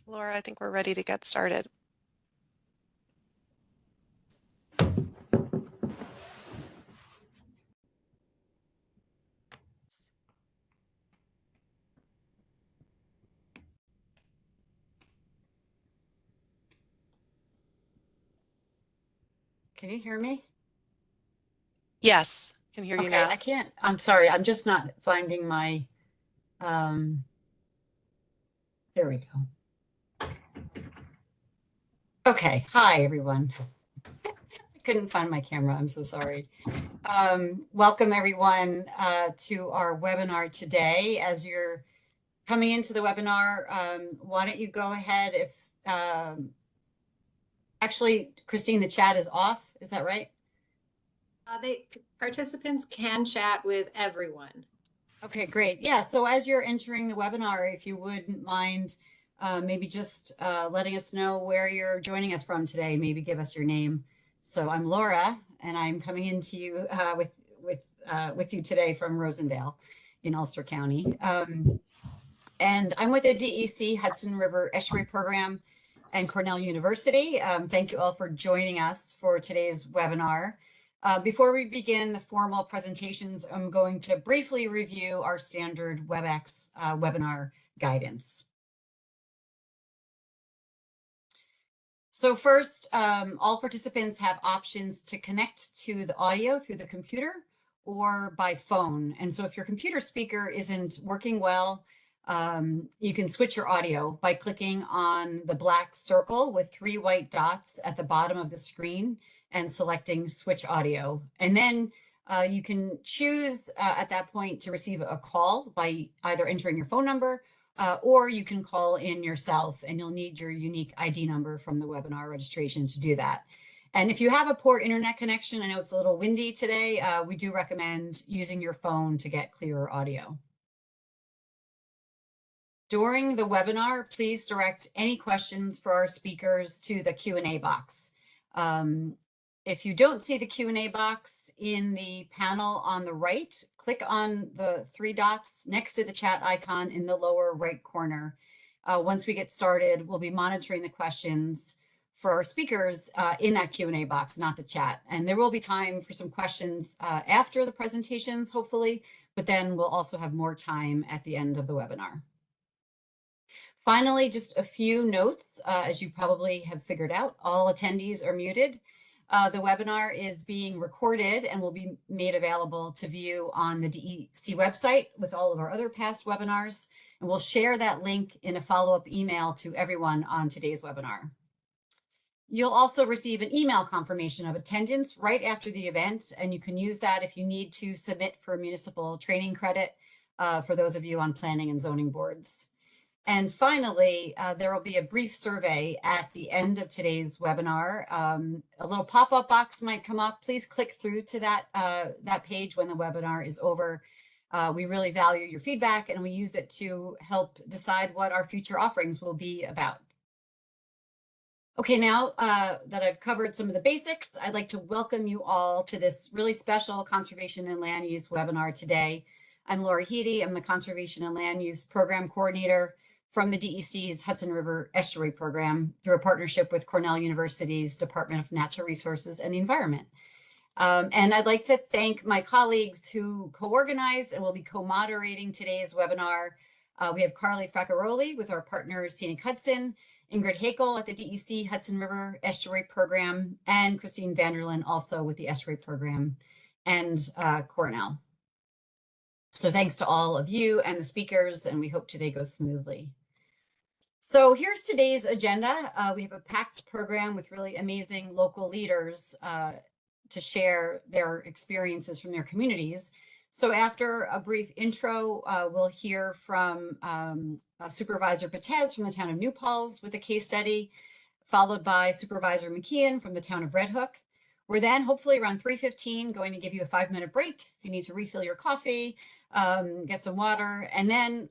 Laura, I think we're ready to get started. Can you hear me? Yes, can hear you Okay, I now. can't, I'm sorry, I'm just not finding my, um, there we go. Okay, hi, everyone. I couldn't find my camera, I'm so sorry. Welcome, everyone, to our webinar today. As you're coming into the webinar, why don't you go ahead if, actually, Christine, the chat is off, is that right? Participants can chat with everyone. Okay, great. Yeah, so as you're entering the webinar, if you wouldn't mind maybe just letting us know where you're joining us from today, maybe give us your name. So I'm Laura, and I'm coming into you with you today from Rosendale in Ulster County. And I'm with the DEC Hudson River Estuary Program and Cornell University. Thank you all for joining us for today's webinar. Before we begin the formal presentations, I'm going to briefly review our standard WebEx webinar guidance. So first, all participants have options to connect to the audio through the computer or by phone. And so if your computer speaker isn't working well, you can switch your audio by clicking on the black circle with 3 white dots at the bottom of the screen and selecting switch audio. And then you can choose at that point to receive a call by either entering your phone number or you can call in yourself, and you'll need your unique ID number from the webinar registration to do that. And if you have a poor internet connection, I know it's a little windy today, we do recommend using your phone to get clearer audio. During the webinar, please direct any questions for our speakers to the Q&A box. If you don't see the Q&A box in the panel on the right, click on the 3 dots next to the chat icon in the lower right corner. Once we get started, we'll be monitoring the questions for our speakers in that Q&A box, not the chat. And there will be time for some questions after the presentations, hopefully, but then we'll also have more time at the end of the webinar. Finally, just a few notes. As you probably have figured out, all attendees are muted. The webinar is being recorded and will be made available to view on the DEC website with all of our other past webinars. And we'll share that link in a follow-up email to everyone on today's webinar. You'll also receive an email confirmation of attendance right after the event, and you can use that if you need to submit for municipal training credit for those of you on planning and zoning boards. And finally, there will be a brief survey at the end of today's webinar. A little pop-up box might come up. Please click through to that page when the webinar is over. We really value your feedback, and we use it to help decide what our future offerings will be about. Okay, now that I've covered some of the basics, I'd like to welcome you all to this really special Conservation and Land Use webinar today. I'm Laura Heedy. I'm the Conservation and Land Use Program Coordinator from the DEC's Hudson River Estuary Program through a partnership with Cornell University's Department of Natural Resources and the Environment. And I'd like to thank my colleagues who co-organized and will be co-moderating today's webinar. We have Carly Fraccaroli with our partner Scenic Hudson, Ingrid Hakel at the DEC Hudson River Estuary Program, and Christine Vanderlyn also with the Estuary Program, and Cornell. So thanks to all of you and the speakers, and we hope today goes smoothly. So here's today's agenda. We have a packed program with really amazing local leaders to share their experiences from their communities. So after a brief intro, we'll hear from Supervisor Patez from the town of New Paltz with a case study, followed by Supervisor McKeon from the town of Red Hook. We're then hopefully around 3:15 going to give you a 5-minute break if you need to refill your coffee, get some water, and then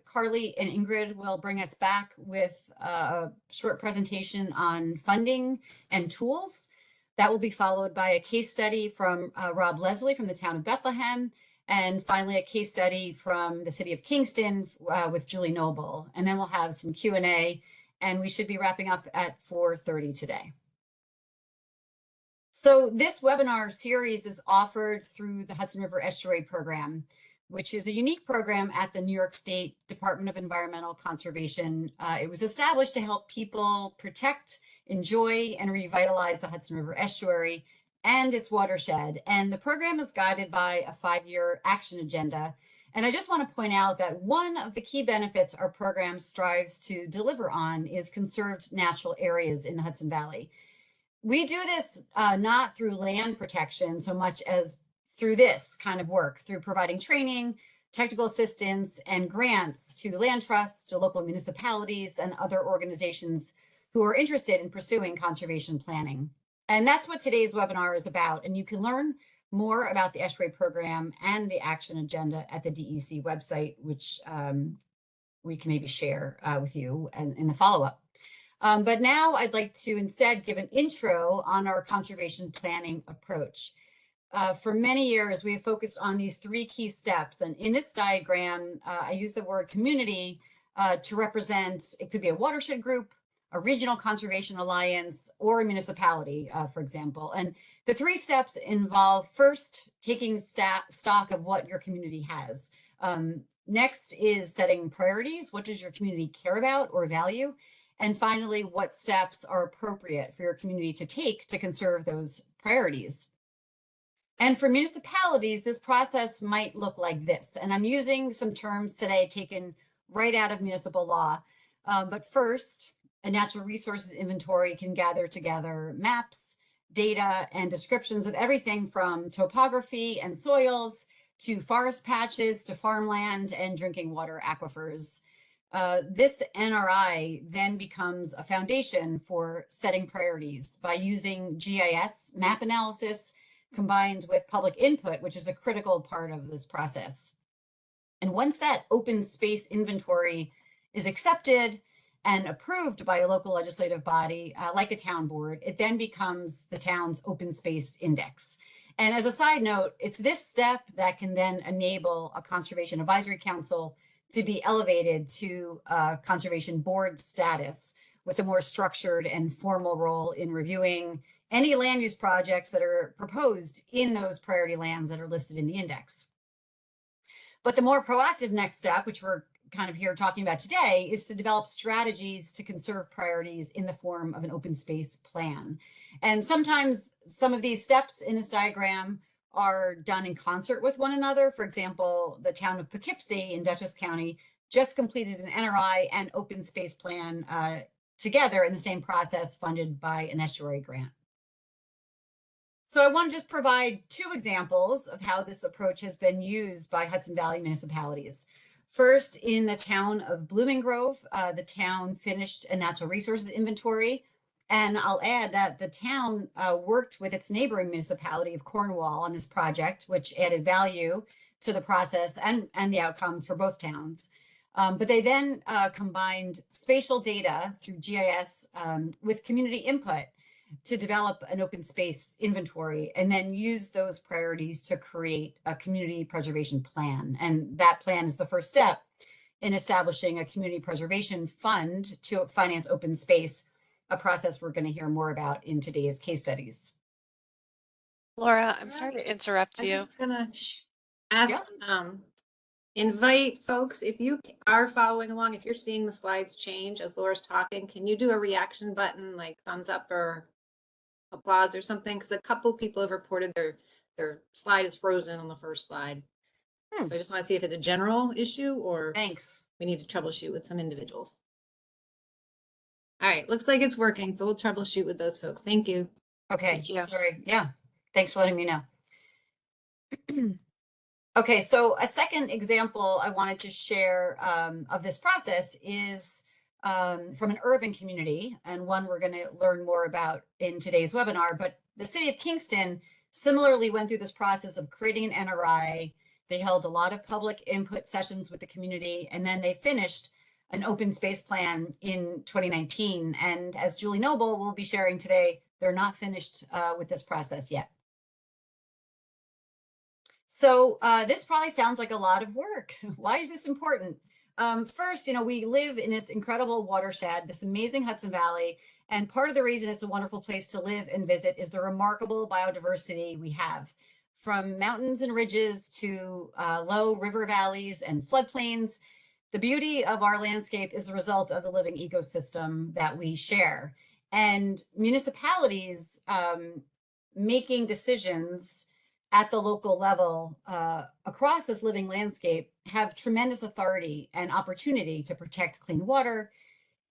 Carly and Ingrid will bring us back with a short presentation on funding and tools. That will be followed by a case study from Rob Leslie from the town of Bethlehem, and finally a case study from the city of Kingston with Julie Noble. And then we'll have some Q&A and we should be wrapping up at 4:30 today. So this webinar series is offered through the Hudson River Estuary Program, which is a unique program at the New York State Department of Environmental Conservation. It was established to help people protect, enjoy, and revitalize the Hudson River Estuary and its watershed. And the program is guided by a 5-year action agenda. And I just want to point out that one of the key benefits our program strives to deliver on is conserved natural areas in the Hudson Valley. We do this not through land protection so much as through this kind of work, through providing training, technical assistance, and grants to land trusts, to local municipalities, and other organizations who are interested in pursuing conservation planning. And that's what today's webinar is about. And you can learn more about the Estuary Program and the action agenda at the DEC website, which we can maybe share with you in the follow-up. But now I'd like to instead give an intro on our conservation planning approach. For many years, we have focused on these 3 key steps. And in this diagram, I use the word community to represent, it could be a watershed group, a regional conservation alliance, or a municipality, for example. And the 3 steps involve first taking stock of what your community has. Next is setting priorities. What does your community care about or value? And finally, what steps are appropriate for your community to take to conserve those priorities? And for municipalities, this process might look like this. And I'm using some terms today taken right out of municipal law. But first, a natural resources inventory can gather together maps, data, and descriptions of everything from topography and soils to forest patches to farmland and drinking water aquifers. This NRI then becomes a foundation for setting priorities by using GIS map analysis combined with public input, which is a critical part of this process. And once that open space inventory is accepted and approved by a local legislative body, like a town board, it then becomes the town's open space index. And as a side note, it's this step that can then enable a conservation advisory council to be elevated to conservation board status with a more structured and formal role in reviewing any land use projects that are proposed in those priority lands that are listed in the index. But the more proactive next step, which we're kind of here talking about today, is to develop strategies to conserve priorities in the form of an open space plan. And sometimes some of these steps in this diagram are done in concert with one another. For example, the town of Poughkeepsie in Dutchess County just completed an NRI and open space plan together in the same process funded by an estuary grant. So I want to just provide 2 examples of how this approach has been used by Hudson Valley municipalities. First, in the town of Blooming Grove, the town finished a natural resources inventory. And I'll add that the town worked with its neighboring municipality of Cornwall on this project, which added value to the process and the outcomes for both towns. But they then combined spatial data through GIS with community input to develop an open space inventory and then use those priorities to create a community preservation plan. And that plan is the first step in establishing a community preservation fund to finance open space, a process we're going to hear more about in today's case studies. Laura, I'm sorry to interrupt I'm you. just gonna ask, invite folks, if you are following along, if you're seeing the slides change as Laura's talking, can you do a reaction button like thumbs up or applause or something? Because a couple people have reported their slide is frozen on the first slide. So I just want to see if it's a general issue or Thanks. we need to troubleshoot with some individuals. All right, looks like it's working. So we'll troubleshoot with those folks. Thank you. Okay, Thank you. sorry. Yeah, thanks for letting me know. Okay, so a second example I wanted to share of this process is from an urban community, and one we're going to learn more about in today's webinar. But the city of Kingston similarly went through this process of creating an NRI. They held a lot of public input sessions with the community, and then they finished an open space plan in 2019. And as Julie Noble will be sharing today, they're not finished with this process yet. So this probably sounds like a lot of work. Why is this important? First, we live in this incredible watershed, this amazing Hudson Valley. And part of the reason it's a wonderful place to live and visit is the remarkable biodiversity we have. From mountains and ridges to low river valleys and floodplains, the beauty of our landscape is the result of the living ecosystem that we share. And municipalities making decisions at the local level across this living landscape have tremendous authority and opportunity to protect clean water,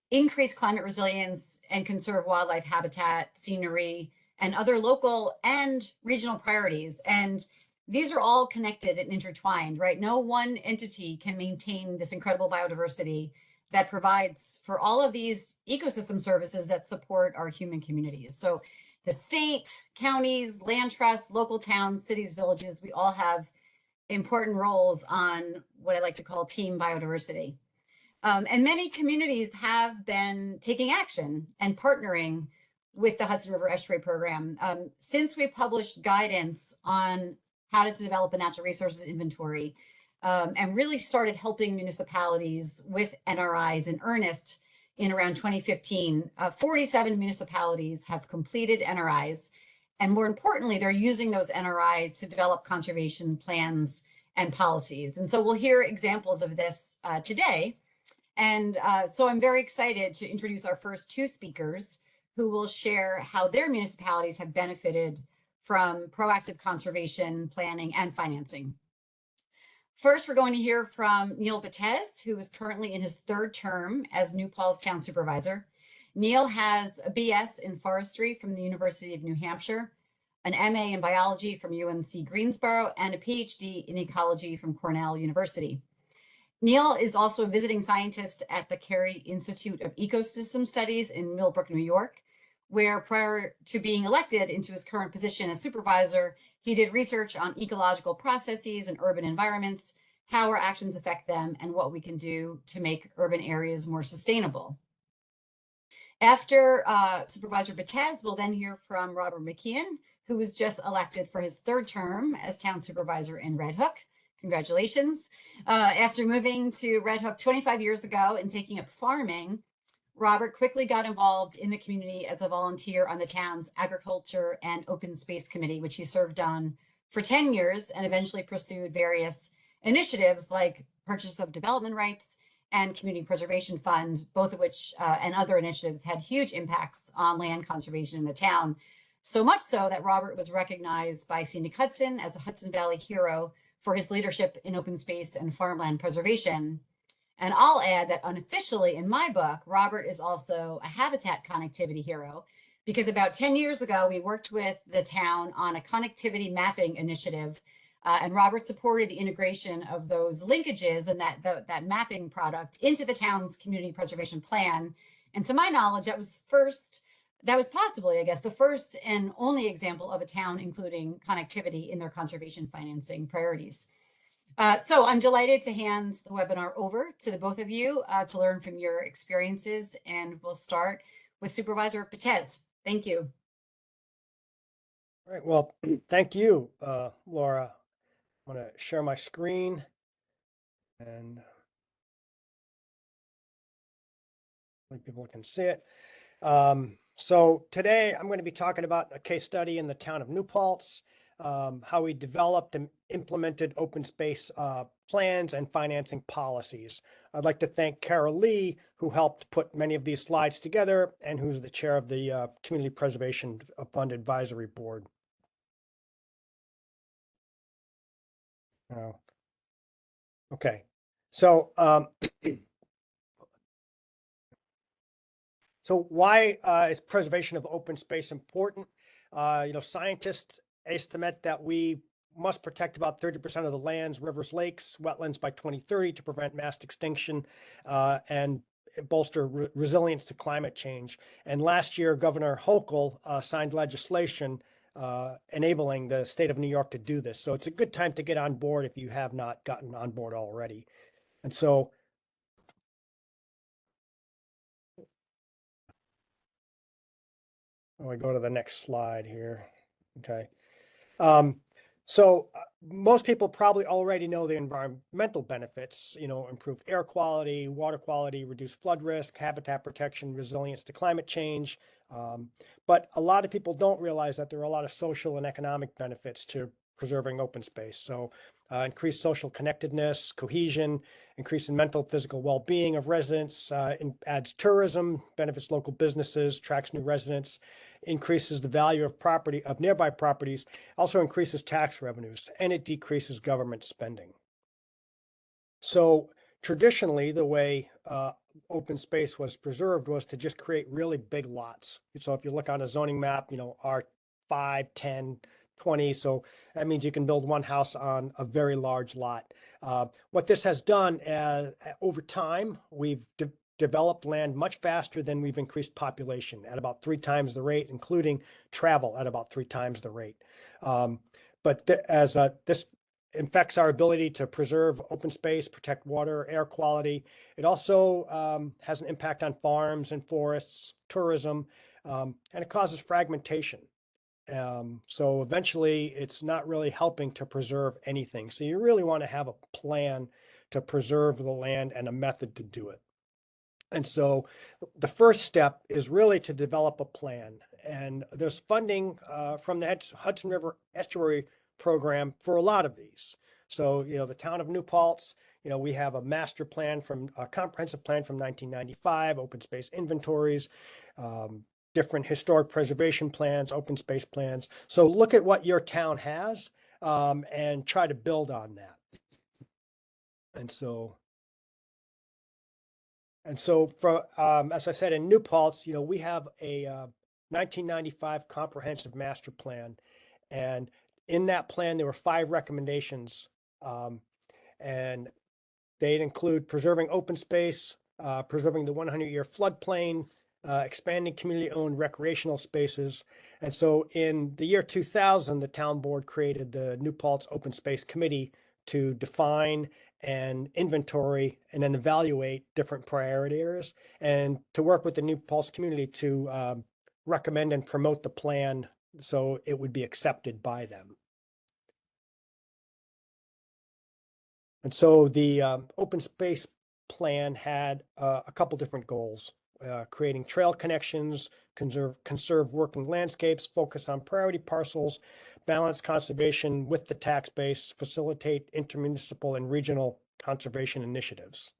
increase climate resilience, and conserve wildlife habitat, scenery, and other local and regional priorities. And these are all connected and intertwined, right? No one entity can maintain this incredible biodiversity that provides for all of these ecosystem services that support our human communities. So the state, counties, land trusts, local towns, cities, villages, we all have important roles on what I like to call team biodiversity. And many communities have been taking action and partnering with the Hudson River Estuary Program. Since we published guidance on how to develop a natural resources inventory and really started helping municipalities with NRIs in earnest in around 2015, 47 municipalities have completed NRIs. And more importantly, they're using those NRIs to develop conservation plans and policies. And so we'll hear examples of this today. And so I'm very excited to introduce our first two speakers who will share how their municipalities have benefited from proactive conservation planning and financing. First, we're going to hear from Neil Betez, who is currently in his third term as New Paltz Town Supervisor. Neil has a BS in forestry from the University of New Hampshire, an MA in biology from UNC Greensboro, and a PhD in ecology from Cornell University. Neil is also a visiting scientist at the Carey Institute of Ecosystem Studies in Millbrook, New York, where prior to being elected into his current position as supervisor, he did research on ecological processes and urban environments, how our actions affect them, and what we can do to make urban areas more sustainable. After Supervisor Betez, we'll then hear from Robert McKeon, who was just elected for his third term as town supervisor in Red Hook. Congratulations. After moving to Red Hook 25 years ago and taking up farming, Robert quickly got involved in the community as a volunteer on the town's Agriculture and Open Space Committee, which he served on for 10 years and eventually pursued various initiatives like purchase of development rights and Community Preservation Fund, both of which and other initiatives had huge impacts on land conservation in the town. So much so that Robert was recognized by Scenic Hudson as a Hudson Valley hero for his leadership in open space and farmland preservation. And I'll add that unofficially in my book, Robert is also a habitat connectivity hero, because about 10 years ago, we worked with the town on a connectivity mapping initiative. And Robert supported the integration of those linkages and that mapping product into the town's community preservation plan. And to my knowledge, that was possibly, I guess, the first and only example of a town including connectivity in their conservation financing priorities. So I'm delighted to hand the webinar over to the both of you to learn from your experiences, and we'll start with Supervisor Betez. Thank you. All right, well, thank you, Laura. I'm going to share my screen and hopefully people can see it. So today I'm going to be talking about a case study in the town of New Paltz, how we developed and implemented open space plans and financing policies. I'd like to thank Carol Lee, who helped put many of these slides together and who's the chair of the Community Preservation Fund Advisory Board. Okay, so so why is preservation of open space important? Scientists estimate that we must protect about 30% of the lands, rivers, lakes, wetlands by 2030 to prevent mass extinction and bolster resilience to climate change. And last year, Governor Hochul signed legislation enabling the state of New York to do this. So it's a good time to get on board if you have not gotten on board already. And so I go to the next slide here. Okay. So most people probably already know the environmental benefits, improved air quality, water quality, reduced flood risk, habitat protection, resilience to climate change. Um, but a lot of people don't realize that there are a lot of social and economic benefits to preserving open space. So increased social connectedness, cohesion, increase in mental, physical well-being of residents, adds tourism, benefits local businesses, attracts new residents, increases the value of nearby properties, also increases tax revenues, and it decreases government spending. So traditionally, the way open space was preserved was to just create really big lots. So if you look on a zoning map, R5, 10, 20. So that means you can build one house on a very large lot. What this has done over time, we've developed land much faster than we've increased population at about 3 times the rate, including travel at about 3 times the rate. But this affects our ability to preserve open space, protect water, air quality. It also has an impact on farms and forests, tourism, and it causes fragmentation. So eventually it's not really helping to preserve anything. So you really want to have a plan to preserve the land and a method to do it. And so the first step is really to develop a plan. And there's funding from the Hudson River Estuary Program for a lot of these. So, the town of New Paltz, we have a comprehensive plan from 1995, open space inventories, different historic preservation plans, open space plans. So look at what your town has and try to build on that. And so as I said, in New Paltz, we have a 1995 comprehensive master plan. And in that plan, there were 5 recommendations. And they'd include preserving open space, preserving the 100-year floodplain, expanding community-owned recreational spaces. And so in the year 2000, the town board created the New Paltz Open Space Committee to define and inventory and then evaluate different priority areas and to work with the New Paltz community to recommend and promote the plan so it would be accepted by them. And so the open space plan had a couple different goals, creating trail connections, conserve working landscapes, focus on priority parcels, balance conservation with the tax base, facilitate intermunicipal and regional conservation initiatives.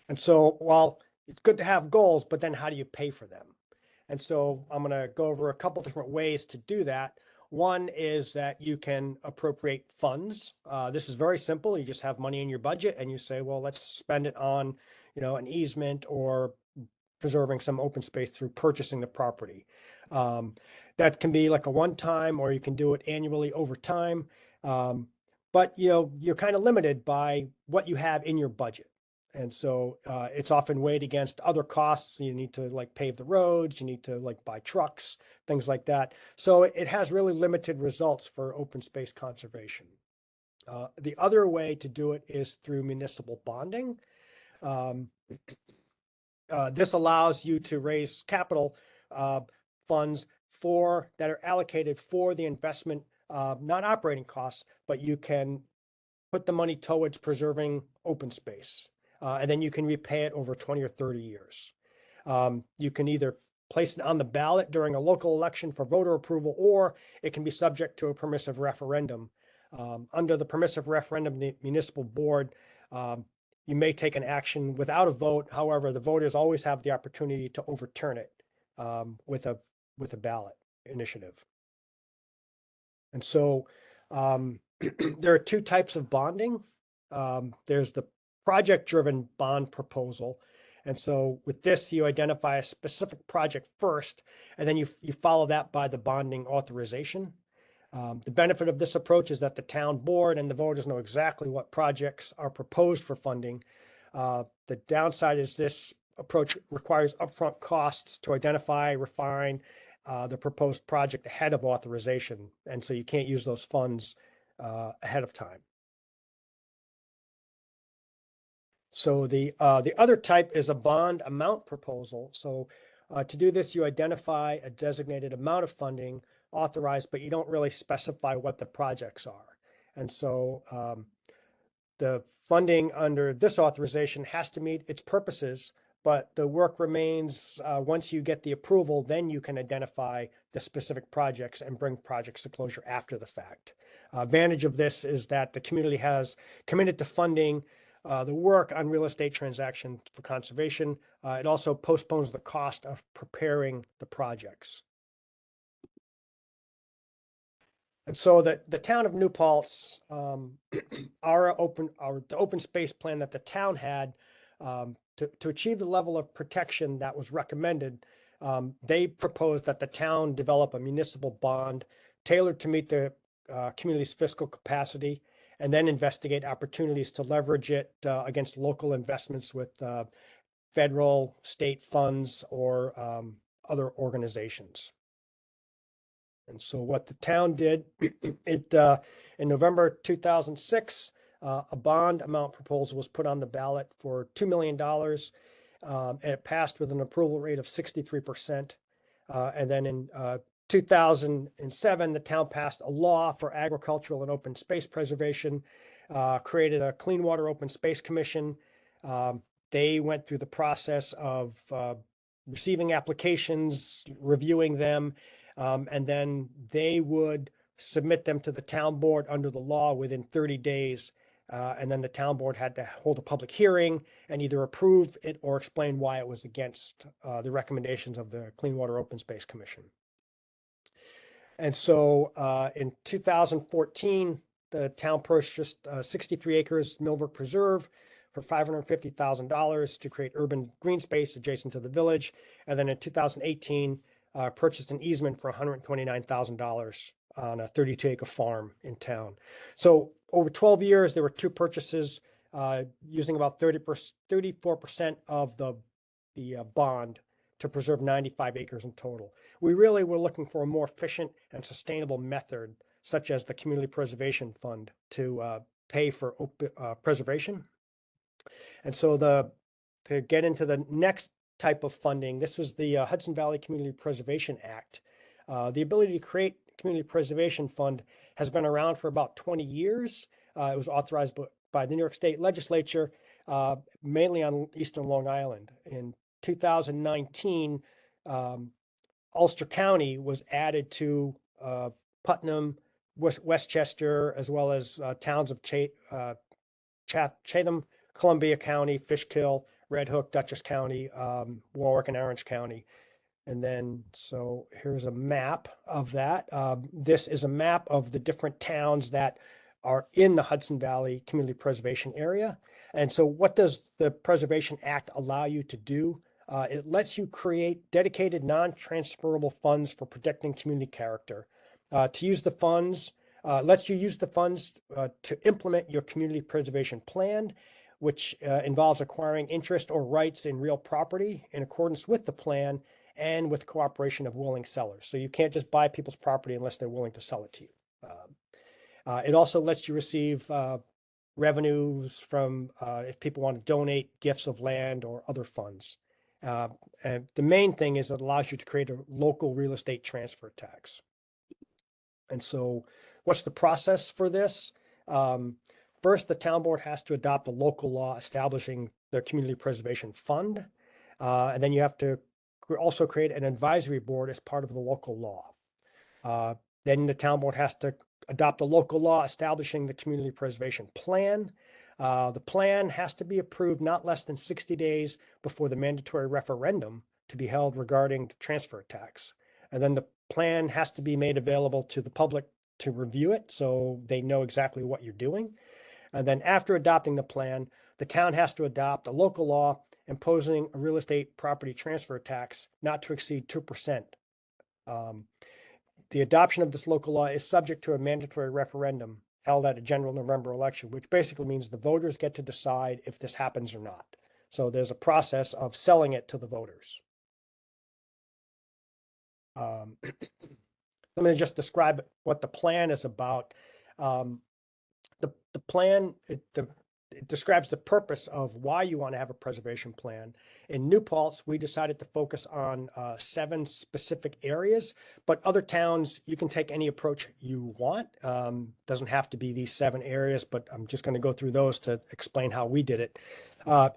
And so while it's good to have goals, but then how do you pay for them? And so I'm going to go over a couple different ways to do that. One is that you can appropriate funds. This is very simple. You just have money in your budget and you say, well, let's spend it on, an easement or preserving some open space through purchasing the property. That can be like a one-time, or you can do it annually over time. But you're kind of limited by what you have in your budget. And so it's often weighed against other costs. You need to pave the roads, you need to buy trucks, things like that. So it has really limited results for open space conservation. The other way to do it is through municipal bonding. This allows you to raise capital funds that are allocated for the investment, not operating costs, but you can put the money towards preserving open space. And then you can repay it over 20 or 30 years. You can either place it on the ballot during a local election for voter approval, or it can be subject to a permissive referendum. Under the permissive referendum, the municipal board, you may take an action without a vote. However, the voters always have the opportunity to overturn it with a ballot initiative. And so there are 2 types of bonding. There's the project-driven bond proposal. And so with this, you identify a specific project first, and then you follow that by the bonding authorization. The benefit of this approach is that the town board and the voters know exactly what projects are proposed for funding. The downside is this approach requires upfront costs to identify, refine the proposed project ahead of authorization. And so you can't use those funds ahead of time. So the other type is a bond amount proposal. So to do this, you identify a designated amount of funding authorized, but you don't really specify what the projects are. And so the funding under this authorization has to meet its purposes, but the work remains, once you get the approval, then you can identify the specific projects and bring projects to closure after the fact. Advantage of this is that the community has committed to funding the work on real estate transaction for conservation. It also postpones the cost of preparing the projects. And so the town of New Paltz, the open space plan that the town had, to achieve the level of protection that was recommended, they proposed that the town develop a municipal bond tailored to meet the community's fiscal capacity, and then investigate opportunities to leverage it against local investments with federal, state funds, or other organizations. And so what the town did, in November 2006, a bond amount proposal was put on the ballot for $2 million, and it passed with an approval rate of 63%. And then in 2007, the town passed a law for agricultural and open space preservation, created a Clean Water Open Space Commission. They went through the process of receiving applications, reviewing them, and then they would submit them to the town board under the law within 30 days. And then the town board had to hold a public hearing and either approve it or explain why it was against the recommendations of the Clean Water Open Space Commission. And so in 2014, the town purchased 63 acres Millbrook Preserve for $550,000 to create urban green space adjacent to the village. And then in 2018, purchased an easement for $129,000 on a 32-acre farm in town. So over 12 years, there were two purchases using about 34% of the bond to preserve 95 acres in total. We really were looking for a more efficient and sustainable method, such as the Community Preservation Fund, to pay for preservation. And so to get into the next type of funding, this was the Hudson Valley Community Preservation Act. The ability to create Community Preservation Fund has been around for about 20 years. It was authorized by the New York State Legislature, mainly on Eastern Long Island. In 2019, Ulster County was added to Putnam, Westchester, as well as towns of Chatham, Columbia County, Fishkill, Red Hook, Dutchess County, Warwick, and Orange County. And then, so here's a map of that. This is a map of the different towns that are in the Hudson Valley Community Preservation Area. And so what does the Preservation Act allow you to do? It lets you create dedicated non-transferable funds for protecting community character. To use the funds, lets you use the funds to implement your community preservation plan, which involves acquiring interest or rights in real property in accordance with the plan and with cooperation of willing sellers. So you can't just buy people's property unless they're willing to sell it to you. It also lets you receive revenues from if people want to donate gifts of land or other funds. And the main thing is it allows you to create a local real estate transfer tax. And so what's the process for this? First, the town board has to adopt a local law establishing their community preservation fund. And then you have to also create an advisory board as part of the local law. Then the town board has to adopt a local law establishing the community preservation plan. The plan has to be approved not less than 60 days before the mandatory referendum to be held regarding the transfer tax. And then the plan has to be made available to the public to review it so they know exactly what you're doing. And then after adopting the plan, the town has to adopt a local law imposing a real estate property transfer tax not to exceed 2%. The adoption of this local law is subject to a mandatory referendum held at a general November election, which basically means the voters get to decide if this happens or not. So there's a process of selling it to the voters. Let me just describe what the plan is about. The plan, it describes the purpose of why you want to have a preservation plan. In New Paltz, we decided to focus on 7 specific areas, but other towns, you can take any approach you want. Doesn't have to be these 7 areas, but I'm just going to go through those to explain how we did it.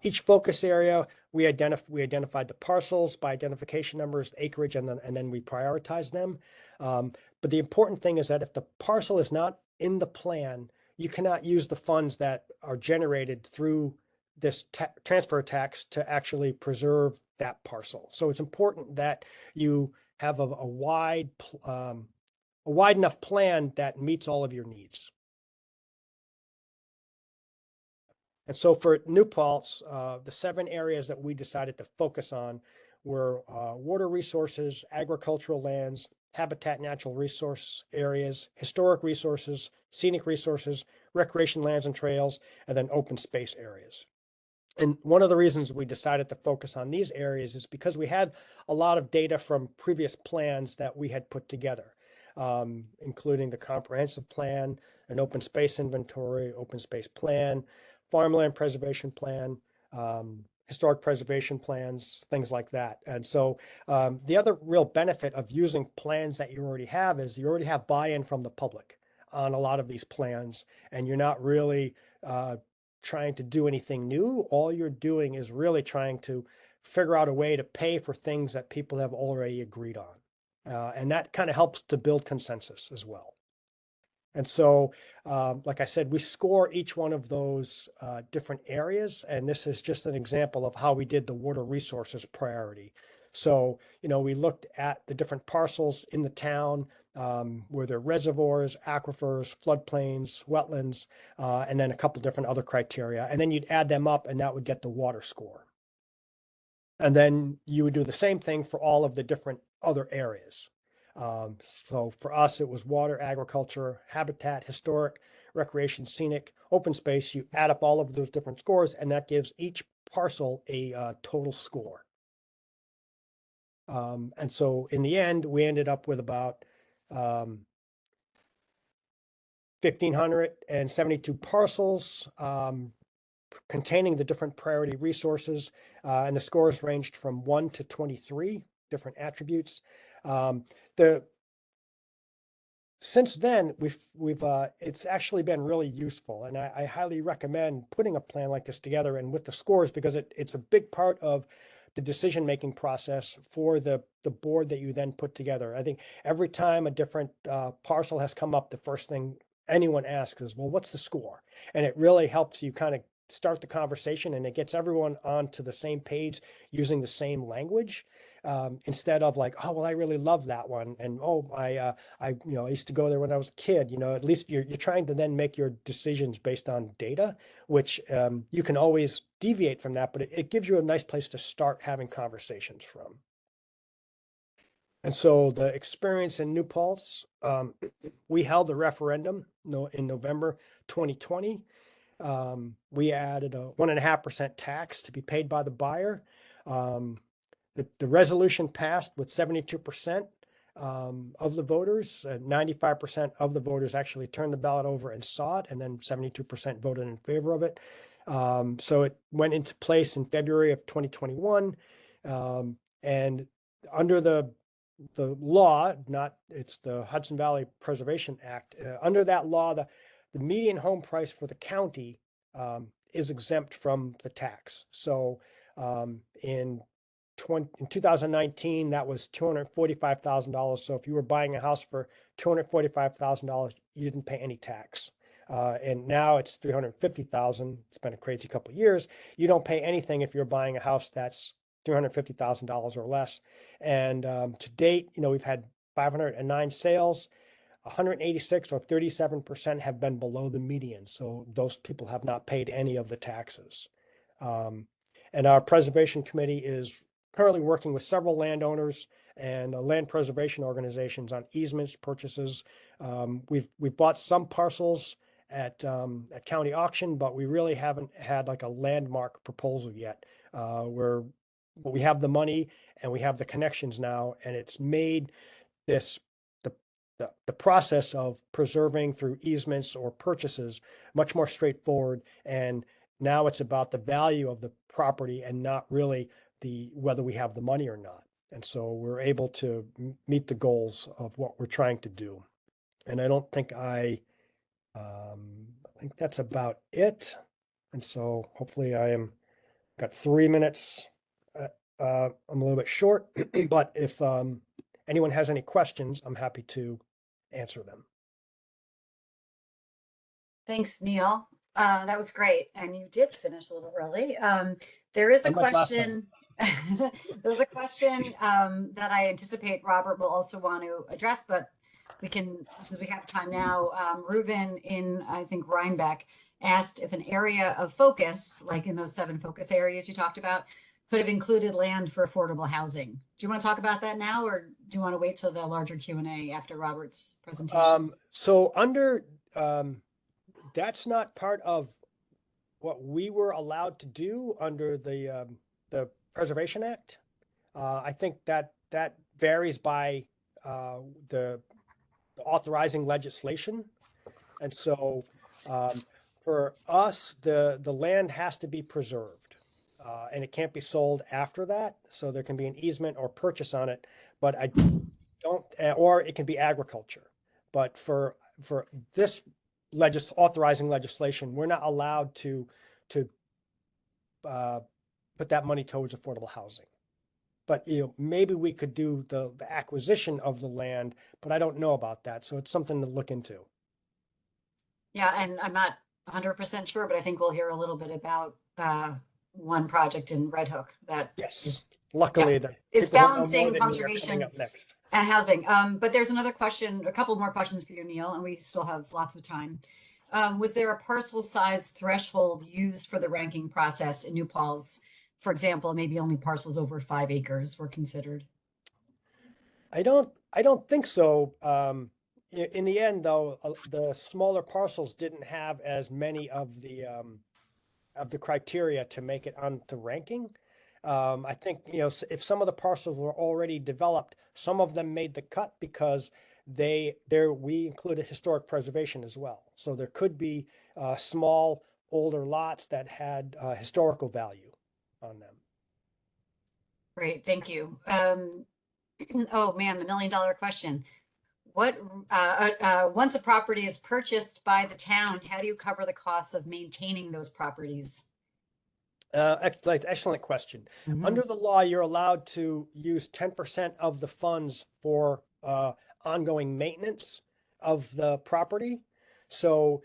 Each focus area, we identified the parcels by identification numbers, acreage, and then we prioritized them. But the important thing is that if the parcel is not in the plan, you cannot use the funds that are generated through this transfer tax to actually preserve that parcel. So it's important that you have a wide enough plan that meets all of your needs. And so for New Paltz, the 7 areas that we decided to focus on were water resources, agricultural lands, habitat natural resource areas, historic resources, scenic resources, recreation lands and trails, and then open space areas. And one of the reasons we decided to focus on these areas is because we had a lot of data from previous plans that we had put together, including the comprehensive plan, an open space inventory, open space plan, farmland preservation plan, historic preservation plans, things like that. And so the other real benefit of using plans that you already have is you already have buy-in from the public on a lot of these plans, and you're not really trying to do anything new. All you're doing is really trying to figure out a way to pay for things that people have already agreed on. And that kind of helps to build consensus as well. And so, like I said, we score each one of those different areas. And this is just an example of how we did the water resources priority. So, we looked at the different parcels in the town, where there are reservoirs, aquifers, floodplains, wetlands, and then a couple different other criteria. And then you'd add them up and that would get the water score. And then you would do the same thing for all of the different other areas. So for us, it was water, agriculture, habitat, historic, recreation, scenic, open space. You add up all of those different scores, and that gives each parcel a total score. And so in the end, we ended up with about 1,572 parcels containing the different priority resources, and the scores ranged from 1 to 23 different attributes. Since then, it's actually been really useful, and I highly recommend putting a plan like this together and with the scores, because it's a big part of the decision-making process for the board that you then put together. I think every time a different parcel has come up, the first thing anyone asks is, well, what's the score? And it really helps you kind of start the conversation, and it gets everyone onto the same page using the same language, instead of like, oh, well, I really love that one. And, oh, I used to go there when I was a kid. At least you're trying to then make your decisions based on data, which you can always deviate from that, but it gives you a nice place to start having conversations from. And so the experience in New Paltz, we held a referendum in November 2020. We added a 1.5% tax to be paid by the buyer. The resolution passed with 72% of the voters, and 95% of the voters actually turned the ballot over and saw it, and then 72% voted in favor of it. So it went into place in February of 2021. And under the law, it's the Hudson Valley Preservation Act. Under that law, the median home price for the county is exempt from the tax. So in 2019, that was $245,000. So if you were buying a house for $245,000, you didn't pay any tax. And now it's $350,000. It's been a crazy couple of years. You don't pay anything if you're buying a house that's $350,000 or less. And to date, we've had 509 sales. 186 or 37% have been below the median. So those people have not paid any of the taxes. And our preservation committee is currently working with several landowners and land preservation organizations on easements, purchases. We've bought some parcels at county auction, but we really haven't had like a landmark proposal yet, where we have the money and we have the connections now, and it's made the process of preserving through easements or purchases much more straightforward, and now it's about the value of the property and not really whether we have the money or not. And so we're able to meet the goals of what we're trying to do. And I don't think I think that's about it. And so hopefully got 3 minutes. I'm a little bit short, but if anyone has any questions, I'm happy to answer them. Thanks, Neil. That was great. And you did finish a little early. There is a Unlike last time. question. There's a question that I anticipate Robert will also want to address, but we can, since we have time now, Reuven in, I think, Rhinebeck asked if an area of focus, like in those 7 focus areas you talked about, could have included land for affordable housing. Do you want to talk about that now, or do you want to wait till the larger Q&A after Robert's presentation? So under that's not part of what we were allowed to do under the Preservation Act. I think that varies by the authorizing legislation, and so for us, the land has to be preserved, and it can't be sold after that. So there can be an easement or purchase on it, but I don't, or it can be agriculture. But for this authorizing legislation, we're not allowed to put that money towards affordable housing. But maybe we could do the acquisition of the land, but I don't know about that. So it's something to look into. Yeah, and I'm not 100% sure, but I think we'll hear a little bit about one project in Red Hook that Yes, luckily yeah, the is people who know more balancing than me are conservation coming up next. and housing. But there's another question, a couple more questions for you, Neil, and we still have lots of time. Was there a parcel size threshold used for the ranking process in New Paltz? For example, maybe only parcels over 5 acres were considered. I don't think so. In the end, though, the smaller parcels didn't have as many of the criteria to make it on the ranking. I think, if some of the parcels were already developed, some of them made the cut because we included historic preservation as well. So there could be small, older lots that had historical value on them. Great, thank you. Oh man, the $1 million question. What once a property is purchased by the town, how do you cover the costs of maintaining those properties? Excellent question. Under the law, you're allowed to use 10% of the funds for ongoing maintenance of the property. So,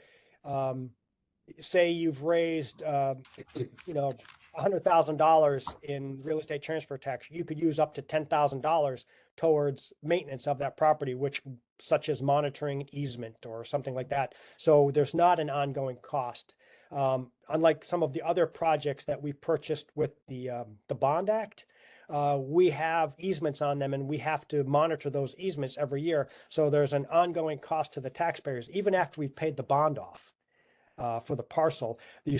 say you've raised, $100,000 in real estate transfer tax, you could use up to $10,000 towards maintenance of that property, such as monitoring easement or something like that. So there's not an ongoing cost. Unlike some of the other projects that we purchased with the Bond Act, we have easements on them and we have to monitor those easements every year. So there's an ongoing cost to the taxpayers, even after we've paid the bond off for the parcel. The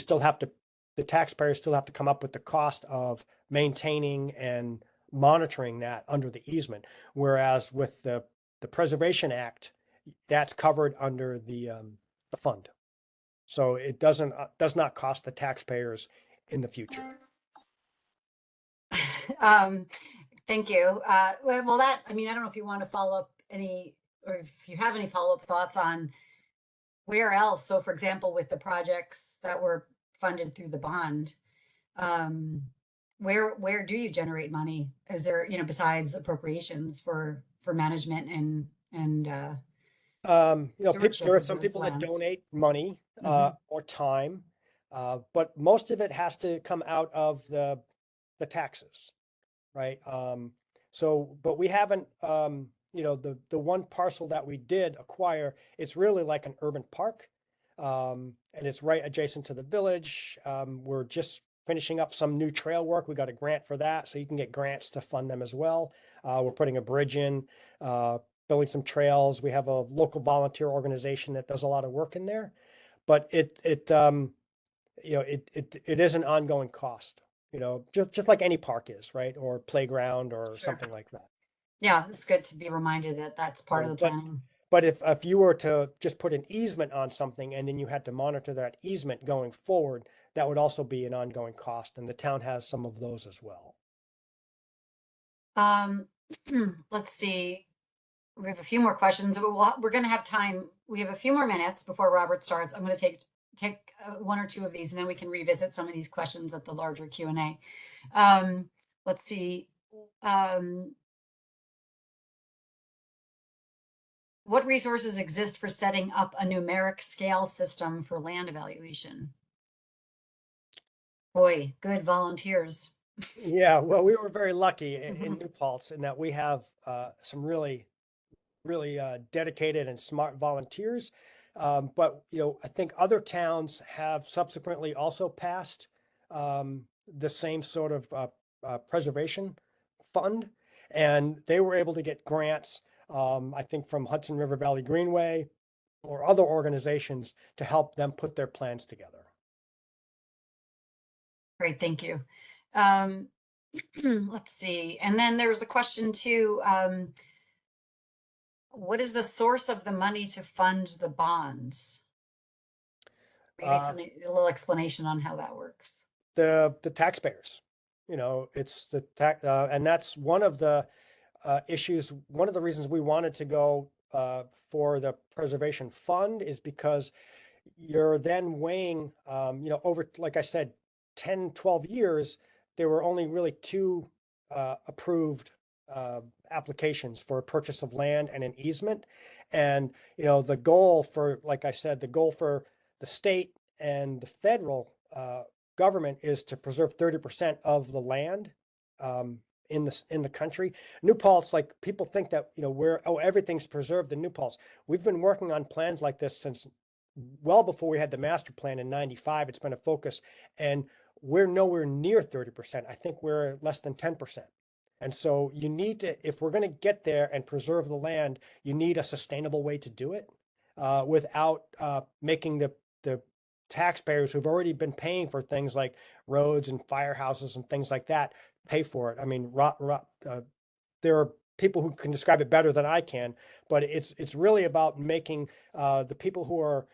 taxpayers still have to come up with the cost of maintaining and monitoring that under the easement. Whereas with the Preservation Act, that's covered under the fund. So it does not cost the taxpayers in the future. Thank you. Well, I don't know if you want to follow up or if you have any follow-up thoughts on where else. So for example, with the projects that were funded through the bond, where do you generate money? Is there, besides appropriations for management and there are some people that lands? donate money or time, but most of it has to come out of the taxes, right? But we haven't, the one parcel that we did acquire, it's really like an urban park, and it's right adjacent to the village. We're just finishing up some new trail work. We got a grant for that, so you can get grants to fund them as well. We're putting a bridge in, building some trails. We have a local volunteer organization that does a lot of work in there, but it is an ongoing cost, just like any park is, right? Or playground or something like that. Yeah, it's good to be reminded that that's part of the planning. But if you were to just put an easement on something and then you had to monitor that easement going forward, that would also be an ongoing cost, and the town has some of those as well. Let's see. We have a few more questions. We're going to have time. We have a few more minutes before Robert starts. I'm going to take one or two of these, and then we can revisit some of these questions at the larger Q&A. Let's see. What resources exist for setting up a numeric scale system for land evaluation? Boy, good volunteers. Yeah, well, we were very lucky in New Paltz in that we have some really dedicated and smart volunteers. But I think other towns have subsequently also passed the same sort of preservation fund, and they were able to get grants. I think from Hudson River Valley Greenway or other organizations to help them put their plans together. Great, thank you. Let's see. And then there's a question too. What is the source of the money to fund the bonds? Maybe a little explanation on how that works. The taxpayers, it's the tax, and that's one of the issues. One of the reasons we wanted to go for the preservation fund is because you're then weighing, over, like I said, 10, 12 years, there were only really two approved applications for a purchase of land and an easement. And, the goal for, like I said, the goal for the state and the federal government is to preserve 30% of the land in the country. New Paltz, like people think that, everything's preserved in New Paltz. We've been working on plans like this since well before we had the master plan in 95. It's been a focus, and we're nowhere near 30%. I think we're less than 10%. And so you need to, if we're going to get there and preserve the land, you need a sustainable way to do it without making the taxpayers who've already been paying for things like roads and firehouses and things like that pay for it. I mean, there are people who can describe it better than I can, but it's really about making the people who are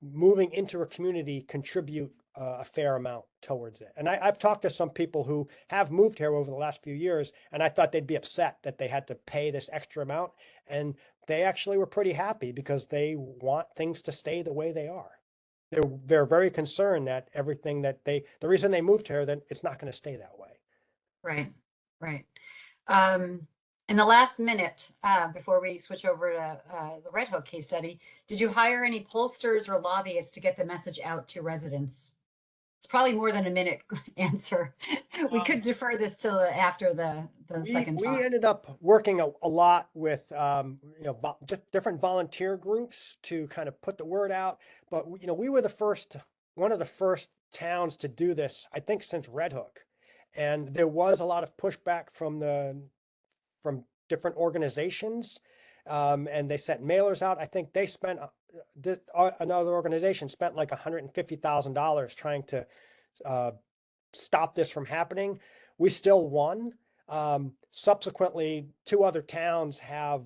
moving into a community contribute a fair amount towards it. And I've talked to some people who have moved here over the last few years, and I thought they'd be upset that they had to pay this extra amount, and they actually were pretty happy because they want things to stay the way they are. They're very concerned that everything that the reason they moved here, then it's not going to stay that way. Right, right. In the last minute, before we switch over to the Red Hook case study, did you hire any pollsters or lobbyists to get the message out to residents? It's probably more than a minute answer. We could defer this till after the second talk. We ended up working a lot with different volunteer groups to kind of put the word out. But we were one of the first towns to do this, I think, since Red Hook, and there was a lot of pushback from different organizations, and they sent mailers out. I think they spent another organization spent like $150,000 trying to stop this from happening. We still won. Subsequently, two other towns have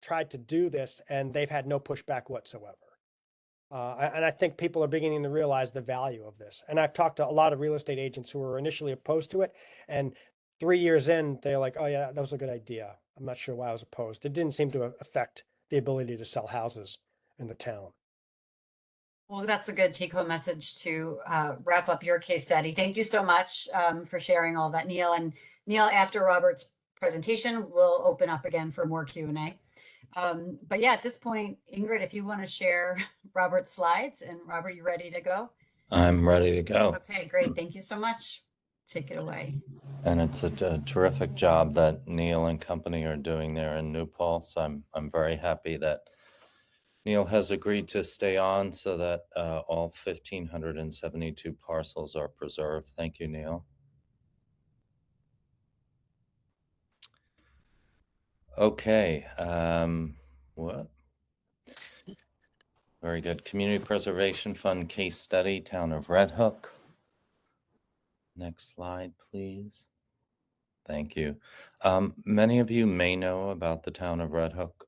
tried to do this, and they've had no pushback whatsoever. And I think people are beginning to realize the value of this. And I've talked to a lot of real estate agents who were initially opposed to it, and 3 years in, they're like, "Oh yeah, that was a good idea. I'm not sure why I was opposed." It didn't seem to affect the ability to sell houses in the town. Well, that's a good take-home message to wrap up your case study. Thank you so much for sharing all that, Neil. And Neil, after Robert's presentation, we'll open up again for more Q&A. But yeah, at this point, Ingrid, if you want to share Robert's slides, and Robert, you ready to go? I'm ready to go. Okay, great. Thank you so much. Take it away. And it's a terrific job that Neil and company are doing there in New Paltz. I'm very happy that Neil has agreed to stay on so that all 1,572 parcels are preserved. Thank you, Neil. Okay. What? Very good. Community Preservation Fund case study, Town of Red Hook. Next slide, please. Thank you. Many of you may know about the Town of Red Hook.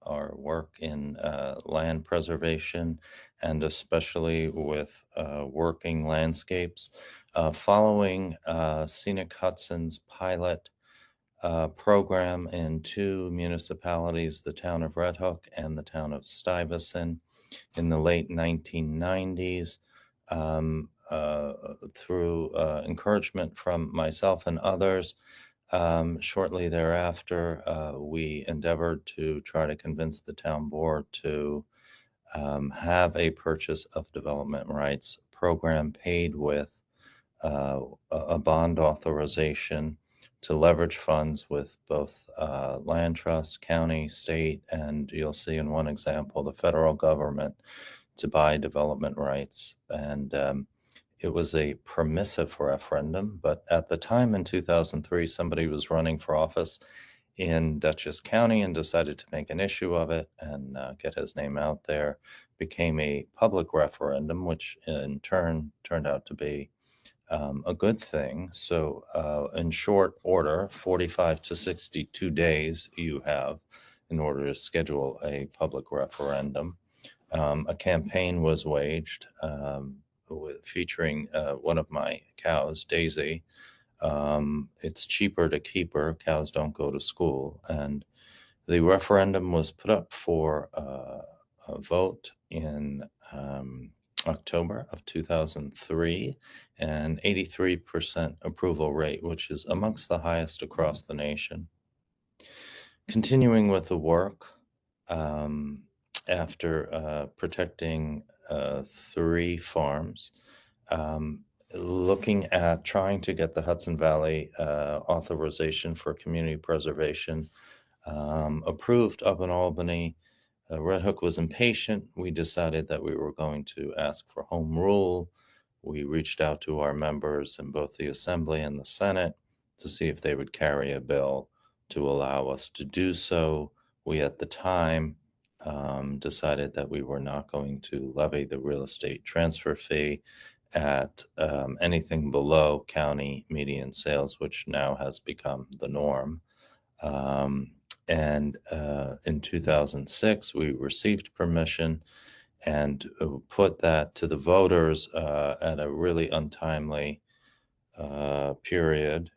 our work in land preservation and especially with working landscapes. Following Scenic Hudson's pilot program in two municipalities, the town of Red Hook and the town of Stuyvesant, in the late 1990s, through encouragement from myself and others. Shortly thereafter, we endeavored to try to convince the town board to have a purchase of development rights program paid with a bond authorization to leverage funds with both land trusts, county, state, and you'll see in one example, the federal government to buy development rights. And it was a permissive referendum, but at the time in 2003, somebody was running for office in Dutchess County and decided to make an issue of it and get his name out there. Became a public referendum, which in turn turned out to be a good thing. So, in short order, 45 to 62 days you have in order to schedule a public referendum. A campaign was waged featuring one of my cows, Daisy. It's cheaper to keep her. Cows don't go to school. And the referendum was put up for a vote in October of 2003, and 83% approval rate, which is amongst the highest across the nation. Continuing with the work, after protecting 3 farms, looking at trying to get the Hudson Valley authorization for community preservation approved up in Albany. Red Hook was impatient. We decided that we were going to ask for home rule. We reached out to our members in both the Assembly and the Senate to see if they would carry a bill to allow us to do so. We, at the time, decided that we were not going to levy the real estate transfer fee at anything below county median sales, which now has become the norm. And in 2006, we received permission and put that to the voters at a really untimely period,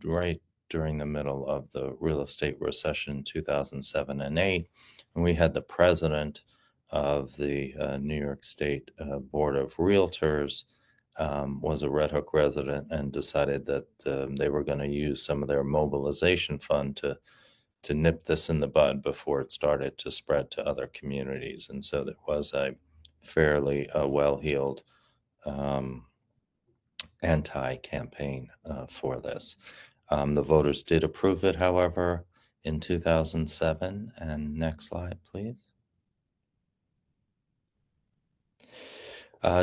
right during the middle of the real estate recession, 2007 and 8. And we had the president of the New York State Board of Realtors was a Red Hook resident and decided that they were going to use some of their mobilization fund to nip this in the bud before it started to spread to other communities. And so there was a fairly well-heeled anti-campaign for this. The voters did approve it, however, in 2007. And next slide, please.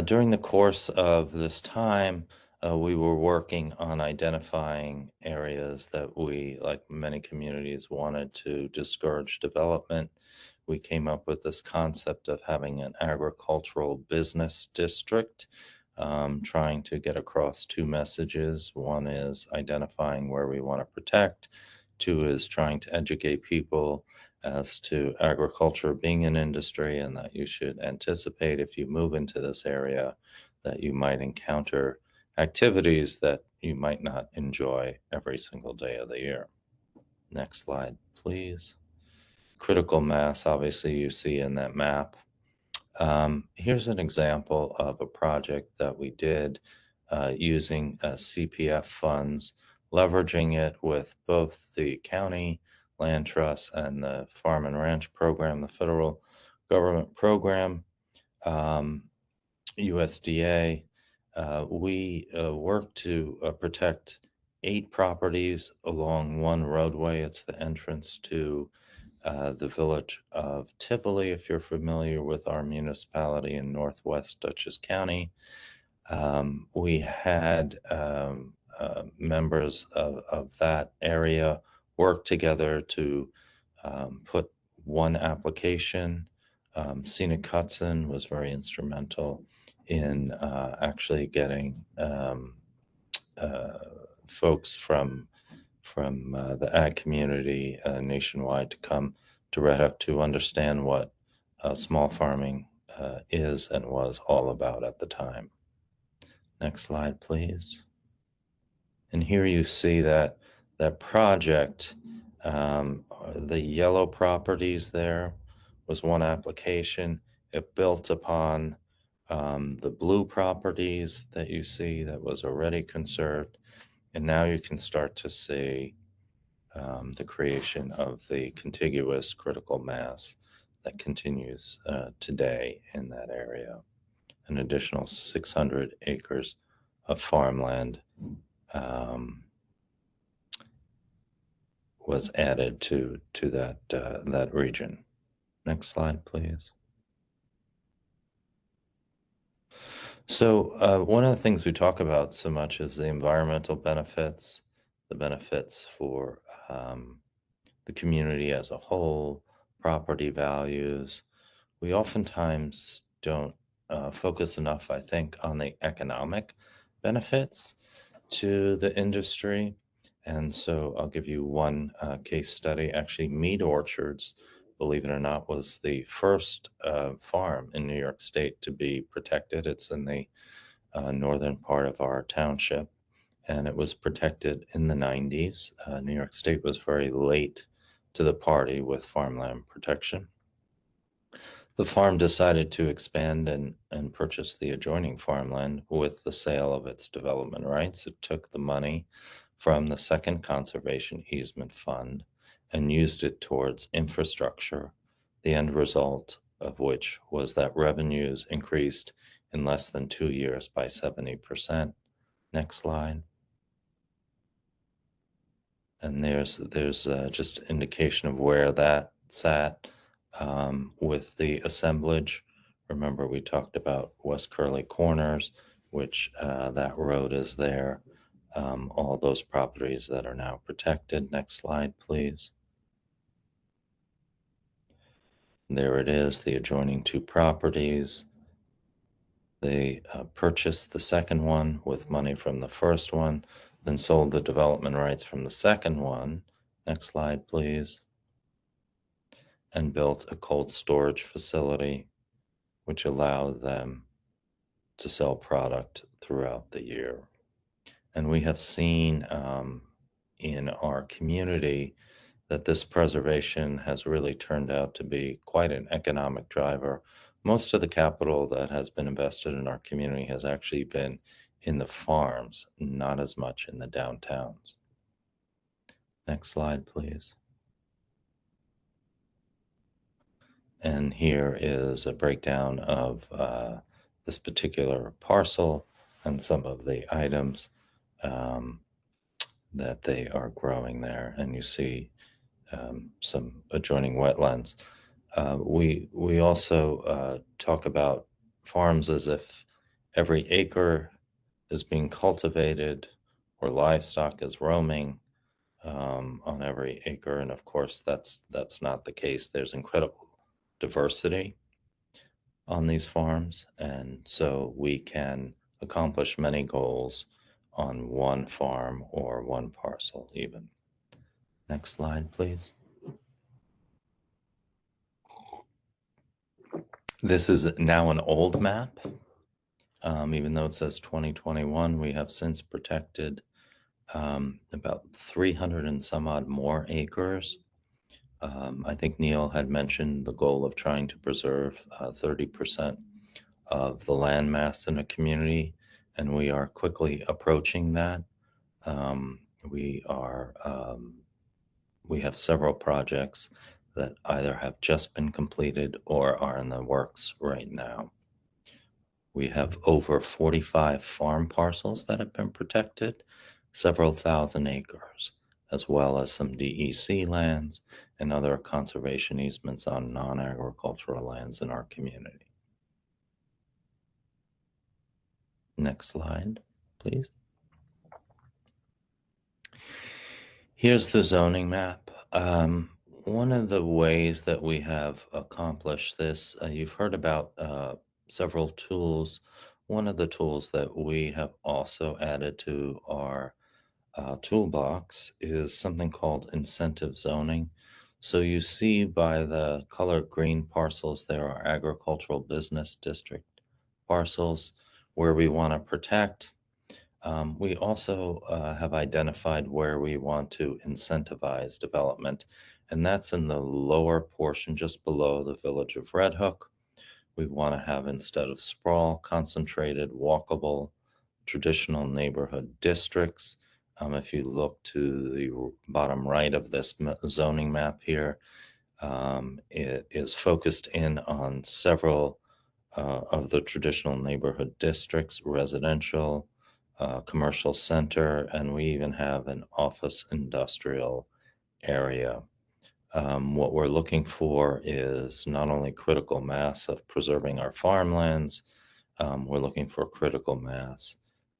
During the course of this time, we were working on identifying areas that we, like many communities, wanted to discourage development. We came up with this concept of having an agricultural business district, trying to get across 2 messages. One is identifying where we want to protect. 2 is trying to educate people as to agriculture being an industry and that you should anticipate if you move into this area that you might encounter activities that you might not enjoy every single day of the year. Next slide, please. Critical mass, obviously, you see in that map. Here's an example of a project that we did using CPF funds, leveraging it with both the county land trust and the farm and ranch program, the federal government program, USDA. We worked to protect 8 properties along one roadway. It's the entrance to the village of Tivoli, if you're familiar with our municipality in northwest Dutchess County. We had members of that area work together to put one application. Scenic Hudson was very instrumental in actually getting folks from the ag community nationwide to come to understand what small farming is and was all about at the time. Next slide, please. And here you see that project, the yellow properties there was one application. It built upon the blue properties that you see that was already conserved. And now you can start to see the creation of the contiguous critical mass that continues today in that area. An additional 600 acres of farmland was added to that region. Next slide, please. So one of the things we talk about so much is the environmental benefits, the benefits for the community as a whole, property values. We oftentimes don't focus enough, I think, on the economic benefits to the industry. And so I'll give you one case study. Actually, Mead Orchards, believe it or not, was the first farm in New York State to be protected. It's in the northern part of our township, and it was protected in the 90s. New York State was very late to the party with farmland protection. The farm decided to expand and purchase the adjoining farmland with the sale of its development rights. It took the money from the second conservation easement fund and used it towards infrastructure, the end result of which was that revenues increased in less than 2 years by 70%. Next slide. And there's just indication of where that sat with the assemblage. Remember, we talked about West Curly Corners, which that road is there. All those properties that are now protected. Next slide, please. There it is, the adjoining two properties. They purchased the second one with money from the first one, then sold the development rights from the second one. Next slide, please. And built a cold storage facility, which allowed them to sell product throughout the year. And we have seen in our community that this preservation has really turned out to be quite an economic driver. Most of the capital that has been invested in our community has actually been in the farms, not as much in the downtowns. Next slide, please. And here is a breakdown of this particular parcel and some of the items that they are growing there. And you see some adjoining wetlands. We also talk about farms as if every acre is being cultivated or livestock is roaming on every acre. And of course, that's not the case. There's incredible diversity on these farms. And so we can accomplish many goals on one farm or one parcel even. Next slide, please. This is now an old map. Even though it says 2021, we have since protected about 300 and some odd more acres. I think Neil had mentioned the goal of trying to preserve 30% of the land mass in a community, and we are quickly approaching that. We have several projects that either have just been completed or are in the works right now. We have over 45 farm parcels that have been protected, several thousand acres, as well as some DEC lands and other conservation easements on non-agricultural lands in our community. Next slide, please. Here's the zoning map. One of the ways that we have accomplished this, you've heard about several tools. One of the tools that we have also added to our toolbox is something called incentive zoning. So you see by the colored green parcels, there are agricultural business district parcels where we want to protect. We also have identified where we want to incentivize development, and that's in the lower portion just below the village of Red Hook. We want to have, instead of sprawl, concentrated, walkable, traditional neighborhood districts. If you look to the bottom right of this zoning map here, it is focused in on several of the traditional neighborhood districts, residential, commercial center, and we even have an office industrial area. What we're looking for is not only critical mass of preserving our farmlands, we're looking for critical mass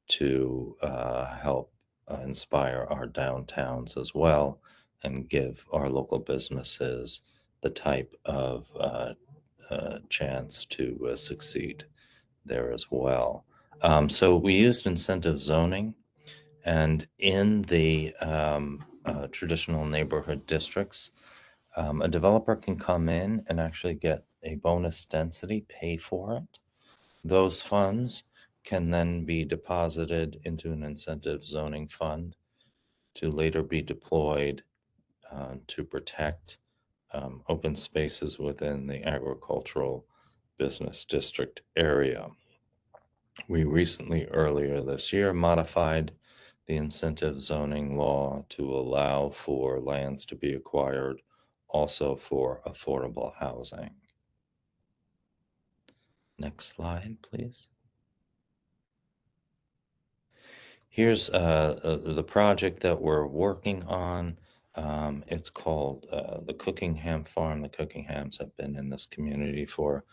to help inspire our downtowns as well and give our local businesses the type of chance to succeed there as well. So we used incentive zoning, and in the traditional neighborhood districts, a developer can come in and actually get a bonus density, pay for it. Those funds can then be deposited into an incentive zoning fund to later be deployed to protect open spaces within the agricultural business district area. We recently, earlier this year, modified the incentive zoning law to allow for lands to be acquired also for affordable housing. Next slide, please. Here's the project that we're working on. It's called the Cookingham Farm. The Cookinghams have been in this community for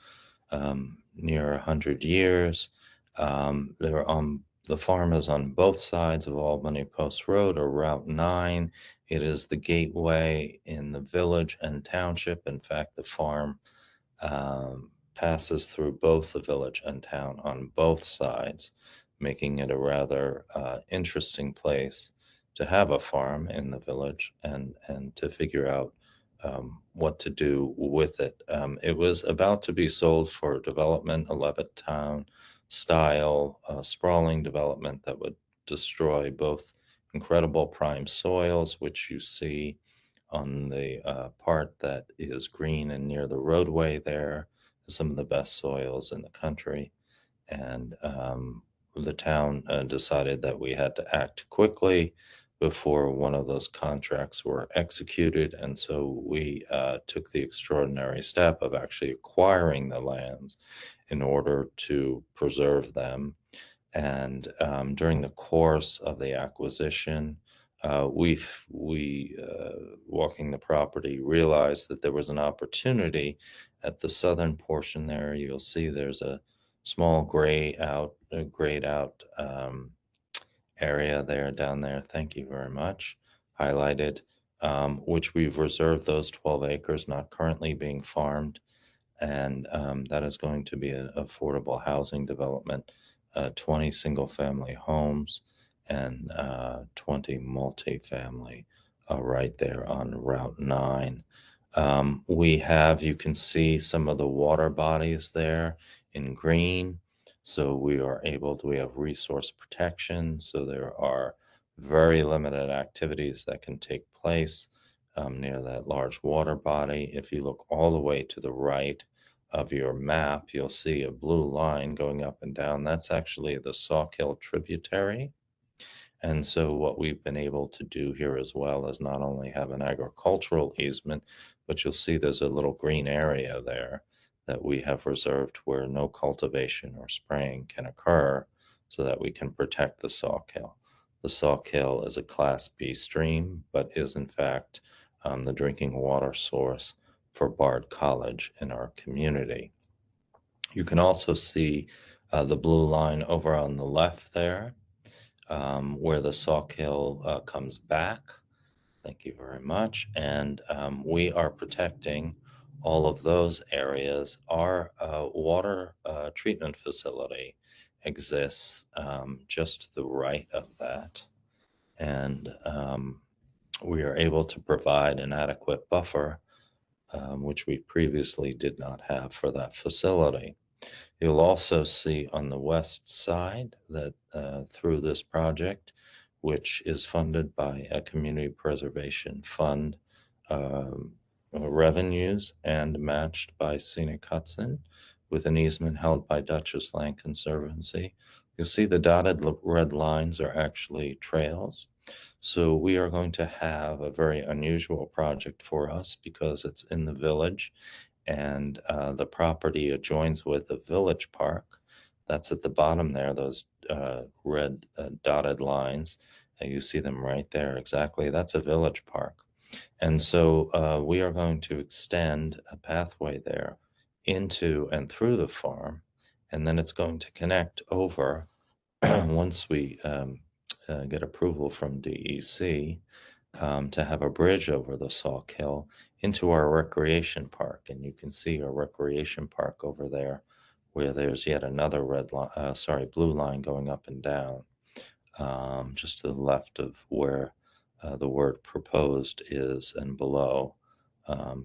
near 100 years. They're on the farm is on both sides of Albany Post Road or Route 9. It is the gateway in the village and township. In fact, the farm passes through both the village and town on both sides, making it a rather interesting place to have a farm in the village and to figure out what to do with it. It was about to be sold for development, a Levittown style sprawling development that would destroy both incredible prime soils, which you see on the part that is green and near the roadway there, some of the best soils in the country. And the town decided that we had to act quickly before one of those contracts were executed. And so we took the extraordinary step of actually acquiring the lands in order to preserve them. And during the course of the acquisition, we walking the property realized that there was an opportunity at the southern portion there. You'll see there's a small grayed out area there down there. Thank you very much. Highlighted, which we've reserved those 12 acres not currently being farmed. And that is going to be an affordable housing development, 20 single family homes and 20 multifamily right there on Route 9. We have, you can see some of the water bodies there in green. So we have resource protection. So there are very limited activities that can take place near that large water body. If you look all the way to the right of your map, you'll see a blue line going up and down. That's actually the Sawkill tributary. And so what we've been able to do here as well is not only have an agricultural easement, but you'll see there's a little green area there that we have reserved where no cultivation or spraying can occur so that we can protect the Sawkill. The Sawkill is a Class B stream, but is in fact the drinking water source for Bard College in our community. You can also see the blue line over on the left there, where the Sawkill comes back. Thank you very much. And we are protecting all of those areas. Our water treatment facility exists just to the right of that. And we are able to provide an adequate buffer, which we previously did not have for that facility. You'll also see on the west side that through this project, which is funded by a community preservation fund revenues and matched by Scenic Hudson with an easement held by Duchess Land Conservancy. You'll see the dotted red lines are actually trails. So we are going to have a very unusual project for us because it's in the village, and the property adjoins with a village park. That's at the bottom there, those red dotted lines. You see them right there exactly. That's a village park. And so we are going to extend a pathway there into and through the farm, and then it's going to connect over once we get approval from DEC to have a bridge over the Sauk Hill into our recreation park. And you can see our recreation park over there where there's yet another blue line going up and down just to the left of where the word proposed is and below.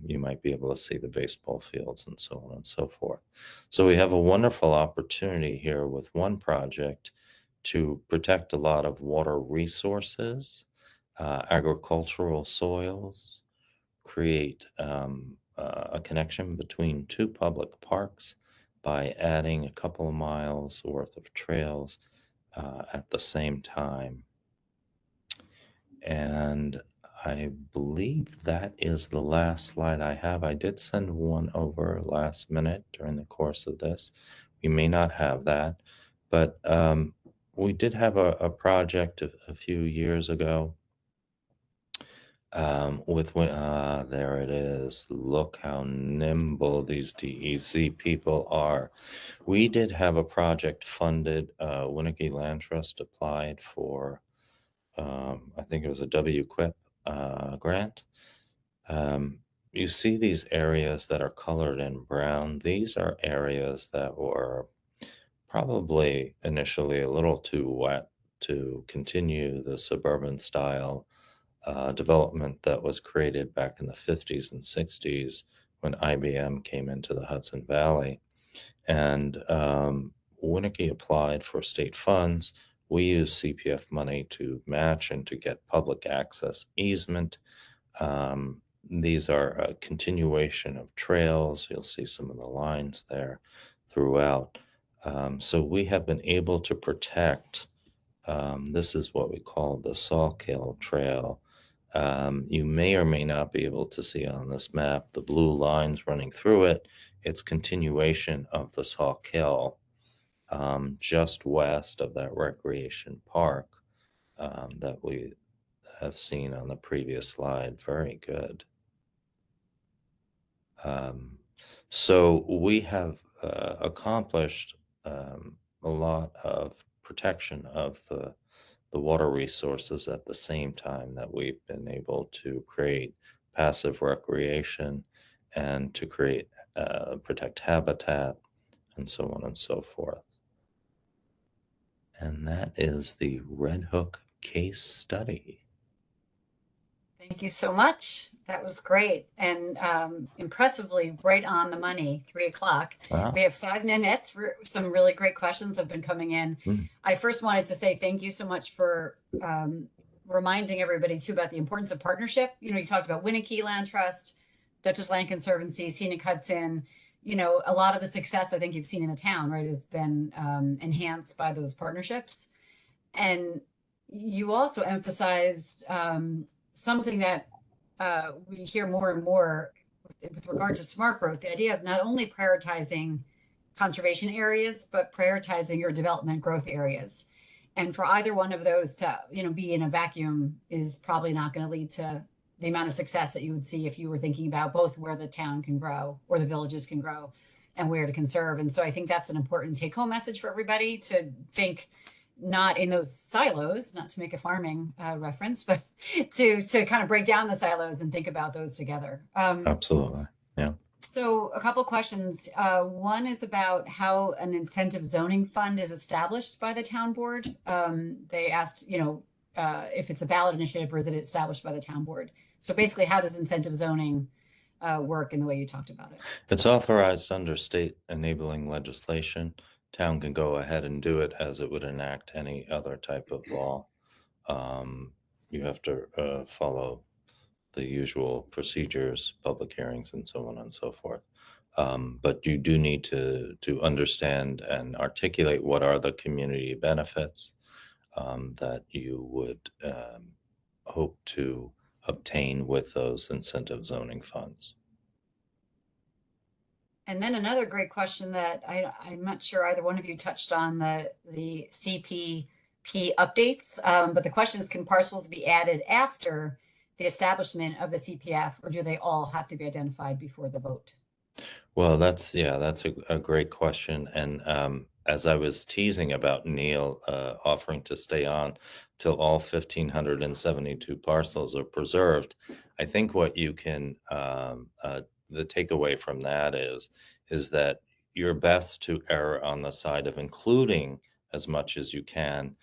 You might be able to see the baseball fields and so on and so forth. So we have a wonderful opportunity here with one project to protect a lot of water resources, agricultural soils, create a connection between two public parks by adding a couple of miles worth of trails at the same time. And I believe that is the last slide I have. I did send one over last minute during the course of this. We may not have that, but we did have a project a few years ago there it is. Look how nimble these DEC people are. We did have a project funded. Winnicke Land Trust applied for, I think it was a WQIP grant. You see these areas that are colored in brown. These are areas that were probably initially a little too wet to continue the suburban style development that was created back in the 50s and 60s when IBM came into the Hudson Valley. And Winnicke applied for state funds. We used CPF money to match and to get public access easement. These are a continuation of trails. You'll see some of the lines there throughout. So we have been able to protect, this is what we call the Sauk Hill Trail. You may or may not be able to see on this map the blue lines running through it. It's continuation of the Sauk Hill, just west of that recreation park that we have seen on the previous slide. Very good. So we have accomplished a lot of protection of the water resources at the same time that we've been able to create passive recreation and to create protect habitat and so on and so forth. And that is the Red Hook case study. Thank you so much. That was great and impressively right on the money, 3 o'clock. Wow. We have 5 minutes for some really great questions have been coming in. I first wanted to say thank you so much for reminding everybody too about the importance of partnership. You know, you talked about Winnicke Land Trust, Duchess Land Conservancy, Scenic Hudson. You know, a lot of the success I think you've seen in the town, right, has been enhanced by those partnerships. And you also emphasized something that we hear more and more with regard to smart growth, the idea of not only prioritizing conservation areas, but prioritizing your development growth areas. And for either one of those to, you know, be in a vacuum is probably not going to lead to the amount of success that you would see if you were thinking about both where the town can grow or the villages can grow and where to conserve. And so I think that's an important take home message for everybody to think not in those silos, not to make a farming reference, but to kind of break down the silos and think about those together. Absolutely. Yeah. So a couple of questions. One is about how an incentive zoning fund is established by the town board. They asked, you know, if it's a ballot initiative or is it established by the town board? So basically, how does incentive zoning work in the way you talked about it? It's authorized under state enabling legislation. Town can go ahead and do it as it would enact any other type of law. You have to follow the usual procedures, public hearings, and so on and so forth. But you do need to understand and articulate what are the community benefits that you would hope to obtain with those incentive zoning funds. And then another great question that I'm not sure either one of you touched on, the CPP updates, but the question is, can parcels be added after the establishment of the CPF, or do they all have to be identified before the vote? Well, that's a great question. And as I was teasing about Neil offering to stay on till all 1,572 parcels are preserved, I think what you can the takeaway from that is that you're best to err on the side of including as much as you can,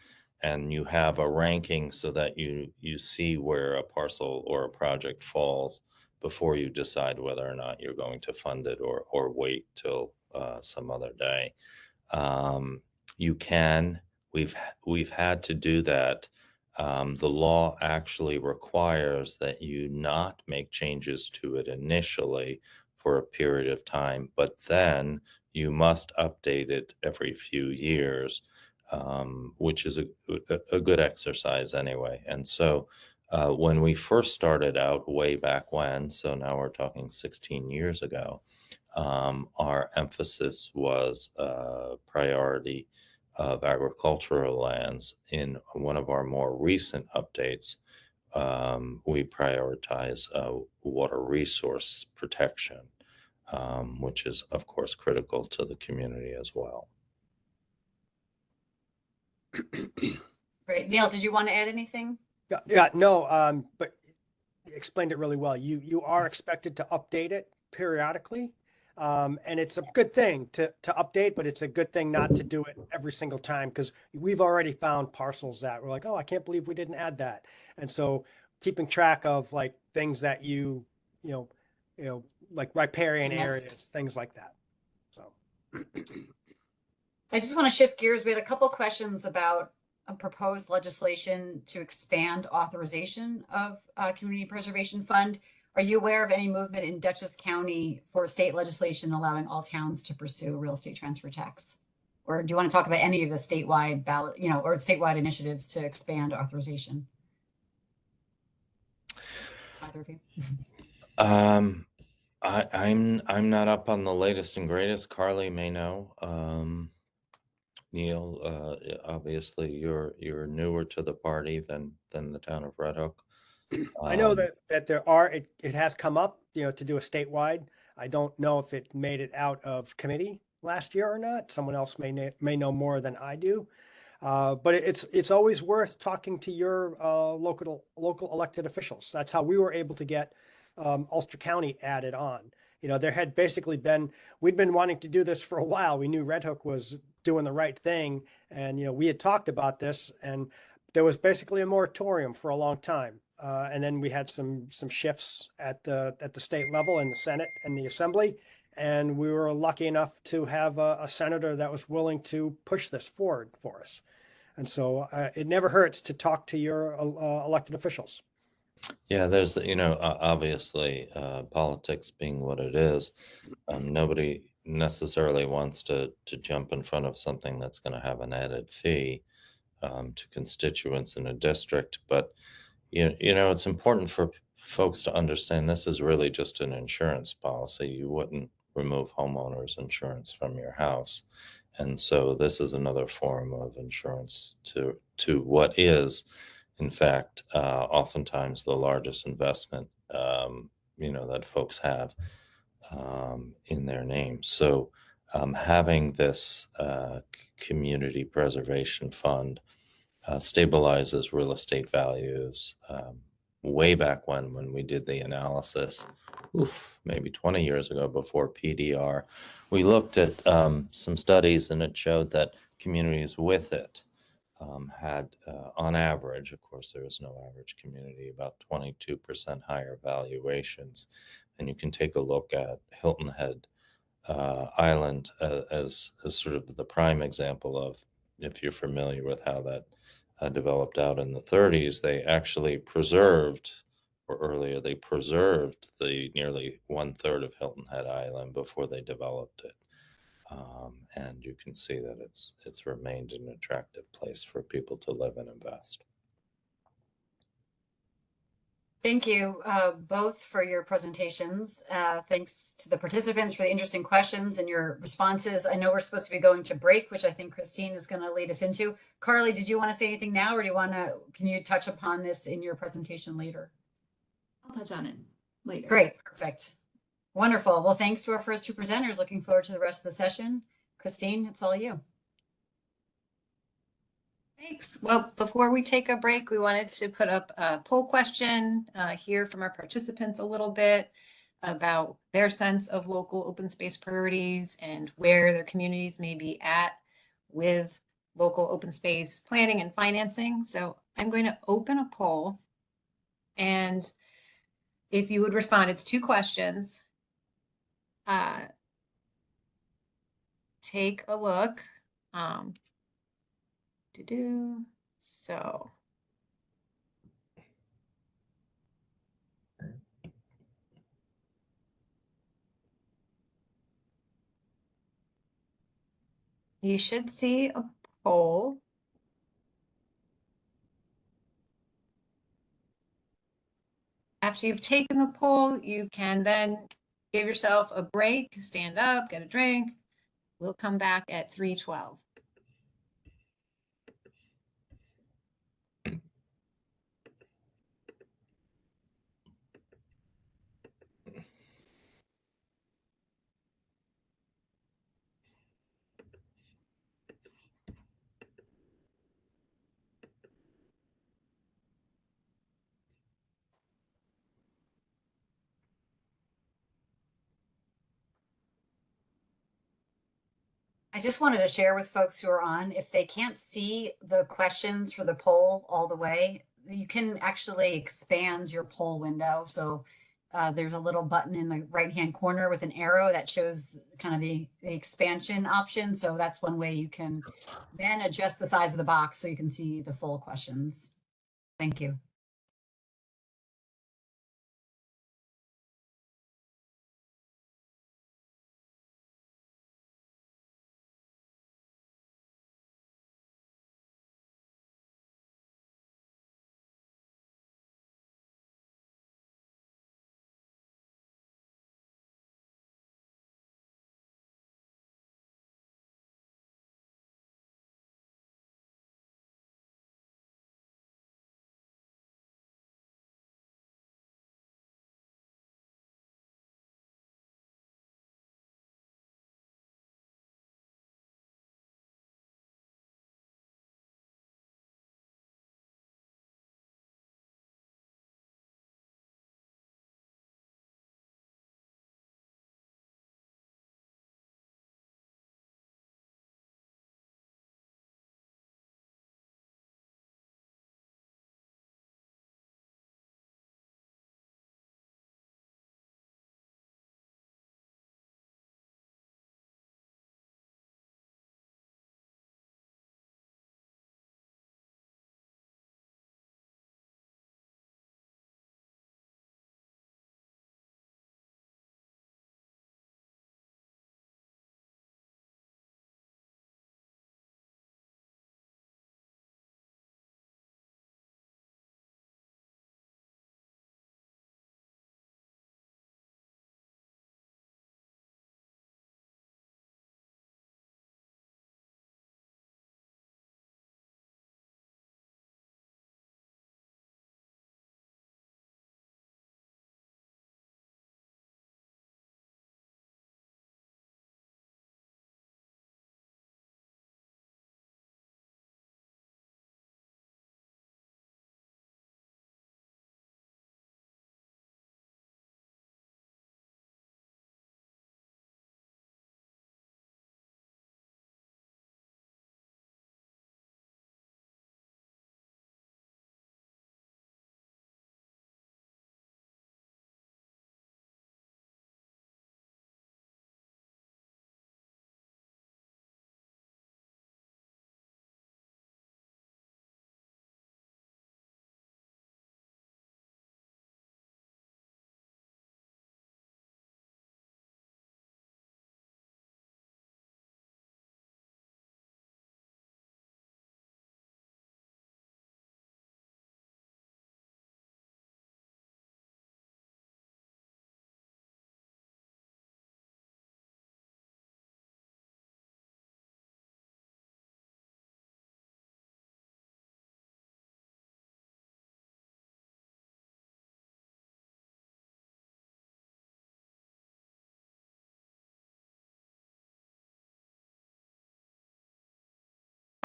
and you have a ranking so that you see where a parcel or a project falls before you decide whether or not you're going to fund it or wait till some other day. You can. We've had to do that. The law actually requires that you not make changes to it initially for a period of time, but then you must update it every few years, which is a good exercise anyway. And so when we first started out way back when, so now we're talking 16 years ago, our emphasis was priority of agricultural lands. In one of our more recent updates, we prioritize water resource protection, which is, of course, critical to the community as well. Great. Neil, did you want to add anything? Yeah, no, but you explained it really well. You are expected to update it periodically. And it's a good thing to update, but it's a good thing not to do it every single time, because we've already found parcels that we're like, oh, I can't believe we didn't add that. And so keeping track of like things that you know, like riparian areas, things like that. So I just want to shift gears. We had a couple questions about a proposed legislation to expand authorization of Community Preservation Fund. Are you aware of any movement in Dutchess County for state legislation allowing all towns to pursue real estate transfer tax? Or do you want to talk about any of the statewide ballot, or statewide initiatives to expand authorization? Either of you? I'm not up on the latest and greatest. Carly may know. Neil, obviously you're newer to the party than the town of Red Hook. I know that there are, it has come up, to do a statewide. I don't know if it made it out of committee last year or not. Someone else may know more than I do. But it's always worth talking to your local elected officials. That's how we were able to get Ulster County added on. There had basically we'd been wanting to do this for a while. We knew Red Hook was doing the right thing, and we had talked about this, and there was basically a moratorium for a long time. And then we had some shifts at the state level in the Senate and the Assembly, and we were lucky enough to have a senator that was willing to push this forward for us. And so it never hurts to talk to your elected officials. Yeah, there's, obviously politics being what it is, nobody necessarily wants to jump in front of something that's going to have an added fee to constituents in a district. But, it's important for folks to understand this is really just an insurance policy. You wouldn't remove homeowners insurance from your house. And so this is another form of insurance to what is, in fact, oftentimes the largest investment, that folks have in their name. So having this community preservation fund stabilizes real estate values. Way back when we did the analysis, maybe 20 years ago before PDR, we looked at some studies, and it showed that communities with it had, on average, of course, there is no average community, about 22% higher valuations. And you can take a look at Hilton Head Island as sort of the prime example of, if you're familiar with how that developed out in the 30s, they actually preserved, or earlier, they preserved the nearly 1/3 of Hilton Head Island before they developed it. And you can see that it's remained an attractive place for people to live and invest. Thank you both for your presentations. Thanks to the participants for the interesting questions and your responses. I know we're supposed to be going to break, which I think Christine is going to lead us into. Carly, did you want to say anything now, or do you want to, can you touch upon this in your presentation later? I'll touch on it later. Great, perfect. Wonderful. Well, thanks to our first two presenters. Looking forward to the rest of the session. Christine, it's all you. Thanks. Well, before we take a break, we wanted to put up a poll question, hear from our participants a little bit about their sense of local open space priorities and where their communities may be at with local open space planning and financing. So I'm going to open a poll, and if you would respond, it's 2 questions. Take a look. So you should see a poll. After you've taken the poll, you can then give yourself a break, stand up, get a drink. We'll come back at 3:12. I just wanted to share with folks who are on, if they can't see the questions for the poll all the way, you can actually expand your poll window. So there's a little button in the right-hand corner with an arrow that shows kind of the expansion option. So that's one way you can then adjust the size of the box so you can see the full questions. Thank you.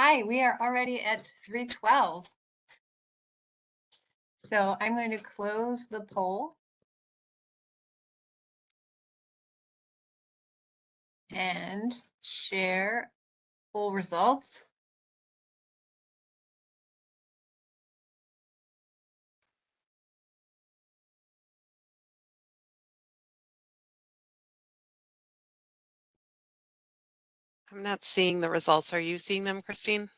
Hi, we are already at 3:12. So I'm going to close the poll. And share poll results. I'm not seeing the results. Are you seeing them, Christine?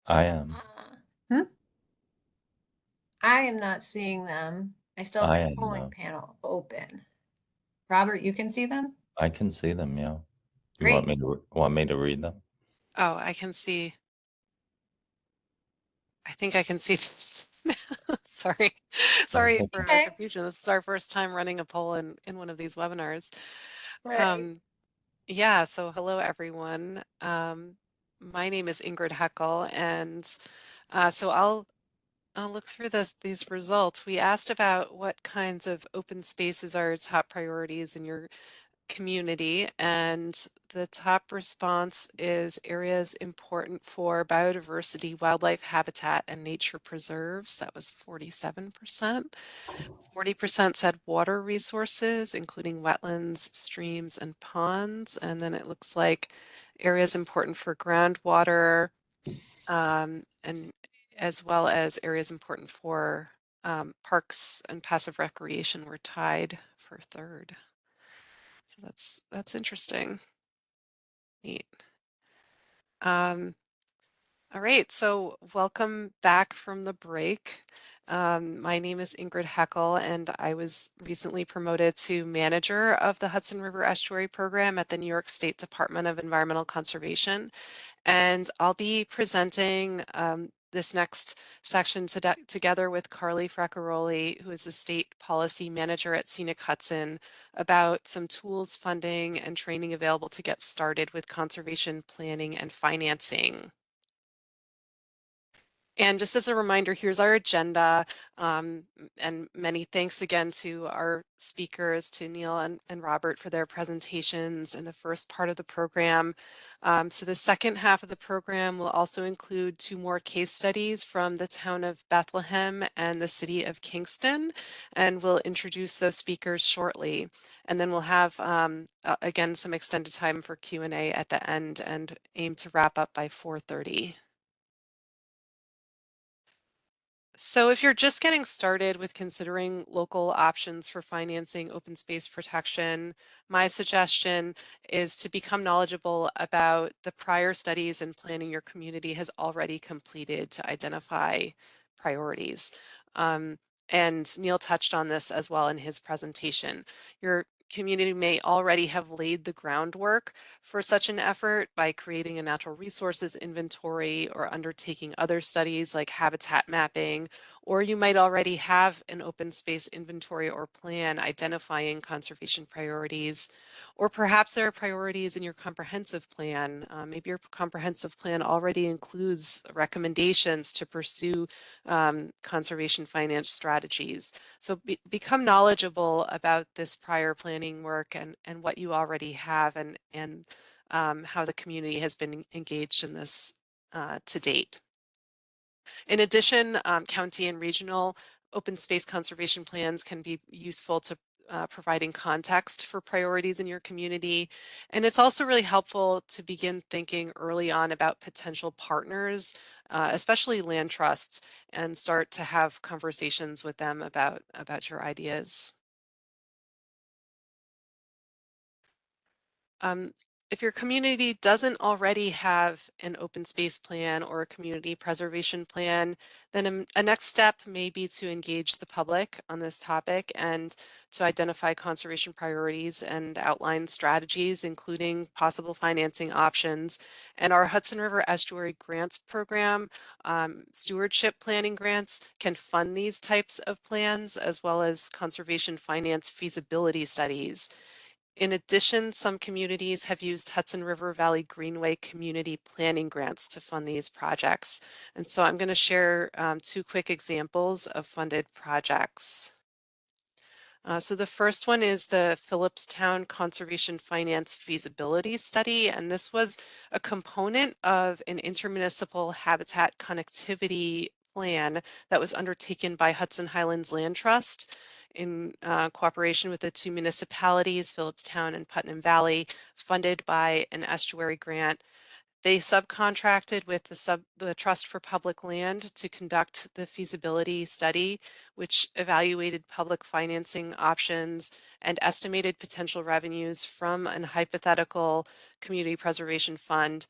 I am. I am not seeing them. I still have I my am, polling though. panel open. Robert, you can see them? I can see them, yeah. You Great. want me to read them? Oh, I can see. I think I can see. Sorry. Sorry Okay. for our Okay. confusion. This is our first time running a poll in one of these webinars. Right. Yeah, so hello everyone. My name is Ingrid Heckel, and so I'll look through these results. We asked about what kinds of open spaces are top priorities in your community, and the top response is areas important for biodiversity, wildlife habitat, and nature preserves. That was 47%. 40% said water resources, including wetlands, streams, and ponds. And then it looks like areas important for groundwater, and as well as areas important for parks and passive recreation were tied for third. So that's interesting. Neat. Um, all right, so welcome back from the break. My name is Ingrid Heckel, and I was recently promoted to manager of the Hudson River Estuary Program at the New York State Department of Environmental Conservation. And I'll be presenting this next section together with Carly Fraccaroli, who is the State Policy Manager at Scenic Hudson, about some tools, funding, and training available to get started with conservation planning and financing. And just as a reminder, here's our agenda. And many thanks again to our speakers, to Neil and Robert for their presentations in the first part of the program. So the second half of the program will also include 2 more case studies from the town of Bethlehem and the city of Kingston. And we'll introduce those speakers shortly. And then we'll have, again, some extended time for Q&A at the end and aim to wrap up by 4:30. So if you're just getting started with considering local options for financing open space protection, my suggestion is to become knowledgeable about the prior studies and planning your community has already completed to identify priorities. And Neil touched on this as well in his presentation. Your community may already have laid the groundwork for such an effort by creating a natural resources inventory or undertaking other studies like habitat mapping, or you might already have an open space inventory or plan identifying conservation priorities, or perhaps there are priorities in your comprehensive plan. Maybe your comprehensive plan already includes recommendations to pursue conservation finance strategies. So become knowledgeable about this prior planning work and what you already have and how the community has been engaged in this to date. In addition, county and regional open space conservation plans can be useful to providing context for priorities in your community. And it's also really helpful to begin thinking early on about potential partners, especially land trusts, and start to have conversations with them about your ideas. If your community doesn't already have an open space plan or a community preservation plan, then a next step may be to engage the public on this topic and to identify conservation priorities and outline strategies, including possible financing options. And our Hudson River Estuary Grants Program, stewardship planning grants, can fund these types of plans, as well as conservation finance feasibility studies. In addition, some communities have used Hudson River Valley Greenway community planning grants to fund these projects. And so I'm going to share 2 quick examples of funded projects. So the first one is the Phillipstown Conservation Finance Feasibility Study, and this was a component of an intermunicipal habitat connectivity plan that was undertaken by Hudson Highlands Land Trust in cooperation with the two municipalities, Phillipstown and Putnam Valley, funded by an estuary grant. They subcontracted with the Trust for Public Land to conduct the feasibility study, which evaluated public financing options and estimated potential revenues from an hypothetical community preservation fund.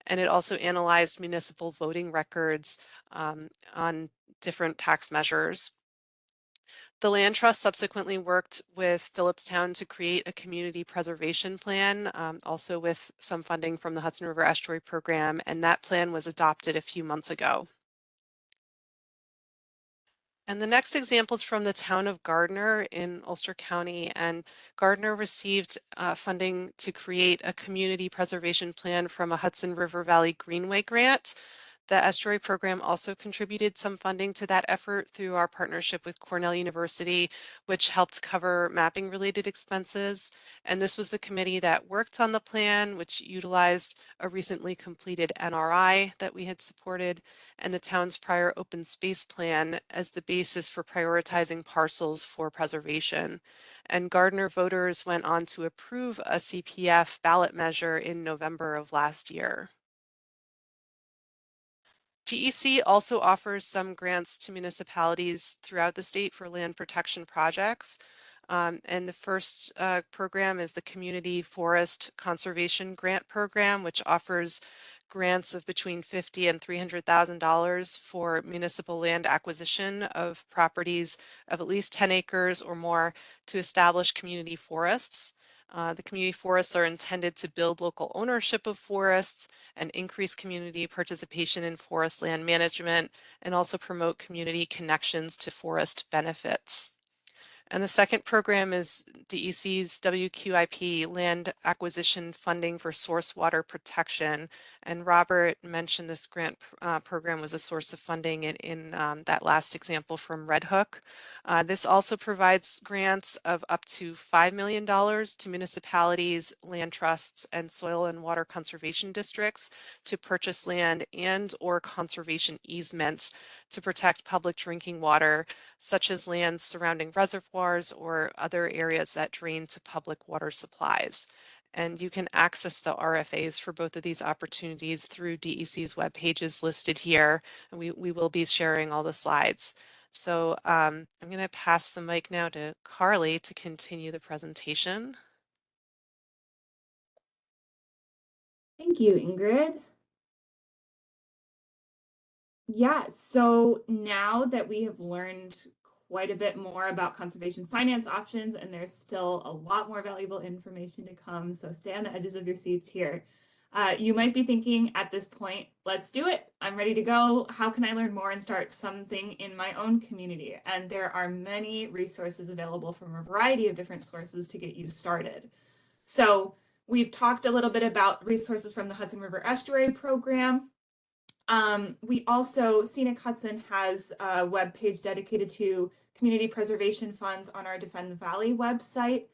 And it also analyzed municipal voting records on different tax measures. The Land Trust subsequently worked with Phillipstown to create a community preservation plan, also with some funding from the Hudson River Estuary Program, and that plan was adopted a few months ago. And the next example is from the town of Gardner in Ulster County, and Gardner received funding to create a community preservation plan from a Hudson River Valley Greenway grant. The estuary program also contributed some funding to that effort through our partnership with Cornell University, which helped cover mapping related expenses. And this was the committee that worked on the plan, which utilized a recently completed NRI that we had supported and the town's prior open space plan as the basis for prioritizing parcels for preservation. And Gardner voters went on to approve a CPF ballot measure in November of last year. DEC also offers some grants to municipalities throughout the state for land protection projects. And the first program is the Community Forest Conservation Grant Program, which offers grants of between $50,000 and $300,000 for municipal land acquisition of properties of at least 10 acres or more to establish community forests. The community forests are intended to build local ownership of forests and increase community participation in forest land management and also promote community connections to forest benefits. And the second program is DEC's WQIP, Land Acquisition Funding for Source Water Protection. And Robert mentioned this grant program was a source of funding in that last example from Red Hook. This also provides grants of up to $5 million to municipalities, land trusts, and soil and water conservation districts to purchase land and or conservation easements to protect public drinking water, such as lands surrounding reservoirs or other areas that drain to public water supplies. And you can access the RFAs for both of these opportunities through DEC's web pages listed here. And we will be sharing all the slides. So I'm going to pass the mic now to Carly to continue the presentation. Thank you, Ingrid. Yeah, so now that we have learned quite a bit more about conservation finance options, and there's still a lot more valuable information to come, so stay on the edges of your seats here. You might be thinking at this point, let's do it. I'm ready to go. How can I learn more and start something in my own community? And there are many resources available from a variety of different sources to get you started. So we've talked a little bit about resources from the Hudson River Estuary Program. We also, Scenic Hudson has a web page dedicated to community preservation funds on our Defend the Valley website.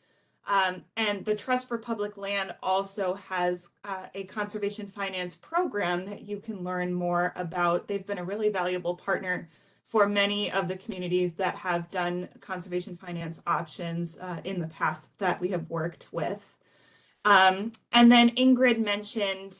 And the Trust for Public Land also has a conservation finance program that you can learn more about. They've been a really valuable partner for many of the communities that have done conservation finance options in the past that we have worked with. And then Ingrid mentioned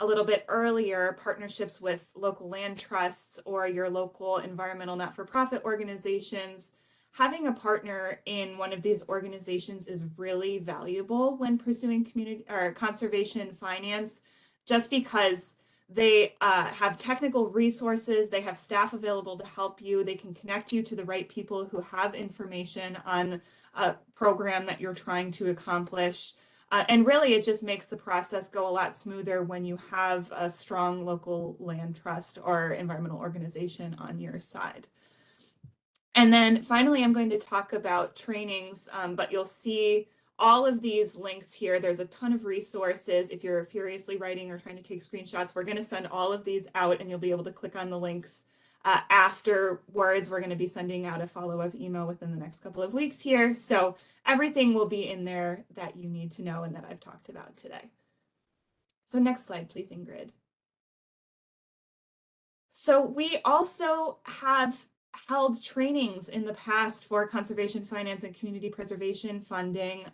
a little bit earlier, partnerships with local land trusts or your local environmental not-for-profit organizations. Having a partner in one of these organizations is really valuable when pursuing community or conservation finance, just because they have technical resources, they have staff available to help you, they can connect you to the right people who have information on a program that you're trying to accomplish. And really, it just makes the process go a lot smoother when you have a strong local land trust or environmental organization on your side. And then finally, I'm going to talk about trainings, but you'll see all of these links here. There's a ton of resources. If you're furiously writing or trying to take screenshots, we're going to send all of these out and you'll be able to click on the links Afterwards, we're going to be sending out a follow-up email within the next couple of weeks here. So everything will be in there that you need to know and that I've talked about today. So next slide, please, Ingrid. So we also have held trainings in the past for conservation finance and community preservation funding.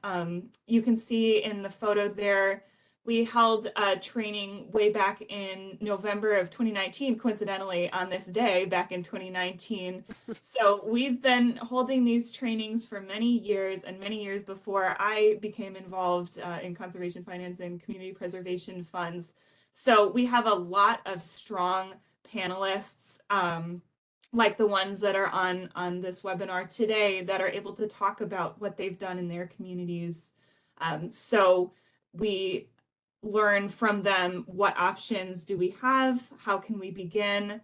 You can see in the photo there, we held a training way back in November of 2019, coincidentally on this day back in 2019. So we've been holding these trainings for many years and many years before I became involved in conservation finance and community preservation funds. So we have a lot of strong panelists like the ones that are on this webinar today that are able to talk about what they've done in their communities. So we learn from them what options do we have, how can we begin,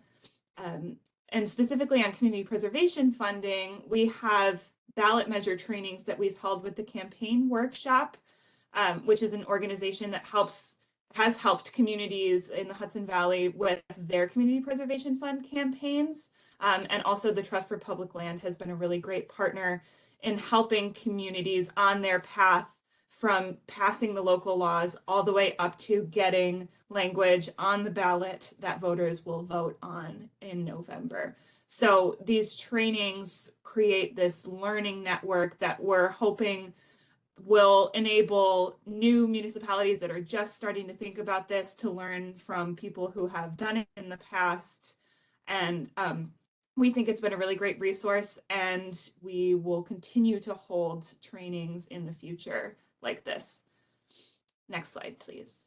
and specifically on community preservation funding, we have ballot measure trainings that we've held with the Campaign Workshop, which is an organization that has helped communities in the Hudson Valley with their community preservation fund campaigns. And also the Trust for Public Land has been a really great partner in helping communities on their path from passing the local laws all the way up to getting language on the ballot that voters will vote on in November. So these trainings create this learning network that we're hoping will enable new municipalities that are just starting to think about this to learn from people who have done it in the past. And we think it's been a really great resource, and we will continue to hold trainings in the future like this. Next slide, please.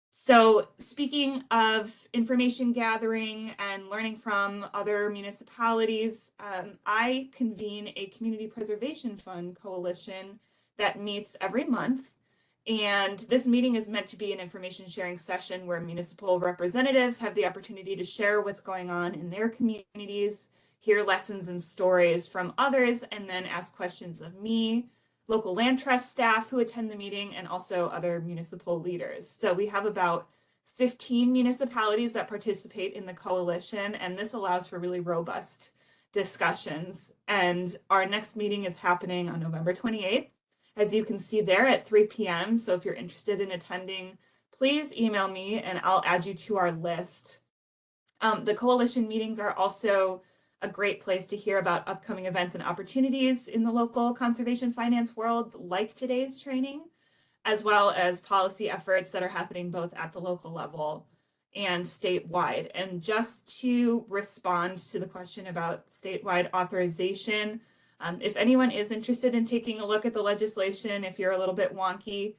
So speaking of information gathering and learning from other municipalities, I convene a community preservation fund coalition that meets every month. And this meeting is meant to be an information sharing session where municipal representatives have the opportunity to share what's going on in their communities, hear lessons and stories from others, and then ask questions of me, local land trust staff who attend the meeting, and also other municipal leaders. So we have about 15 municipalities that participate in the coalition, and this allows for really robust discussions. And our next meeting is happening on November 28th, as you can see there at 3 p.m. So if you're interested in attending, please email me and I'll add you to our list. The coalition meetings are also a great place to hear about upcoming events and opportunities in the local conservation finance world, like today's training, as well as policy efforts that are happening both at the local level and statewide. And just to respond to the question about statewide authorization, if anyone is interested in taking a look at the legislation, if you're a little bit wonky,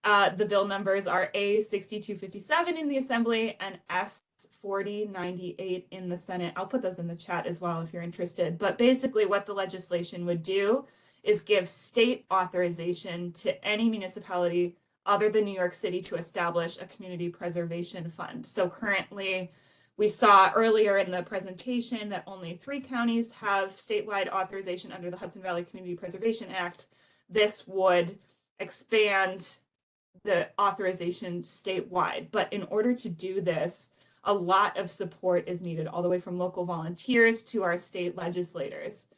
the bill numbers are A6257 in the Assembly and S4098 in the Senate. I'll put those in the chat as well if you're interested. But basically what the legislation would do is give state authorization to any municipality other than New York City to establish a community preservation fund. So currently, we saw earlier in the presentation that only 3 counties have statewide authorization under the Hudson Valley Community Preservation Act. This would expand the authorization statewide. But in order to do this, a lot of support is needed, all the way from local volunteers to our state legislators.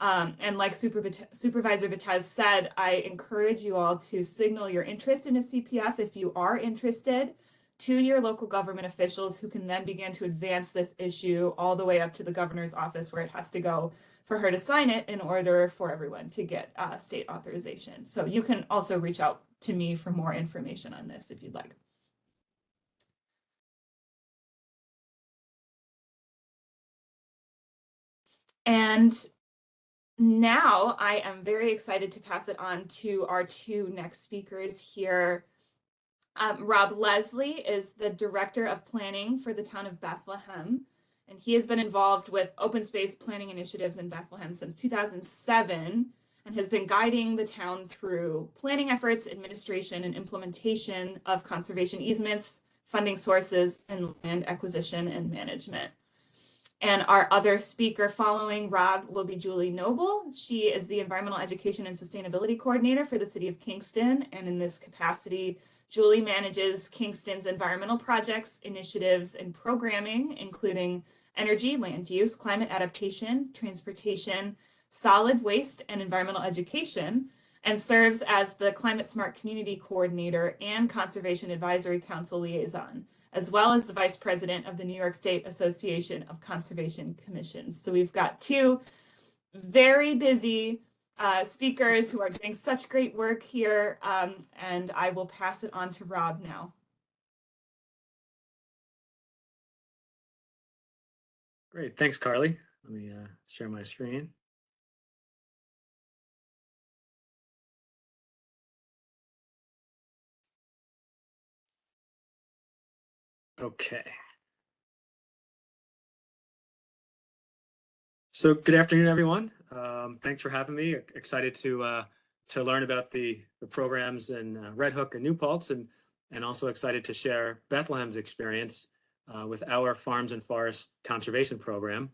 And like Supervisor Vitez said, I encourage you all to signal your interest in a CPF if you are interested to your local government officials, who can then begin to advance this issue all the way up to the governor's office, where it has to go for her to sign it in order for everyone to get state authorization. So you can also reach out to me for more information on this if you'd like. And now I am very excited to pass it on to our 2 next speakers here. Rob Leslie is the Director of Planning for the town of Bethlehem, and he has been involved with open space planning initiatives in Bethlehem since 2007 and has been guiding the town through planning efforts, administration, and implementation of conservation easements, funding sources, and land acquisition and management. And our other speaker following Rob will be Julie Noble. She is the Environmental Education and Sustainability Coordinator for the City of Kingston. And in this capacity, Julie manages Kingston's environmental projects, initiatives, and programming, including energy, land use, climate adaptation, transportation, solid waste, and environmental education, and serves as the Climate Smart Community Coordinator and Conservation Advisory Council Liaison, as well as the Vice President of the New York State Association of Conservation Commissions. So we've got two very busy speakers who are doing such great work here, and I will pass it on to Rob now. Great, thanks, Carly. Let me share my screen. Okay. So good afternoon, everyone. Thanks for having me. Excited to learn about the programs in Red Hook and New Paltz, and also excited to share Bethlehem's experience with our Farms and Forest Conservation Program.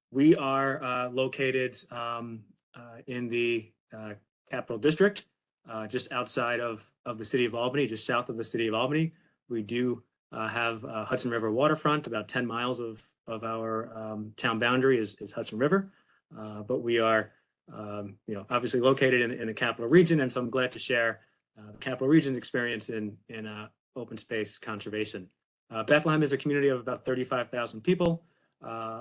We are located in the Capital District, just outside of the city of Albany, just south of the city of Albany. We do have Hudson River waterfront. About 10 miles of our town boundary is Hudson River, but we are obviously located in the Capital Region, and so I'm glad to share the Capital Region's experience in open space conservation. Bethlehem is a community of about 35,000 people.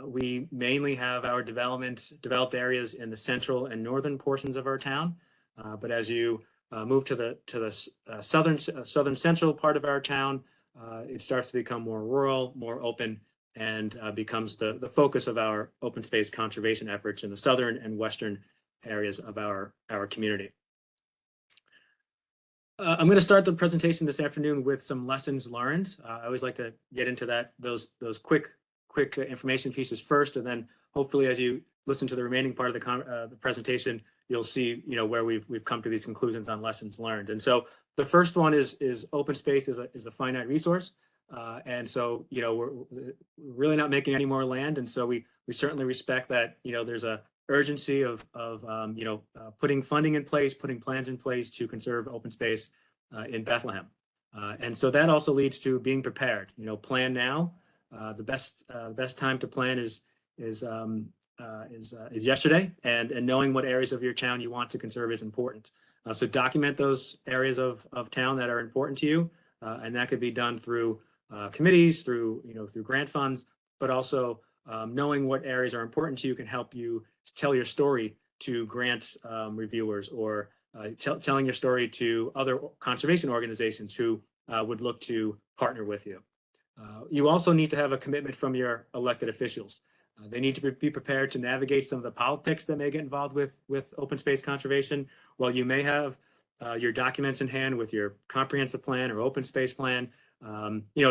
We mainly have our developed areas in the central and northern portions of our town, but as you move to the southern central part of our town, it starts to become more rural, more open, and becomes the focus of our open space conservation efforts in the southern and western areas of our community. I'm going to start the presentation this afternoon with some lessons learned. I always like to get into those quick information pieces first, and then hopefully as you listen to the remaining part of the presentation, you'll see where we've come to these conclusions on lessons learned. And so the first one is open space is a finite resource, and so we're really not making any more land, and so we certainly respect that there's a urgency of putting funding in place, putting plans in place to conserve open space in Bethlehem, and so that also leads to being prepared. Plan now. The best time to plan is yesterday, and knowing what areas of your town you want to conserve is important. So document those areas of town that are important to you, and that could be done through committees, through grant funds, but also knowing what areas are important to you can help you tell your story to grant reviewers, or telling your story to other conservation organizations who would look to partner with you. You also need to have a commitment from your elected officials. They need to be prepared to navigate some of the politics that may get involved with open space conservation. While you may have your documents in hand with your comprehensive plan or open space plan,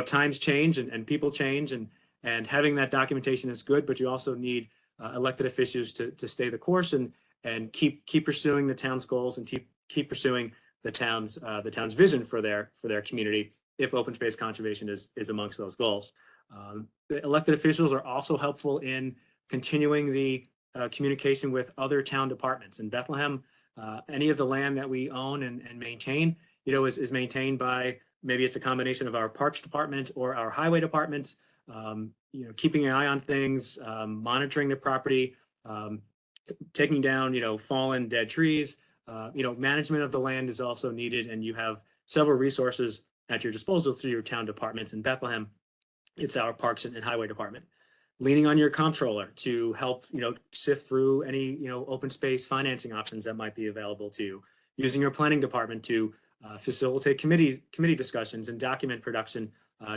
times change and people change, and having that documentation is good, but you also need elected officials to stay the course and keep pursuing the town's goals, and keep pursuing the town's vision for their community, if open space conservation is amongst those goals. The elected officials are also helpful in continuing the communication with other town departments. In Bethlehem, any of the land that we own and maintain, is maintained by, maybe it's a combination of our Parks Department or our Highway Department, keeping an eye on things, monitoring the property, taking down, fallen dead trees. Management of the land is also needed, and you have several resources at your disposal through your town departments. In Bethlehem, it's our Parks and Highway Department. Leaning on your comptroller to help, sift through any, open space financing options that might be available to you. Using your planning department to facilitate committee discussions and document production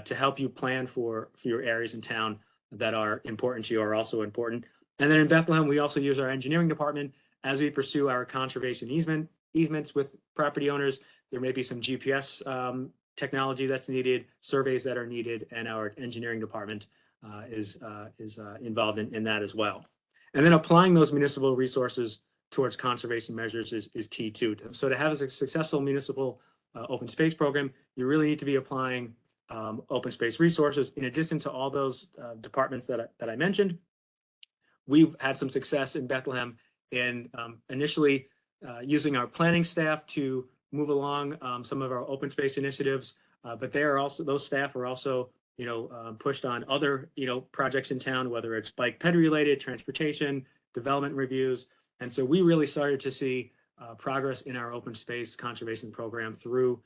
to help you plan for your areas in town that are important to you, are also important. And then in Bethlehem, we also use our engineering department as we pursue our conservation easements with property owners. There may be some GPS technology that's needed, surveys that are needed, and our engineering department is involved in that as well. And then applying those municipal resources towards conservation measures is key too. So to have a successful municipal open space program, you really need to be applying open space resources in addition to all those departments that I mentioned. we've had some success in Bethlehem in initially using our planning staff to move along some of our open space initiatives, but they are also, those staff are also, pushed on other, projects in town, whether it's bike ped related, transportation, development reviews. And so we really started to see progress in our open space conservation program through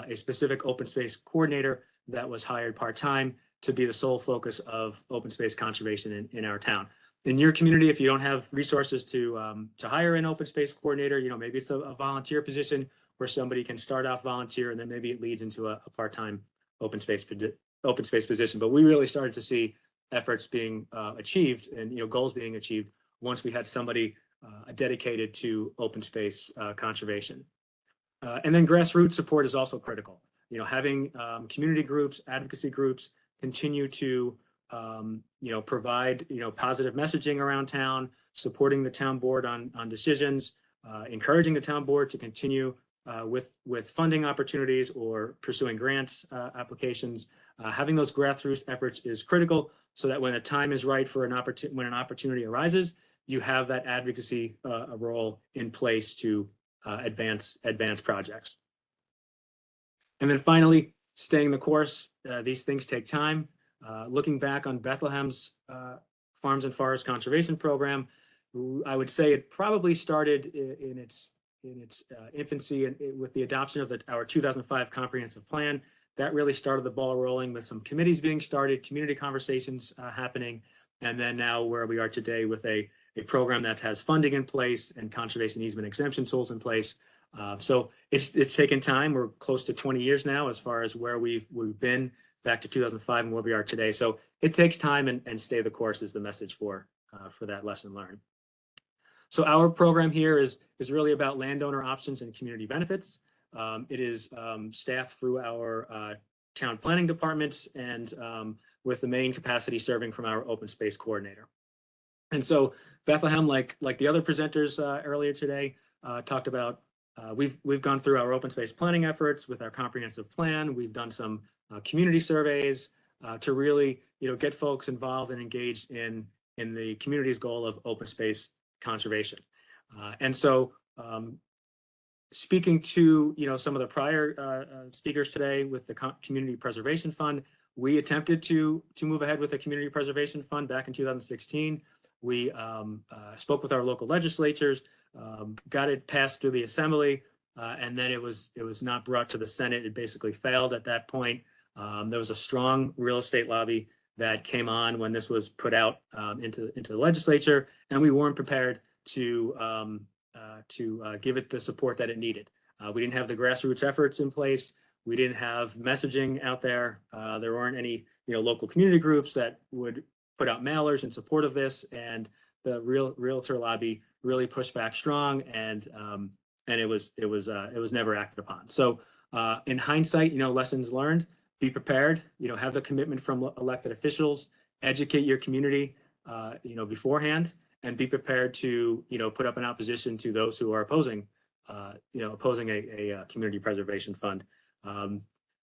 a specific open space coordinator that was hired part-time to be the sole focus of open space conservation in our town. In your community, if you don't have resources to hire an open space coordinator, maybe it's a volunteer position where somebody can start off volunteer and then maybe it leads into a part-time open space position. But we really started to see efforts being achieved and goals being achieved once we had somebody dedicated to open space conservation. And then grassroots support is also critical. Having community groups, advocacy groups continue to provide positive messaging around town, supporting the town board on decisions, encouraging the town board to continue with funding opportunities or pursuing grants applications. Having those grassroots efforts is critical so that when a time is right for when an opportunity arises, you have that advocacy role in place to advance projects. And then finally, staying the course. These things take time. Looking back on Bethlehem's Farms and Forest Conservation Program, I would say it probably started in its infancy with the adoption of our 2005 comprehensive plan. That really started the ball rolling with some committees being started, community conversations happening, and then now where we are today with a program that has funding in place and conservation easement exemption tools in place. So it's taken time. We're close to 20 years now as far as where we've been back to 2005 and where we are today. So it takes time and stay the course is the message for that lesson learned. So our program here is really about landowner options and community benefits. It is staffed through our town planning departments and with the main capacity serving from our open space coordinator. And so Bethlehem, like the other presenters earlier today, talked about, we've gone through our open space planning efforts with our comprehensive plan. We've done some community surveys to really get folks involved and engaged in the community's goal of open space conservation. And so speaking to some of the prior speakers today with the Community Preservation Fund, we attempted to move ahead with a Community Preservation Fund back in 2016. We spoke with our local legislatures, got it passed through the Assembly, and then it was not brought to the Senate. It basically failed at that point. There was a strong real estate lobby that came on when this was put out into the legislature, and we weren't prepared to give it the support that it needed. We didn't have the grassroots efforts in place. We didn't have messaging out there. There weren't any local community groups that would put out mailers in support of this, and the realtor lobby really pushed back strong, and it was never acted upon. So in hindsight, lessons learned. Be prepared. Have the commitment from elected officials. Educate your community, beforehand, and be prepared to put up an opposition to those who are opposing a community preservation fund.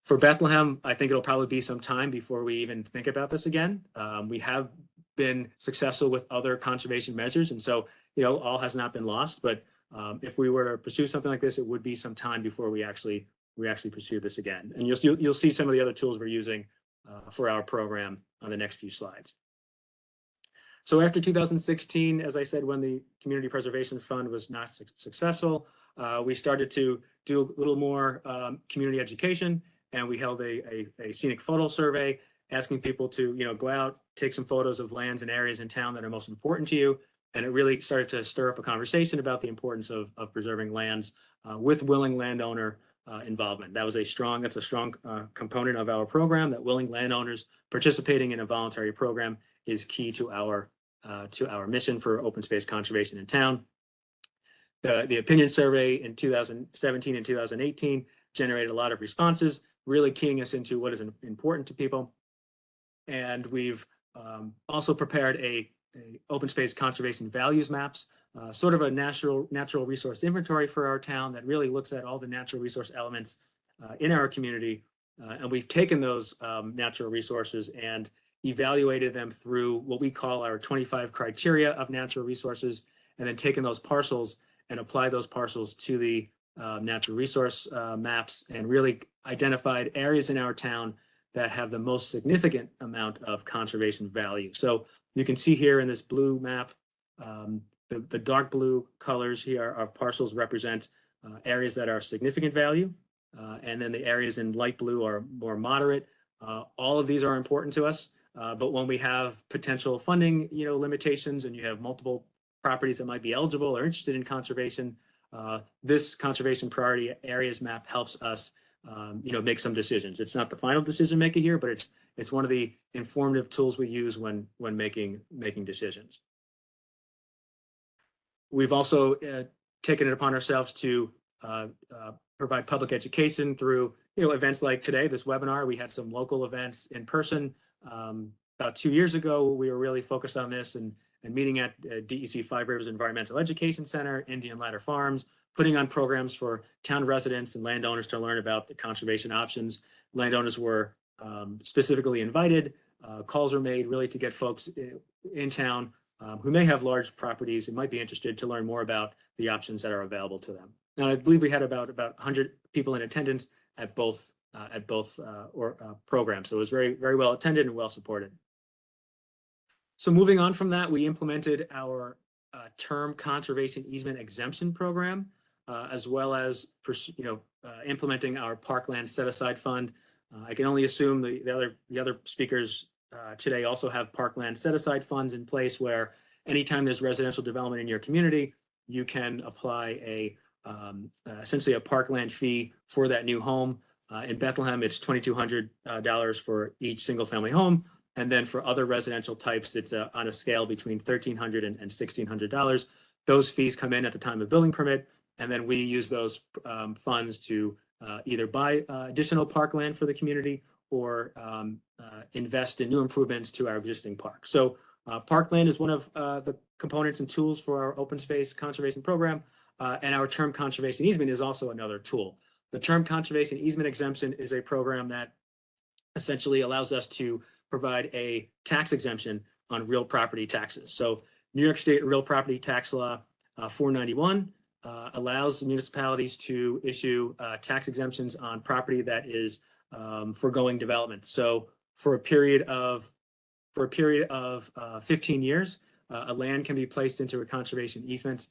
For Bethlehem, I think it'll probably be some time before we even think about this again. We have been successful with other conservation measures, and so all has not been lost. But if we were to pursue something like this, it would be some time before we actually pursue this again. And you'll see some of the other tools we're using for our program on the next few slides. So after 2016, as I said, when the Community Preservation Fund was not successful, we started to do a little more community education, and we held a scenic photo survey asking people to go out, take some photos of lands and areas in town that are most important to you. And it really started to stir up a conversation about the importance of preserving lands with willing landowner involvement. That's a strong component of our program, that willing landowners participating in a voluntary program is key to our mission for open space conservation in town. The opinion survey in 2017 and 2018 generated a lot of responses, really keying us into what is important to people. And we've also prepared a open space conservation values maps, sort of a natural resource inventory for our town that really looks at all the natural resource elements in our community. And we've taken those natural resources and evaluated them through what we call our 25 criteria of natural resources, and then taken those parcels and applied those parcels to the natural resource maps, and really identified areas in our town that have the most significant amount of conservation value. So you can see here in this blue map, the dark blue colors here are parcels represent areas that are significant value. And then the areas in light blue are more moderate. All of these are important to us. But when we have potential funding, limitations, and you have multiple properties that might be eligible or interested in conservation, this conservation priority areas map helps us, make some decisions. It's not the final decision maker here, but it's one of the informative tools we use when making decisions. We've also taken it upon ourselves to provide public education through events like today, this webinar. We had some local events in person. About 2 years ago, we were really focused on this and meeting at DEC Five Rivers Environmental Education Center, Indian Ladder Farms, putting on programs for town residents and landowners to learn about the conservation options. Landowners were specifically invited. Calls were made really to get folks in town who may have large properties and might be interested to learn more about the options that are available to them. Now, I believe we had about 100 people in attendance at both programs. So it was very, very well attended and well supported. So moving on from that, we implemented our term conservation easement exemption program, as well as implementing our parkland set aside fund. I can only assume the other speakers today also have parkland set aside funds in place, where anytime there's residential development in your community, you can apply essentially a parkland fee for that new home. In Bethlehem, it's $2,200 for each single family home. And then for other residential types, it's on a scale between $1,300 and $1,600. Those fees come in at the time of building permit, and then we use those funds to either buy additional parkland for the community or invest in new improvements to our existing park. So parkland is one of the components and tools for our open space conservation program, and our term conservation easement is also another tool. The term conservation easement exemption is a program that essentially allows us to provide a tax exemption on real property taxes. So New York State Real Property Tax Law 491 allows municipalities to issue tax exemptions on property that is foregoing development. So for a period of 15 years, a land can be placed into a conservation easement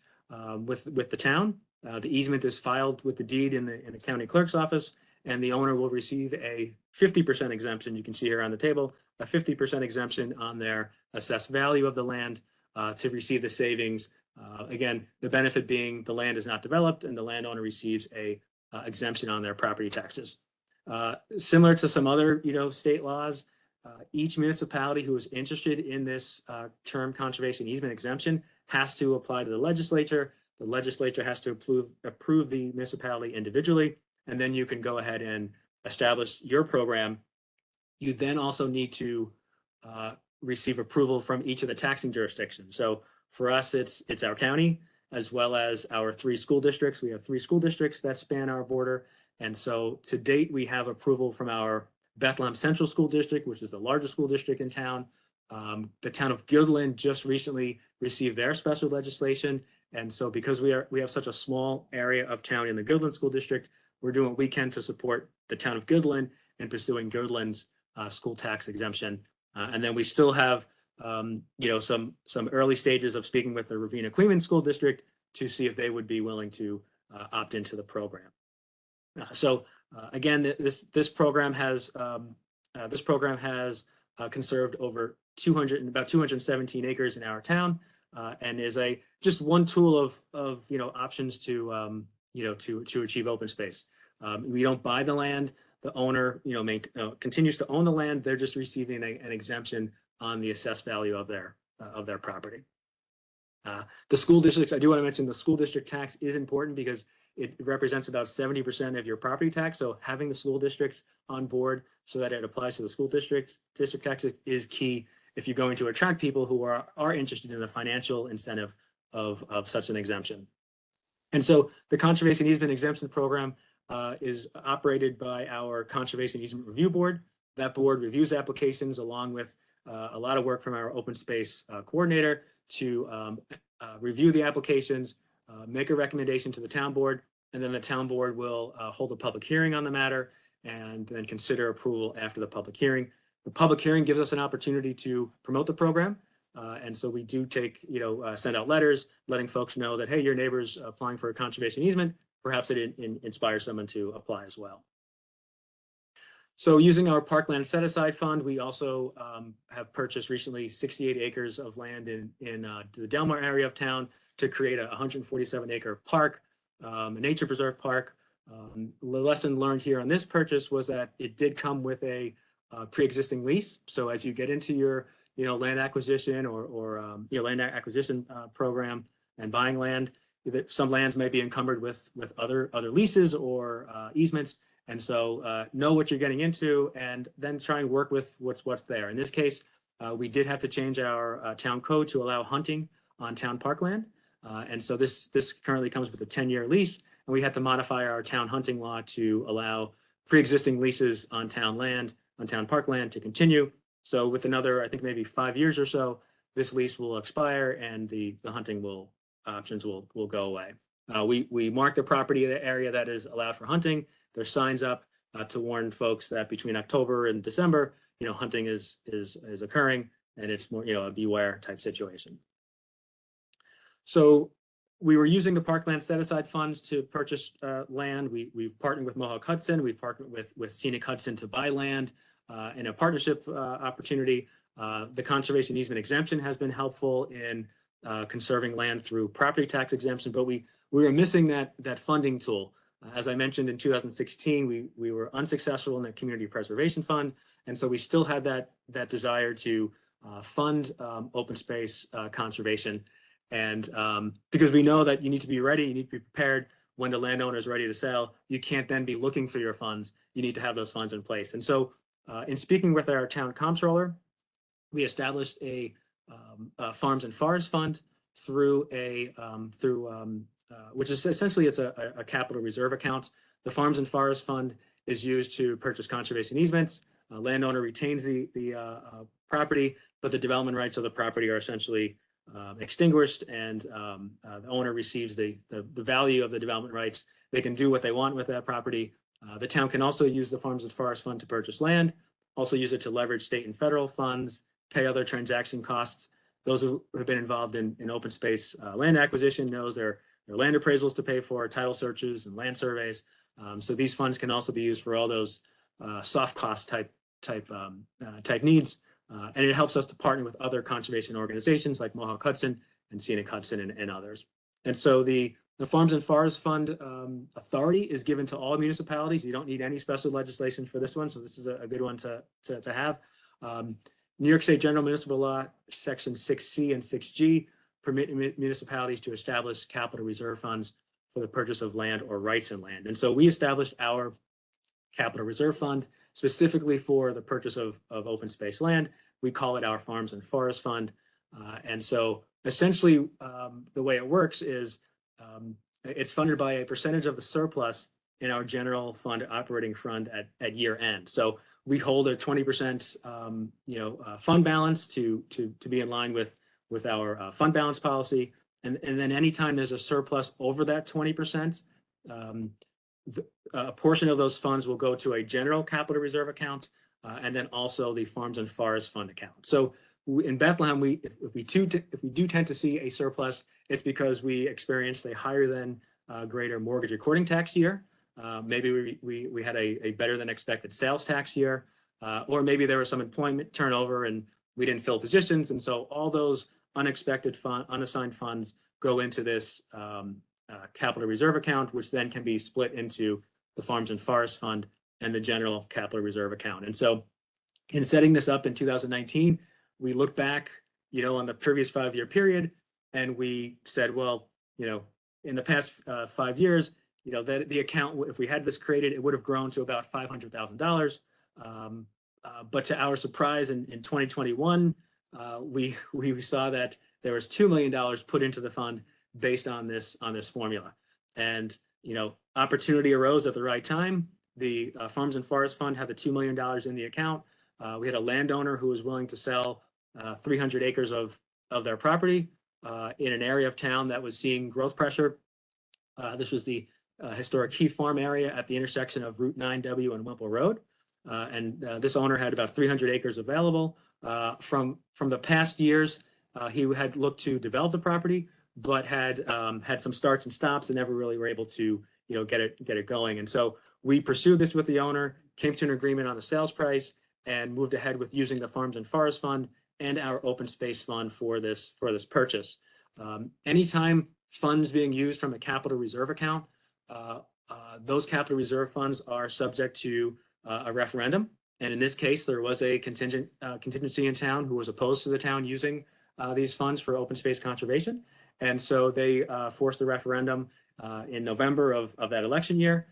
with the town. The easement is filed with the deed in the county clerk's office, and the owner will receive a 50% exemption. You can see here on the table, a 50% exemption on their assessed value of the land to receive the savings. Again, the benefit being the land is not developed and the landowner receives a exemption on their property taxes. Similar to some other state laws, each municipality who is interested in this term conservation easement exemption has to apply to the legislature. The legislature has to approve the municipality individually, and then you can go ahead and establish your program. You then also need to receive approval from each of the taxing jurisdictions. So for us, it's our county, as well as our 3 school districts. We have 3 school districts that span our border. And so to date, we have approval from our Bethlehem Central School District, which is the largest school district in town. The town of Guilderland just recently received their special legislation. And so because we have such a small area of town in the Guilderland School District, we're doing what we can to support the town of Guilderland and pursuing Guilderland's school tax exemption. And then we still have some early stages of speaking with the Ravenna Queens School District to see if they would be willing to opt into the program. Again, this program has conserved over about 217 acres in our town, and is just one tool of options to achieve open space. We don't buy the land. The owner continues to own the land. They're just receiving an exemption on the assessed value of their property. The school districts, I do want to mention the school district tax is important because it represents about 70% of your property tax. So having the school districts on board so that it applies to the school district taxes is key if you're going to attract people who are interested in the financial incentive of such an exemption. And so the Conservation Easement Exemption Program is operated by our Conservation Easement Review Board. That board reviews applications along with a lot of work from our open space coordinator to review the applications, make a recommendation to the town board, and then the town board will hold a public hearing on the matter and then consider approval after the public hearing. The public hearing gives us an opportunity to promote the program. And so we do send out letters letting folks know that, hey, your neighbor's applying for a conservation easement. Perhaps it inspires someone to apply as well. So using our parkland set-aside fund, we also have purchased recently 68 acres of land in the Delmar area of town to create a 147-acre park, a nature preserve park. The lesson learned here on this purchase was that it did come with a pre-existing lease. So as you get into your land acquisition or land acquisition program and buying land, some lands may be encumbered with other leases or easements. And so know what you're getting into and then try and work with what's there. In this case, we did have to change our town code to allow hunting on town parkland. And so this currently comes with a 10-year lease, and we had to modify our town hunting law to allow pre-existing leases on town land, on town parkland to continue. So with another, I think maybe 5 years or so, this lease will expire and the hunting options will go away. We marked the property area that is allowed for hunting. There's signs up to warn folks that between October and December, hunting is occurring, and it's more, a beware type situation. So we were using the parkland set-aside funds to purchase land. We've partnered with Mohawk Hudson. We've partnered with Scenic Hudson to buy land in a partnership opportunity. The conservation easement exemption has been helpful in conserving land through property tax exemption, but we were missing that funding tool. As I mentioned, in 2016, we were unsuccessful in the community preservation fund, and so we still had that desire to fund open space conservation. And because we know that you need to be ready, you need to be prepared when the landowner is ready to sell. You can't then be looking for your funds. You need to have those funds in place. And so in speaking with our town comptroller, we established a Farms and Forest Fund through which is essentially it's a capital reserve account. The Farms and Forest Fund is used to purchase conservation easements. Landowner retains the property, but the development rights of the property are essentially extinguished, and the owner receives the value of the development rights. They can do what they want with that property. The town can also use the Farms and Forest Fund to purchase land, also use it to leverage state and federal funds, pay other transaction costs. Those who have been involved in open space land acquisition knows there are land appraisals to pay for, title searches and land surveys. So these funds can also be used for all those soft cost type needs. And it helps us to partner with other conservation organizations like Mohawk Hudson and Scenic Hudson and others. And so the Farms and Forest Fund authority is given to all municipalities. You don't need any special legislation for this one, so this is a good one to have. New York State General Municipal Law, Section 6C and 6G permit municipalities to establish capital reserve funds for the purchase of land or rights in land. And so we established our capital reserve fund specifically for the purchase of open space land. We call it our Farms and Forest Fund. And so essentially the way it works is it's funded by a percentage of the surplus in our general fund operating fund at year end. So we hold a 20% fund balance to be in line with our fund balance policy. And then anytime there's a surplus over that 20%, a portion of those funds will go to a general capital reserve account, and then also the Farms and Forest Fund account. So in Bethlehem, if we do tend to see a surplus, it's because we experienced a higher than greater mortgage recording tax year. Maybe we had a better than expected sales tax year, or maybe there was some employment turnover and we didn't fill positions. And so all those unexpected unassigned funds go into this capital reserve account, which then can be split into the Farms and Forest Fund and the general capital reserve account. And so in setting this up in 2019, we looked back, on the previous 5-year period, and we said, well, in the past 5 years, that the account, if we had this created, it would have grown to about $500,000. But to our surprise, in 2021, we saw that there was $2 million put into the fund based on this formula. And opportunity arose at the right time. The Farms and Forest Fund had the $2 million in the account. We had a landowner who was willing to sell 300 acres of their property in an area of town that was seeing growth pressure. This was the historic Heath Farm area at the intersection of Route 9W and Wimple Road. And this owner had about 300 acres available. From the past years, he had looked to develop the property, but had some starts and stops and never really were able to get it going. And so we pursued this with the owner, came to an agreement on the sales price, and moved ahead with using the Farms and Forest Fund and our open space fund for this purchase. Anytime funds being used from a capital reserve account, those capital reserve funds are subject to a referendum. And in this case, there was a contingency in town who was opposed to the town using these funds for open space conservation. And so they forced a referendum in November of that election year.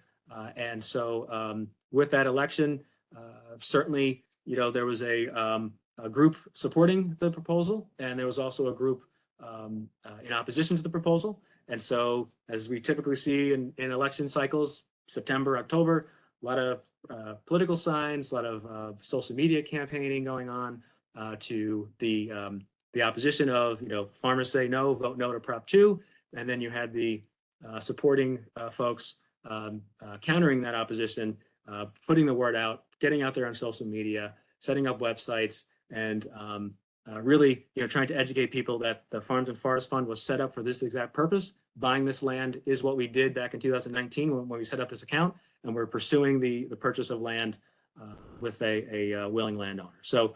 And so with that election, certainly, there was a group supporting the proposal, and there was also a group in opposition to the proposal. And so, as we typically see in election cycles, September, October, a lot of political signs, a lot of social media campaigning going on to the opposition of, farmers say no, vote no to Prop 2. And then you had the supporting folks countering that opposition, putting the word out, getting out there on social media, setting up websites, and really, trying to educate people that the Farms and Forest Fund was set up for this exact purpose. Buying this land is what we did back in 2019 when we set up this account, and we're pursuing the purchase of land with a willing landowner. So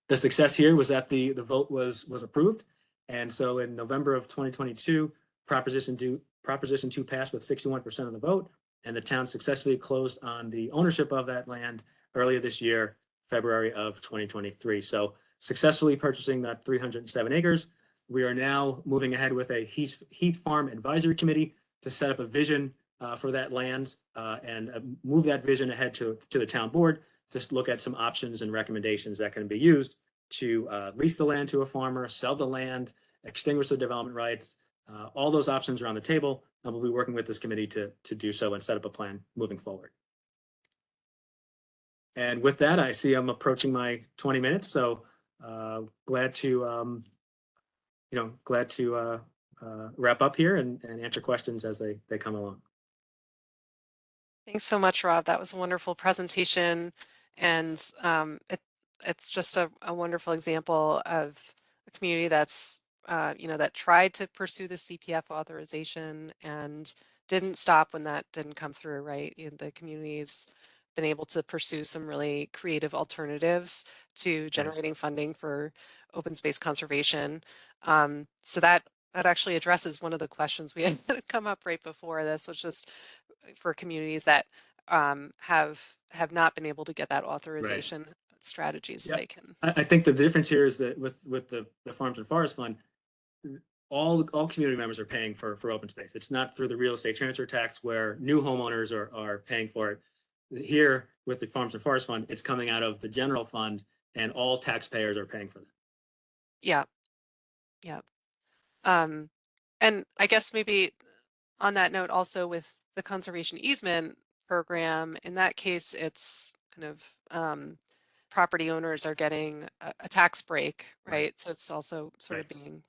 the success here was that the vote was approved, and so in November of 2022, Proposition 2 passed with 61% of the vote, and the town successfully closed on the ownership of that land earlier this year, February of 2023. So successfully purchasing that 307 acres. We are now moving ahead with a Heath Farm Advisory Committee to set up a vision for that land and move that vision ahead to the town board to look at some options and recommendations that can be used to lease the land to a farmer, sell the land, extinguish the development rights. All those options are on the table, and we'll be working with this committee to do so and set up a plan moving forward. And with that, I see I'm approaching my 20 minutes, so glad to wrap up here and answer questions as they come along. Thanks so much, Rob. That was a wonderful presentation, and it's just a wonderful example of a community that's that tried to pursue the CPF authorization and didn't stop when that didn't come through, right? The community's been able to pursue some really creative alternatives to generating funding for open space conservation. So that actually addresses one of the questions we had come up right before this, which is for communities that have not been able to get that authorization strategies they can. I think the difference here is that with the Farms and Forest Fund, all community members are paying for open space. It's not through the real estate transfer tax where new homeowners are paying for it. Here with the Farms and Forest Fund, it's coming out of the general fund, and all taxpayers are paying for that. Yeah. And I guess maybe on that note, also with the conservation easement program, in that case, it's kind of property owners are getting a tax break, right? So it's also sort of being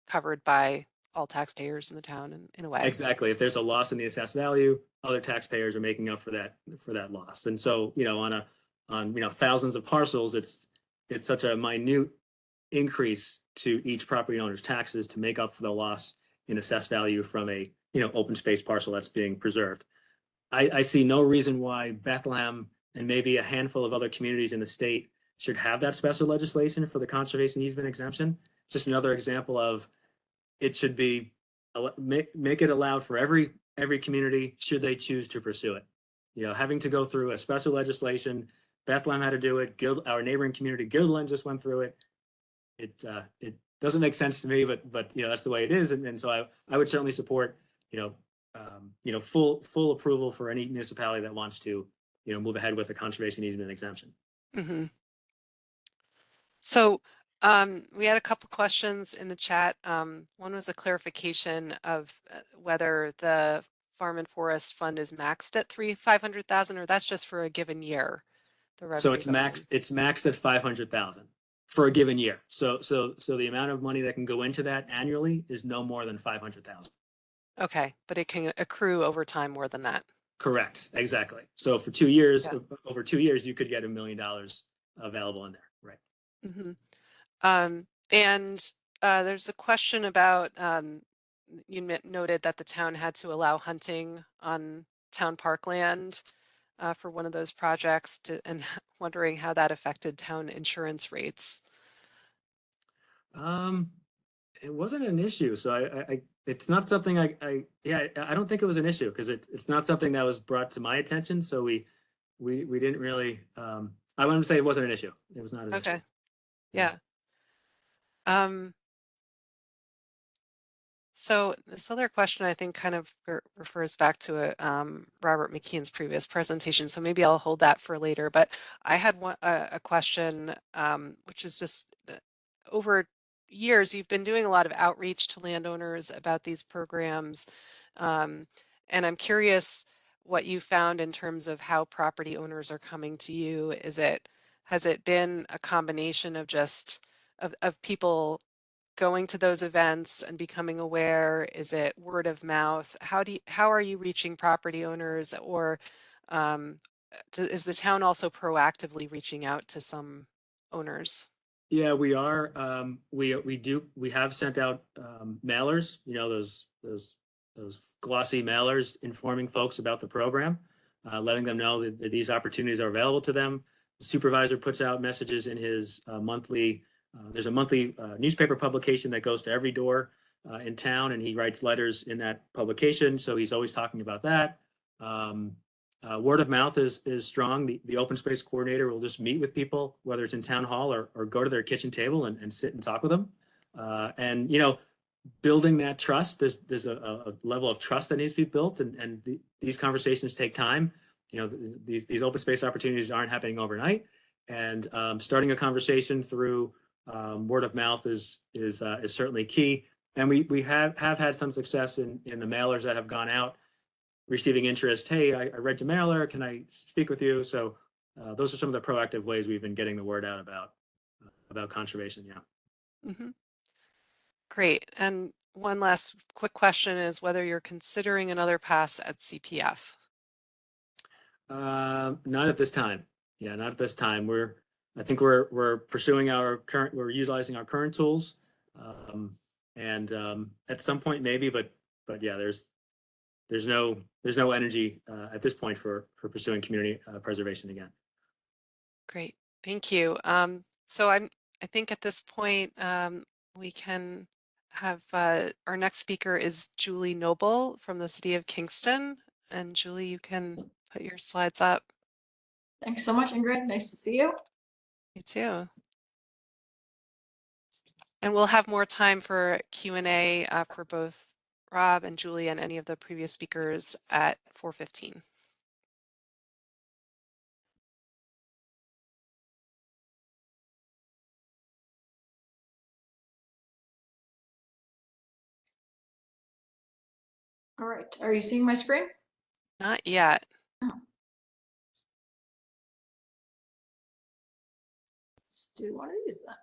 covered by all taxpayers in the town in a way. Exactly. If there's a loss in the assessed value, other taxpayers are making up for that loss. And so, on thousands of parcels, it's such a minute increase to each property owner's taxes to make up for the loss in assessed value from a open space parcel that's being preserved. I see no reason why Bethlehem and maybe a handful of other communities in the state should have that special legislation for the conservation easement exemption. Just another example of it should be make it allowed for every community should they choose to pursue it. Having to go through a special legislation, Bethlehem had to do it. Our neighboring community, Guildland, just went through it. It doesn't make sense to me, but that's the way it is, and so I would certainly support full approval for any municipality that wants to move ahead with a conservation easement exemption. Mm-hmm. So we had a couple questions in the chat. One was a clarification of whether the Farm and Forest Fund is maxed at $500,000, or that's just for a given year. the So revenue it's going maxed, in? it's maxed at 500,000 for a given year. So the amount of money that can go into that annually is no more than 500,000. Okay, but it can accrue over time more than that. Correct, exactly. So for 2 years, Yeah. over 2 years, you could get $1 million available in there, right? Hmm. And there's a question about you noted that the town had to allow hunting on town parkland for one of those projects and wondering how that affected town insurance rates. Um, it wasn't an issue. So it's not something yeah, I don't think it was an issue because it's not something that was brought to my attention. So we didn't really, I wouldn't say it wasn't an issue. It was not an issue. Okay, yeah. Um, So this other question I think kind of refers back to Robert McKeon's previous presentation. So maybe I'll hold that for later. But I had a question, which is just over years, you've been doing a lot of outreach to landowners about these programs. And I'm curious what you found in terms of how property owners are coming to you. Has it been a combination of just of people going to those events and becoming aware? Is it word of mouth? How are you reaching property owners, or um, is the town also proactively reaching out to some owners? Yeah, we are. We have sent out mailers. You know, those glossy mailers informing folks about the program, letting them know that these opportunities are available to them. The supervisor puts out messages in his monthly. There's a monthly newspaper publication that goes to every door in town, and he writes letters in that publication. So he's always talking about that. Word of mouth is strong. The open space coordinator will just meet with people, whether it's in town hall or go to their kitchen table and sit and talk with them. And you know, building that trust, there's a level of trust that needs to be built, and these conversations take time. You know, these open space opportunities aren't happening overnight, and starting a conversation through word of mouth is certainly key. And we have had some success in the mailers that have gone out, receiving interest. Hey, I read your mailer. Can I speak with you? So those are some of the proactive ways we've been getting the word out about conservation. Yeah. Hmm. Great. And one last quick question is whether you're considering another pass at CPF. Not at this time. Yeah, not at this time. I think we're pursuing we're utilizing our current tools, and at some point maybe, but yeah, there's no energy at this point for pursuing community preservation again. Great, thank you. So I think at this point we can have our next speaker is Julie Noble from the City of Kingston. And Julie, you can put your slides up. Thanks so much, Ingrid. Nice to see you. You too. And we'll have more time for Q&A for both Rob and Julie and any of the previous speakers at 4:15. All right. Are you seeing my screen? Not yet. Oh. Let's do one of these then.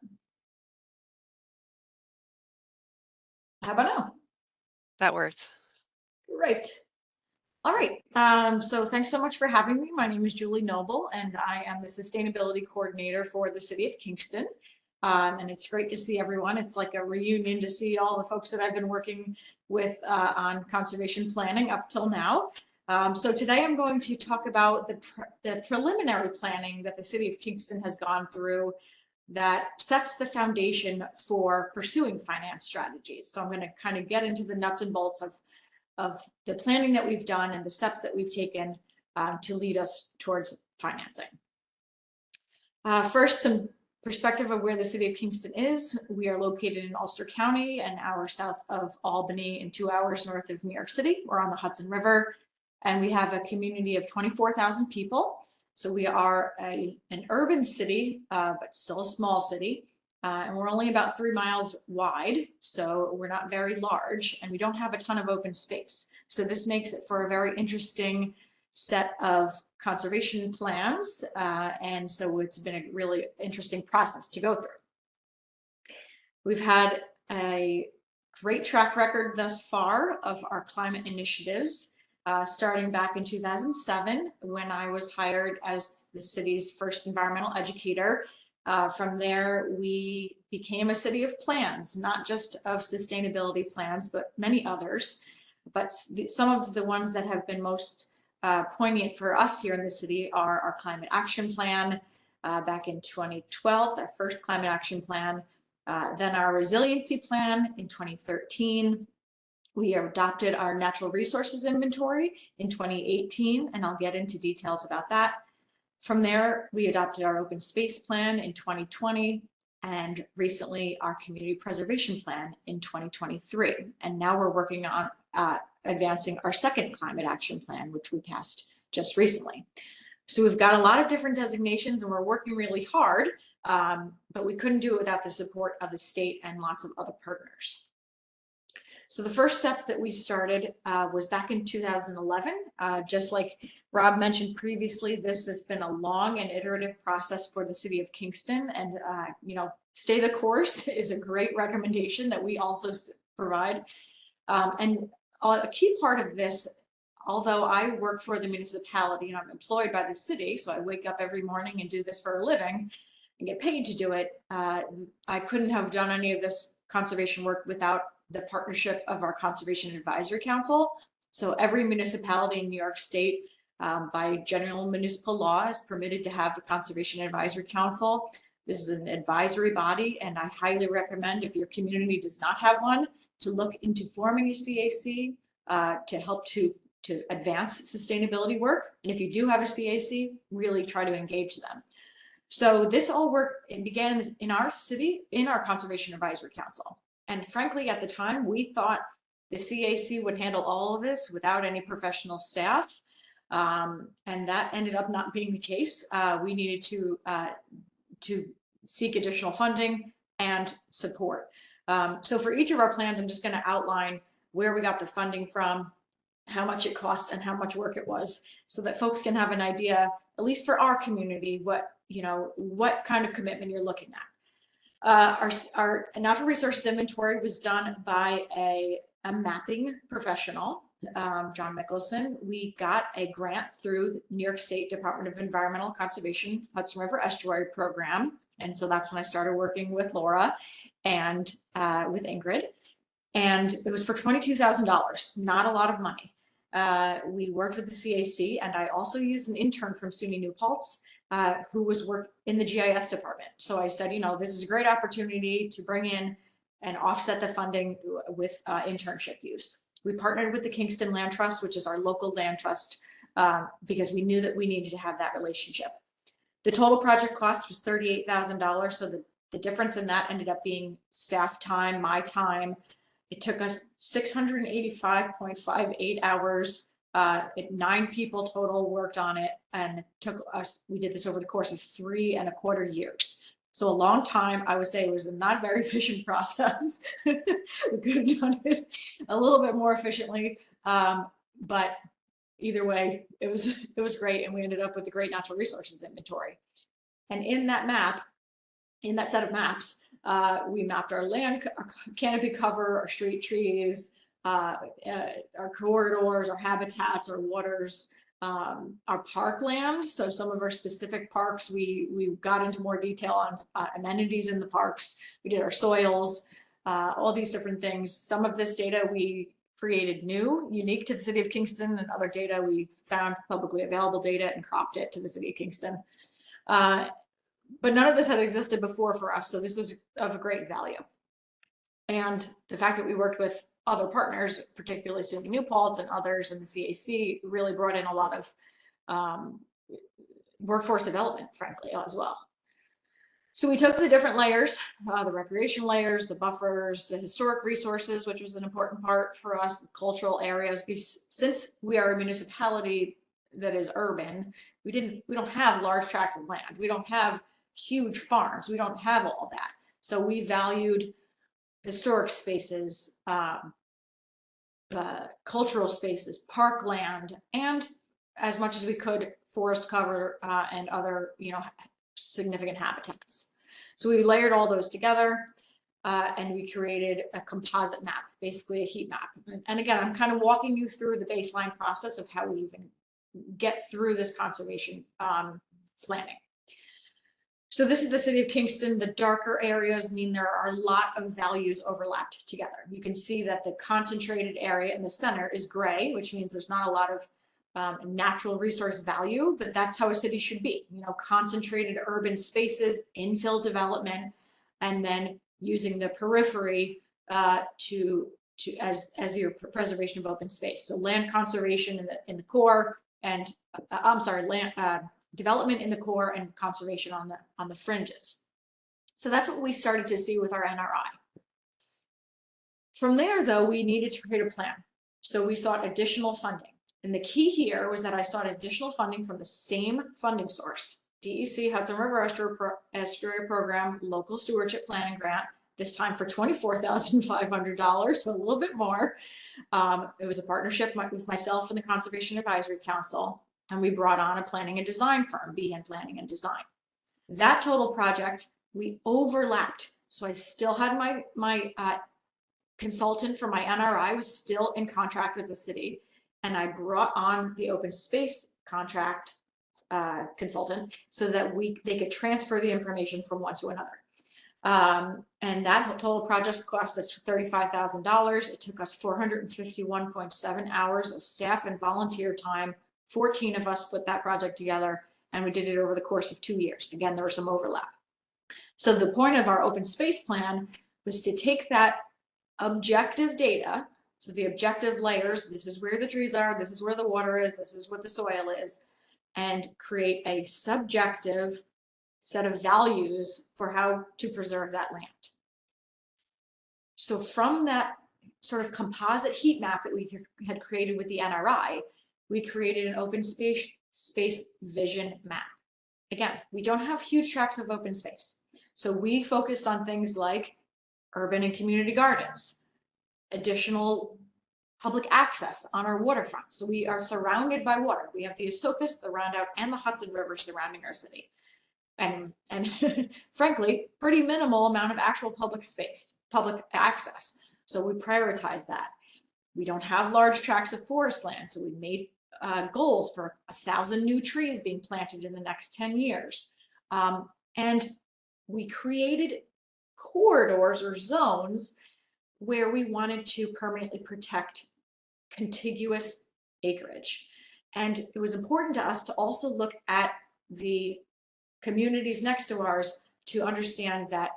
How about now? That worked. Great. All right. So thanks so much for having me. My name is Julie Noble, and I am the Sustainability Coordinator for the City of Kingston. And it's great to see everyone. It's like a reunion to see all the folks that I've been working with on conservation planning up till now. So today I'm going to talk about the preliminary planning that the City of Kingston has gone through that sets the foundation for pursuing finance strategies. So I'm going to kind of get into the nuts and bolts of the planning that we've done and the steps that we've taken to lead us towards financing. First, some perspective of where the City of Kingston is. We are located in Ulster County, an hour south of Albany and 2 hours north of New York City. We're on the Hudson River, and we have a community of 24,000 people. So we are an urban city, but still a small city. And we're only about 3 miles wide, so we're not very large, and we don't have a ton of open space. So this makes it for a very interesting set of conservation plans. And so it's been a really interesting process to go through. We've had a great track record thus far of our climate initiatives, starting back in 2007 when I was hired as the city's first environmental educator. From there, we became a city of plans, not just of sustainability plans, but many others. But some of the ones that have been most poignant for us here in the city are our climate action plan back in 2012, our first climate action plan, then our resiliency plan in 2013. We adopted our natural resources inventory in 2018, and I'll get into details about that. From there, we adopted our open space plan in 2020, and recently our community preservation plan in 2023. And now we're working on advancing our second climate action plan, which we passed just recently. So we've got a lot of different designations and we're working really hard, but we couldn't do it without the support of the state and lots of other partners. So the first step that we started was back in 2011. Just like Rob mentioned previously, this has been a long and iterative process for the city of Kingston, and you know, stay the course is a great recommendation that we also provide. And a key part of this, although I work for the municipality and I'm employed by the city, so I wake up every morning and do this for a living and get paid to do it, I couldn't have done any of this conservation work without the partnership of our Conservation Advisory Council. So every municipality in New York State, by general municipal law, is permitted to have a Conservation Advisory Council. This is an advisory body, and I highly recommend, if your community does not have one, to look into forming a CAC to help to advance sustainability work. And if you do have a CAC, really try to engage them. So this all work, it began in our city, in our Conservation Advisory Council. And frankly, at the time, we thought the CAC would handle all of this without any professional staff. And that ended up not being the case. We needed to seek additional funding and support. So for each of our plans, I'm just going to outline where we got the funding from, how much it costs, and how much work it was, so that folks can have an idea, at least for our community, what kind of commitment you're looking at. Our natural resources inventory was done by a mapping professional, John Mickelson. We got a grant through New York State Department of Environmental Conservation Hudson River Estuary Program. And so that's when I started working with Laura and with Ingrid. And it was for $22,000, not a lot of money. We worked with the CAC, and I also used an intern from SUNY New Paltz who was working in the GIS department. So I said, you know, this is a great opportunity to bring in and offset the funding with internship use. We partnered with the Kingston Land Trust, which is our local land trust, because we knew that we needed to have that relationship. The total project cost was $38,000. So the difference in that ended up being staff time, my time. It took us 685.58 hours. 9 people total worked on it, and we did this over the course of 3.25 years. So a long time. I would say it was a not very efficient process. We could have done it a little bit more efficiently, but either way, it was great, and we ended up with a great natural resources inventory. And in that set of maps, we mapped our land, our canopy cover, our street trees, our corridors, our habitats, our waters, our parkland. So some of our specific parks, we got into more detail on amenities in the parks. We did our soils, all these different things. Some of this data we created new, unique to the city of Kingston, and other data we found publicly available data and cropped it to the city of Kingston. But none of this had existed before for us, so this was of great value. And the fact that we worked with other partners, particularly SUNY New Paltz and others in the CAC, really brought in a lot of workforce development, frankly, as well. So we took the different layers, the recreation layers, the buffers, the historic resources, which was an important part for us, the cultural areas. Since we are a municipality that is urban, we don't have large tracts of land. We don't have huge farms. We don't have all that. So we valued historic spaces, cultural spaces, parkland, and as much as we could forest cover and other, significant habitats. So we layered all those together and we created a composite map, basically a heat map. And again, I'm kind of walking you through the baseline process of how we even get through this conservation planning. So this is the city of Kingston. The darker areas mean there are a lot of values overlapped together. You can see that the concentrated area in the center is gray, which means there's not a lot of natural resource value, but that's how a city should be. Concentrated urban spaces, infill development, and then using the periphery as your preservation of open space. So land conservation in the core, and development in the core and conservation on the fringes. So that's what we started to see with our NRI. From there, though, we needed to create a plan. So we sought additional funding. And the key here was that I sought additional funding from the same funding source, DEC Hudson River Estuary Program Local Stewardship Planning Grant, this time for $24,500, so a little bit more. It was a partnership with myself and the Conservation Advisory Council, and we brought on a planning and design firm, Behan Planning and Design. That total project, we overlapped. So I still had my consultant for my NRI was still in contract with the city, and I brought on the open space contract consultant so that they could transfer the information from one to another. And that total project cost us $35,000. It took us 451.7 hours of staff and volunteer time. 14 of us put that project together, and we did it over the course of 2 years. Again, there was some overlap. So the point of our open space plan was to take that objective data, so the objective layers, this is where the trees are, this is where the water is, this is what the soil is, and create a subjective set of values for how to preserve that land. So from that sort of composite heat map that we had created with the NRI, we created an open space vision map. Again, we don't have huge tracts of open space. So we focus on things like urban and community gardens, additional public access on our waterfront. So we are surrounded by water. We have the Esopus, the Rondout, and the Hudson River surrounding our city. And frankly, pretty minimal amount of actual public space, public access. So we prioritize that. We don't have large tracts of forest land. So we made goals for 1,000 new trees being planted in the next 10 years. And we created corridors or zones where we wanted to permanently protect contiguous acreage. And it was important to us to also look at the communities next to ours to understand that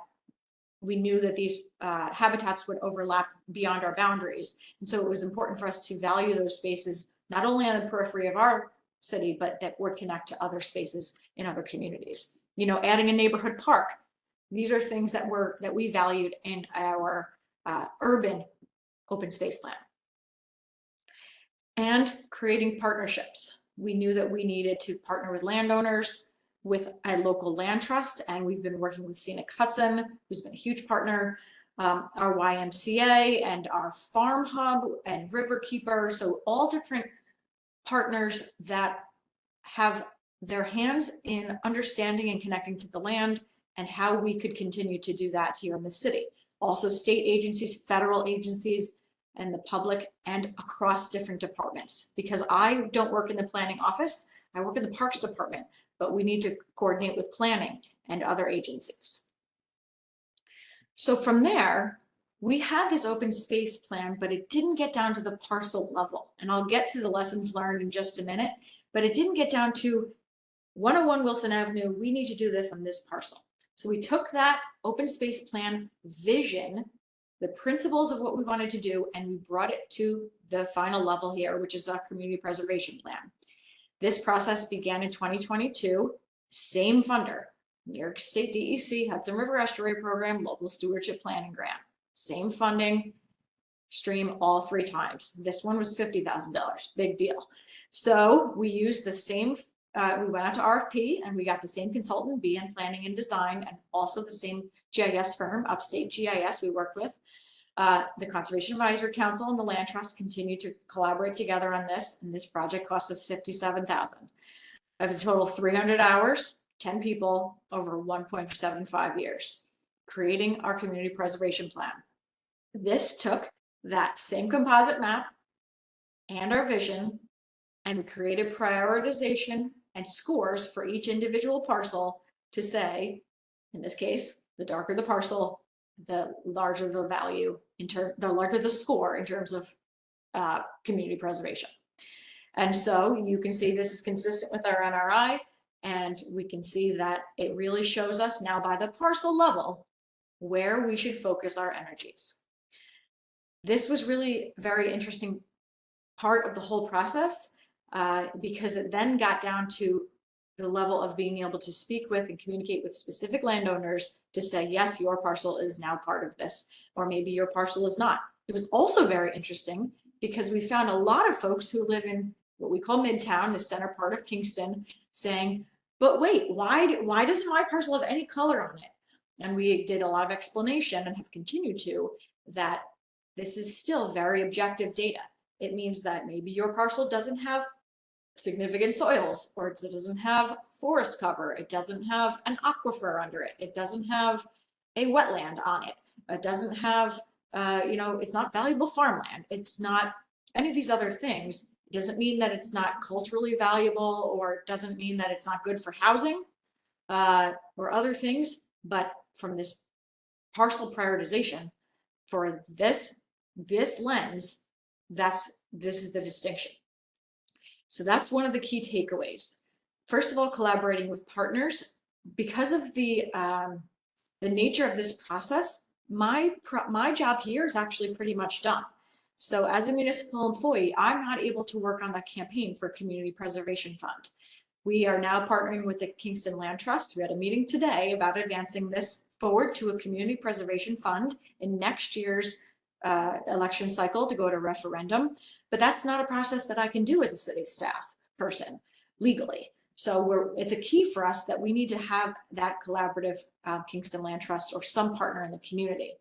we knew that these habitats would overlap beyond our boundaries. And so it was important for us to value those spaces, not only on the periphery of our city, but that would connect to other spaces in other communities. Adding a neighborhood park. These are things that we valued in our urban open space plan. And creating partnerships. We knew that we needed to partner with landowners, with a local land trust, and we've been working with Scenic Hudson, who's been a huge partner, our YMCA and our Farm Hub and Riverkeeper. So all different partners that have their hands in understanding and connecting to the land and how we could continue to do that here in the city. Also state agencies, federal agencies, and the public, and across different departments. Because I don't work in the planning office, I work in the parks department, but we need to coordinate with planning and other agencies. So from there, we had this open space plan, but it didn't get down to the parcel level. And I'll get to the lessons learned in just a minute, but it didn't get down to 101 Wilson Avenue, we need to do this on this parcel. So we took that open space plan vision, the principles of what we wanted to do, and we brought it to the final level here, which is our community preservation plan. This process began in 2022, same funder, New York State DEC, Hudson River Estuary Program, Local Stewardship Planning Grant. Same funding stream all 3 times. This one was $50,000, big deal. So we used the same, we went out to RFP and we got the same consultant, Behan Planning and Design, and also the same GIS firm, Upstate GIS we worked with. The Conservation Advisory Council and the Land Trust continue to collaborate together on this, and this project cost us $57,000. Of a total of 300 hours, 10 people over 1.75 years, creating our community preservation plan. This took that same composite map and our vision, and we created prioritization and scores for each individual parcel to say, in this case, the darker the parcel, the larger the value, the larger the score in terms of community preservation. And so you can see this is consistent with our NRI, and we can see that it really shows us now by the parcel level where we should focus our energies. This was really a very interesting part of the whole process because it then got down to the level of being able to speak with and communicate with specific landowners to say, yes, your parcel is now part of this, or maybe your parcel is not. It was also very interesting because we found a lot of folks who live in what we call Midtown, the center part of Kingston, saying, but wait, why doesn't my parcel have any color on it? And we did a lot of explanation and have continued to that this is still very objective data. It means that maybe your parcel doesn't have significant soils, or it doesn't have forest cover, it doesn't have an aquifer under it, it doesn't have a wetland on it, it doesn't have, it's not valuable farmland, it's not any of these other things. It doesn't mean that it's not culturally valuable, or it doesn't mean that it's not good for housing or other things, but from this parcel prioritization for this lens, this is the distinction. So that's one of the key takeaways. First of all, collaborating with partners. Because of the nature of this process, my job here is actually pretty much done. So as a municipal employee, I'm not able to work on the campaign for Community Preservation Fund. We are now partnering with the Kingston Land Trust. We had a meeting today about advancing this forward to a Community Preservation Fund in next year's election cycle to go to referendum. But that's not a process that I can do as a city staff person legally. So it's a key for us that we need to have that collaborative Kingston Land Trust or some partner in the community.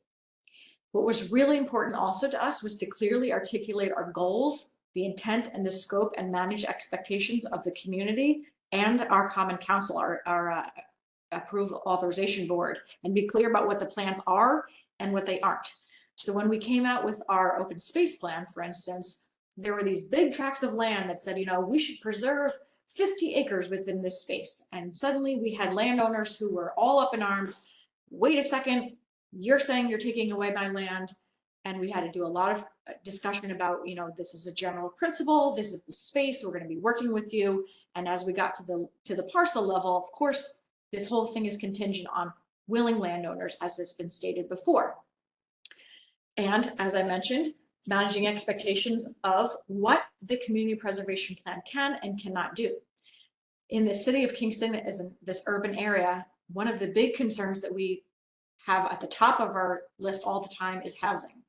What was really important also to us was to clearly articulate our goals, the intent and the scope and manage expectations of the community and our common council, our approval authorization board, and be clear about what the plans are and what they aren't. So when we came out with our open space plan, for instance, there were these big tracts of land that said, we should preserve 50 acres within this space. And suddenly we had landowners who were all up in arms. Wait a second, you're saying you're taking away my land. And we had to do a lot of discussion about, this is a general principle, this is the space, we're going to be working with you. And as we got to the parcel level, of course, this whole thing is contingent on willing landowners, as has been stated before. And as I mentioned, managing expectations of what the community preservation plan can and cannot do. In the city of Kingston, as in this urban area, one of the big concerns that we have at the top of our list all the time is housing.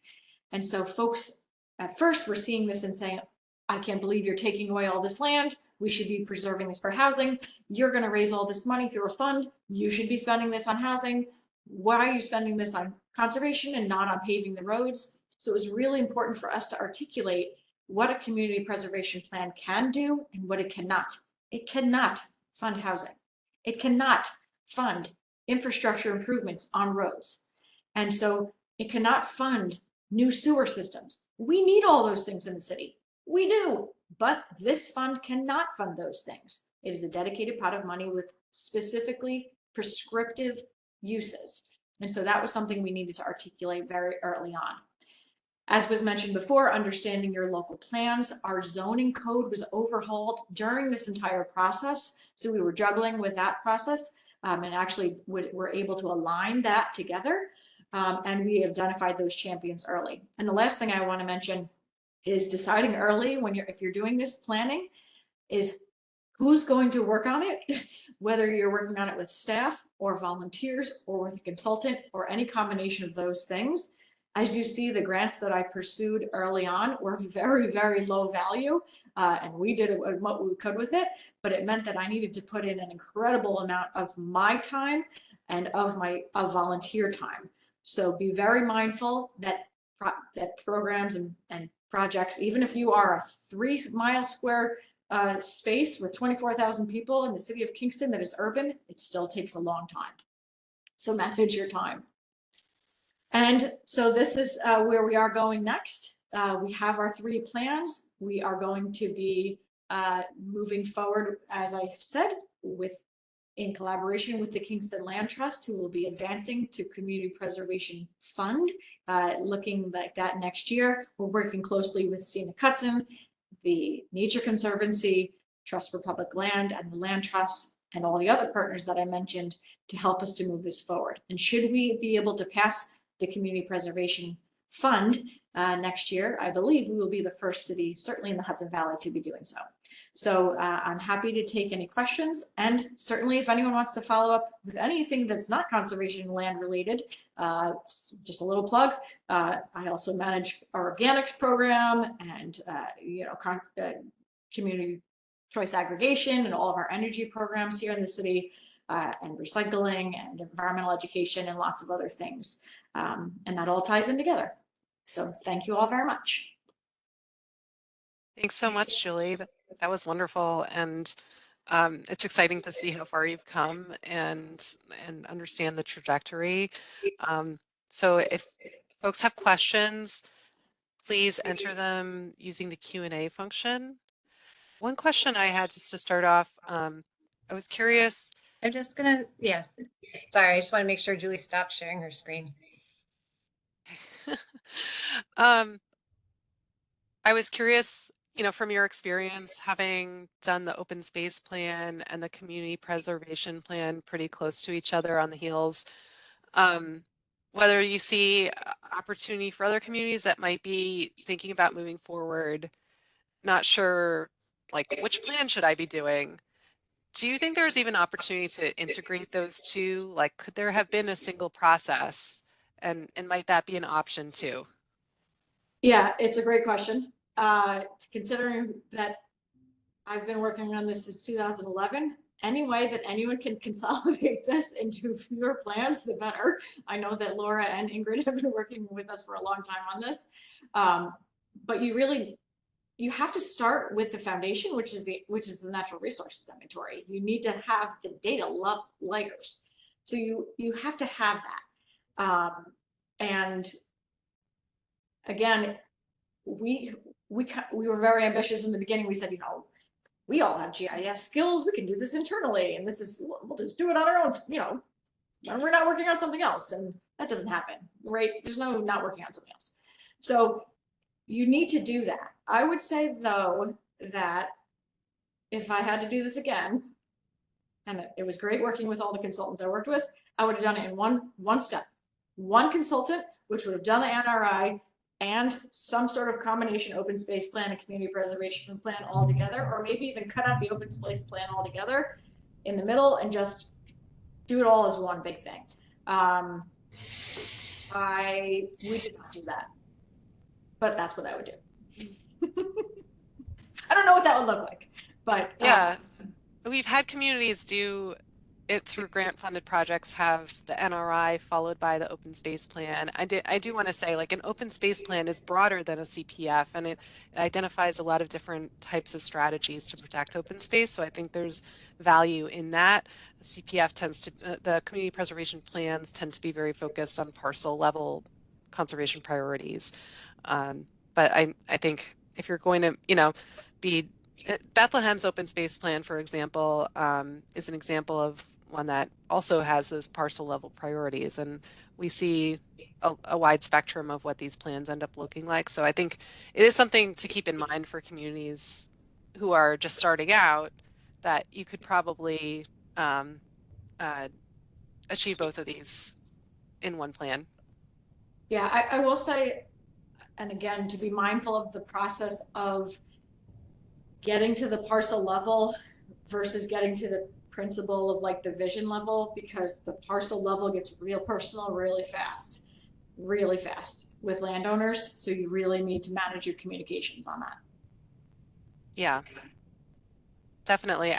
And so folks at first were seeing this and saying, I can't believe you're taking away all this land. We should be preserving this for housing. You're going to raise all this money through a fund. You should be spending this on housing. Why are you spending this on conservation and not on paving the roads? So it was really important for us to articulate what a community preservation plan can do and what it cannot. It cannot fund housing. It cannot fund infrastructure improvements on roads. And so it cannot fund new sewer systems. We need all those things in the city. We do, but this fund cannot fund those things. It is a dedicated pot of money with specifically prescriptive uses. And so that was something we needed to articulate very early on. As was mentioned before, understanding your local plans, our zoning code was overhauled during this entire process. So we were juggling with that process and actually were able to align that together. And we identified those champions early. And the last thing I want to mention is deciding early if you're doing this planning is who's going to work on it, whether you're working on it with staff or volunteers or with a consultant or any combination of those things. As you see, the grants that I pursued early on were very, very low value, and we did what we could with it, but it meant that I needed to put in an incredible amount of my time and of volunteer time. So be very mindful that that programs and projects, even if you are a 3-mile square space with 24,000 people in the city of Kingston that is urban, it still takes a long time. So manage your time. And so this is where we are going next. We have our 3 plans. We are going to be moving forward, as I said, in collaboration with the Kingston Land Trust, who will be advancing to Community Preservation Fund, looking like that next year. We're working closely with Scenic Hudson, the Nature Conservancy, Trust for Public Land, and the Land Trust, and all the other partners that I mentioned to help us to move this forward. And should we be able to pass the Community Preservation Fund next year, I believe we will be the first city, certainly in the Hudson Valley, to be doing so. So I'm happy to take any questions, and certainly if anyone wants to follow up with anything that's not conservation land related, just a little plug. I also manage our organics program and community choice aggregation and all of our energy programs here in the city, and recycling and environmental education and lots of other things. And that all ties in together. So thank you all very much. Thanks so much, Julie. That was wonderful. And it's exciting to see how far you've come and understand the trajectory. So if folks have questions, please enter them using the Q&A function. One question I had just to start off, I was curious. I'm just gonna, yeah, sorry, I just want to make sure Julie stopped sharing her screen. I was curious, from your experience having done the open space plan and the community preservation plan pretty close to each other on the heels, whether you see opportunity for other communities that might be thinking about moving forward, not sure, like, which plan should I be doing? Do you think there's even opportunity to integrate those two? Like, could there have been a single process, and might that be an option too? Yeah, it's a great question. Considering that I've been working on this since 2011, any way that anyone can consolidate this into fewer plans, the better. I know that Laura and Ingrid have been working with us for a long time on this. But you have to start with the foundation, which is the natural resources inventory. You need to have the data layers. So you have to have that. And again, we were very ambitious in the beginning. We said, we all have GIS skills. We can do this internally, and we'll just do it on our own. We're not working on something else, and that doesn't happen, right? There's no not working on something else. So you need to do that. I would say though that if I had to do this again, and it was great working with all the consultants I worked with, I would have done it in one step. One consultant, which would have done the NRI and some sort of combination open space plan and community preservation plan all together, or maybe even cut out the open space plan altogether in the middle and just do it all as one big thing. We did not do that, but that's what I would do. I don't know what that would look like, but yeah, we've had communities do it through grant funded projects, have the NRI followed by the open space plan. I do want to say, like, an open space plan is broader than a CPF, and it identifies a lot of different types of strategies to protect open space. So I think there's value in that. CPF the community preservation plans tend to be very focused on parcel level conservation priorities. But I think if you're going to, be Bethlehem's open space plan, for example, is an example of one that also has those parcel level priorities, and we see a wide spectrum of what these plans end up looking like. So I think it is something to keep in mind for communities who are just starting out, that you could probably achieve both of these in one plan. Yeah, I will say, and again, to be mindful of the process of getting to the parcel level versus getting to the principle of like the vision level, because the parcel level gets real personal really fast with landowners. So you really need to manage your communications on that. Yeah, definitely.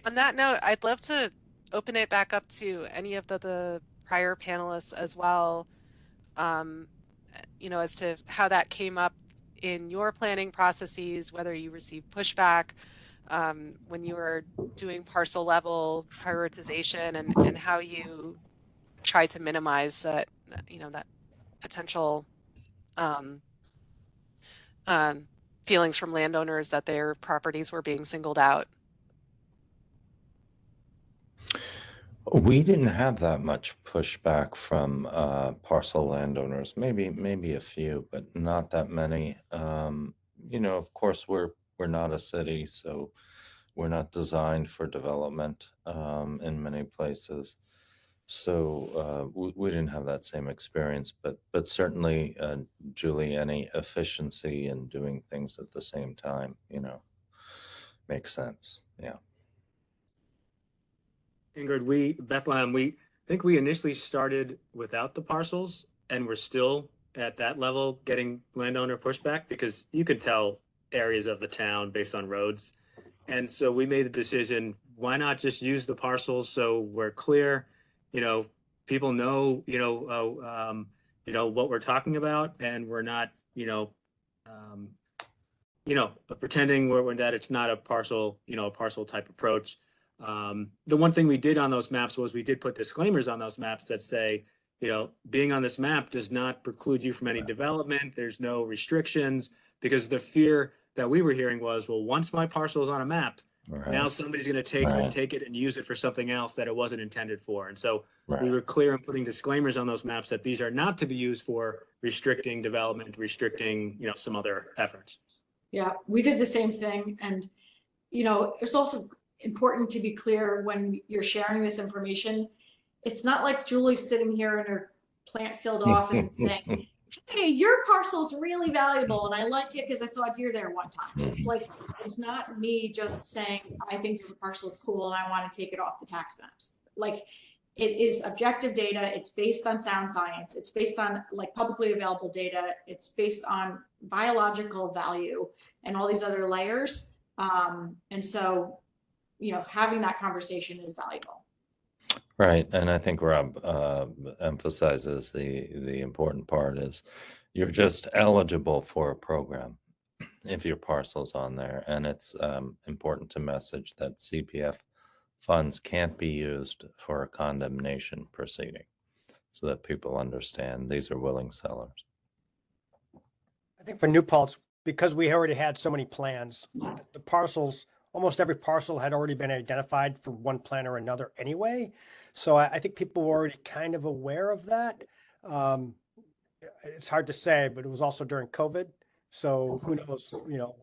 On that note, I'd love to open it back up to any of the prior panelists as well. as to how that came up in your planning processes, whether you received pushback when you were doing parcel level prioritization, and how you try to minimize that potential um, um, feelings from landowners that their properties were being singled out. We didn't have that much pushback from parcel landowners. Maybe a few, but not that many. Of course, we're not a city, so we're not designed for development in many places. So we didn't have that same experience, but certainly, Julie, any efficiency in doing things at the same time, makes sense. Yeah. Ingrid, Bethlehem, we think we initially started without the parcels and we're still at that level getting landowner pushback because you could tell areas of the town based on roads. And so we made the decision, why not just use the parcels so we're clear, you know, people know, what we're talking about and we're not, um, pretending that it's not a parcel, a parcel type approach. The one thing we did on those maps was we did put disclaimers on those maps that say, being on this map does not preclude you from any development. There's no restrictions, because the fear that we were hearing was, well, once my parcel is on a map, now Right. somebody's going to take it and use it for something else that it wasn't intended for. And so we Right. were clear in putting disclaimers on those maps that these are not to be used for restricting development, restricting, some other efforts. Yeah, we did the same thing. And, it's also important to be clear when you're sharing this information. It's not like Julie's sitting here in her plant-filled office and saying, hey, your parcel's really valuable and I like it because I saw a deer there one time. It's like, it's not me just saying, I think your parcel is cool and I want to take it off the tax maps. Like, it is objective data. It's based on sound science. It's based on like publicly available data. It's based on biological value and all these other layers. And so, having that conversation is valuable. Right, and I think Rob emphasizes the important part is you're just eligible for a program if your parcel's on there, and it's important to message that CPF funds can't be used for a condemnation proceeding, so that people understand these are willing sellers. I think for New Paltz, because we already had so many plans, the parcels, almost every parcel had already been identified for one plan or another anyway. So I think people were already kind of aware of that. Um, it's hard to say, but it was also during COVID. So who knows,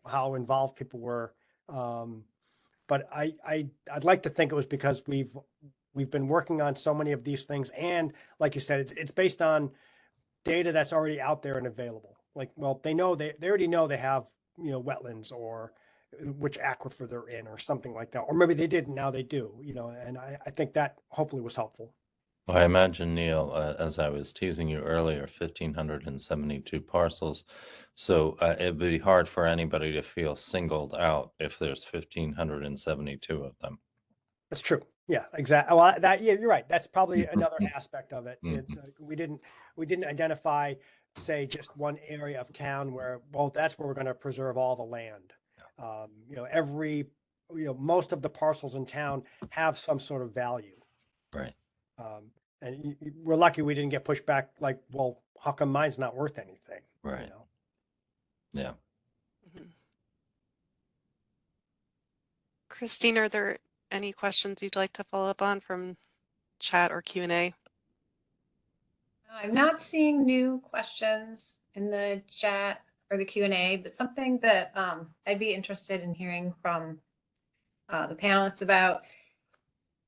how involved people were. But I'd like to think it was because we've been working on so many of these things. And like you said, it's based on data that's already out there and available. Like, well, they already know they have, wetlands or which aquifer they're in or something like that. Or maybe they didn't, now they do, and I think that hopefully was helpful. Well, I imagine, Neil, as I was teasing you earlier, 1,572 parcels. So it'd be hard for anybody to feel singled out if there's 1,572 of them. That's true. Yeah, exactly. Well, you're right. That's probably another aspect of it. We didn't identify, say, just one area of town where, well, that's where we're going to preserve all the land. Most of the parcels in town have some sort of value. Right. And we're lucky we didn't get pushed back like, well, how come mine's not worth anything? Right. Yeah. Mm-hmm. Christine, are there any questions you'd like to follow up on from chat or Q&A? I'm not seeing new questions in the chat or the Q&A, but something that I'd be interested in hearing from the panelists about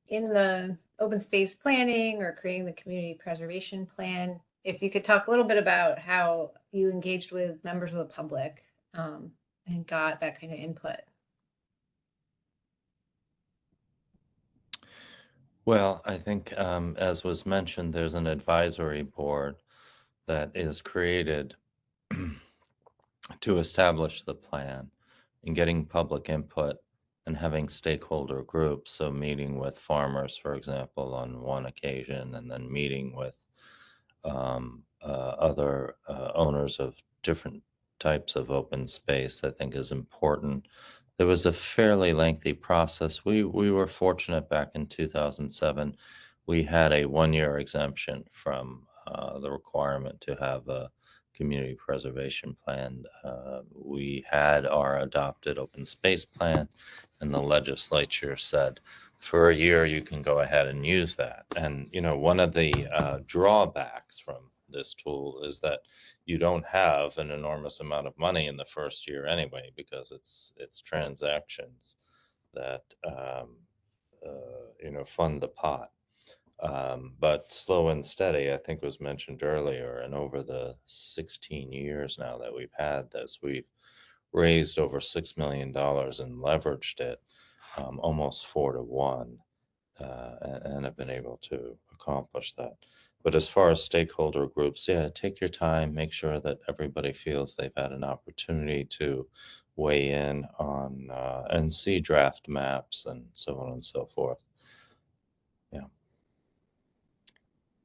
in the open space planning or creating the community preservation plan. If you could talk a little bit about how you engaged with members of the public and got that kind of input. Well, I think, as was mentioned, there's an advisory board that is created to establish the plan and getting public input and having stakeholder groups. So meeting with farmers, for example, on one occasion, and then meeting with other owners of different types of open space, I think is important. There was a fairly lengthy process. We were fortunate back in 2007. We had a 1-year exemption from the requirement to have a community preservation plan. We had our adopted open space plan, and the legislature said, for a year, you can go ahead and use that. And, you know, one of the drawbacks from this tool is that you don't have an enormous amount of money in the first year anyway, because it's transactions that, you know, fund the pot. But slow and steady, I think was mentioned earlier, and over the 16 years now that we've had this, we've raised over $6 million and leveraged it almost 4 to 1, and have been able to accomplish that. But as far as stakeholder groups, yeah, take your time, make sure that everybody feels they've had an opportunity to weigh in on and see draft maps and so on and so forth. Yeah.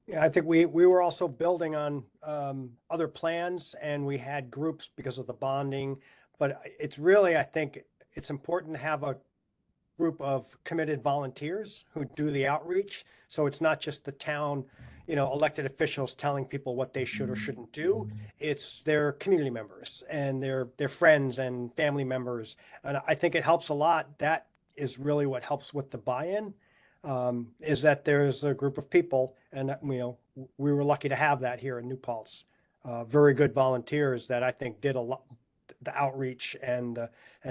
Yeah, I think we were also building on other plans, and we had groups because of the bonding. But it's really, I think it's important to have a group of committed volunteers who do the outreach. So it's not just the town, you know, elected officials telling people what they should or shouldn't do. It's their community members and their friends and family members. And I think it helps a lot. That is really what helps with the buy-in, is that there's a group of people, and you know, we were lucky to have that here in New Paltz. Very good volunteers that I think did a lot, the outreach and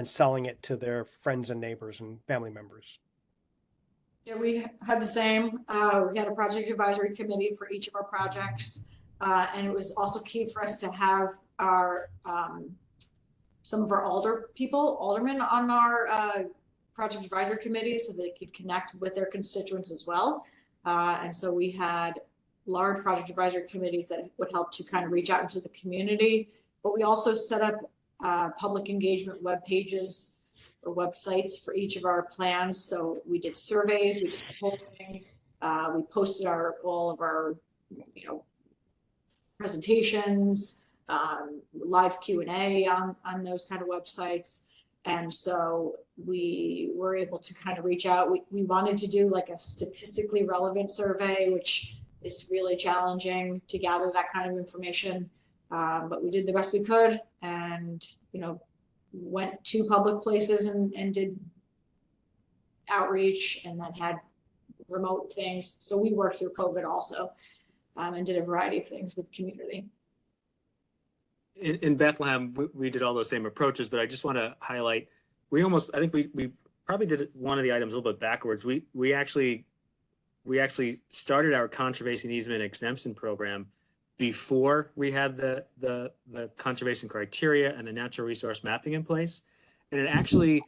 selling it to their friends and neighbors and family members. Yeah, we had the same. We had a project advisory committee for each of our projects. And it was also key for us to have our some of our aldermen on our project advisory committee so they could connect with their constituents as well. And so we had large project advisory committees that would help to kind of reach out into the community. But we also set up public engagement web pages or websites for each of our plans. So we did surveys, we did polling, we posted all of our, you know, presentations, live Q&A on those kind of websites. And so we were able to kind of reach out. We wanted to do like a statistically relevant survey, which is really challenging to gather that kind of information. But we did the best we could, and, you know, went to public places and did outreach, and then had remote things. So we worked through COVID also, and did a variety of things with the community. In Bethlehem, we did all those same approaches, but I just want to highlight, I think we probably did one of the items a little bit backwards. We actually started our conservation easement exemption program before we had the conservation criteria and the natural resource mapping in place. And it actually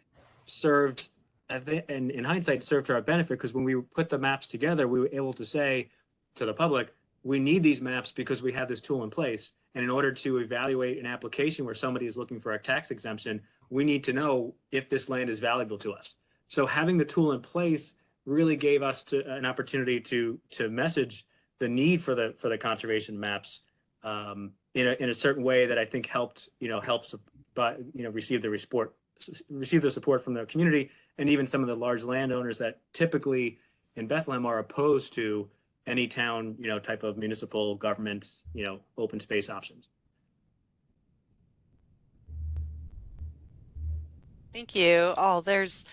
served, and in hindsight, served to our benefit, because when we put the maps together, we were able to say to the public, we need these maps because we have this tool in place. And in order to evaluate an application where somebody is looking for a tax exemption, we need to know if this land is valuable to us. So having the tool in place really gave us an opportunity to message the need for the conservation maps in a certain way that I think helps receive the support from the community, and even some of the large landowners that typically in Bethlehem are opposed to any town, you know, type of municipal government, you know, open space options. Thank you all. There's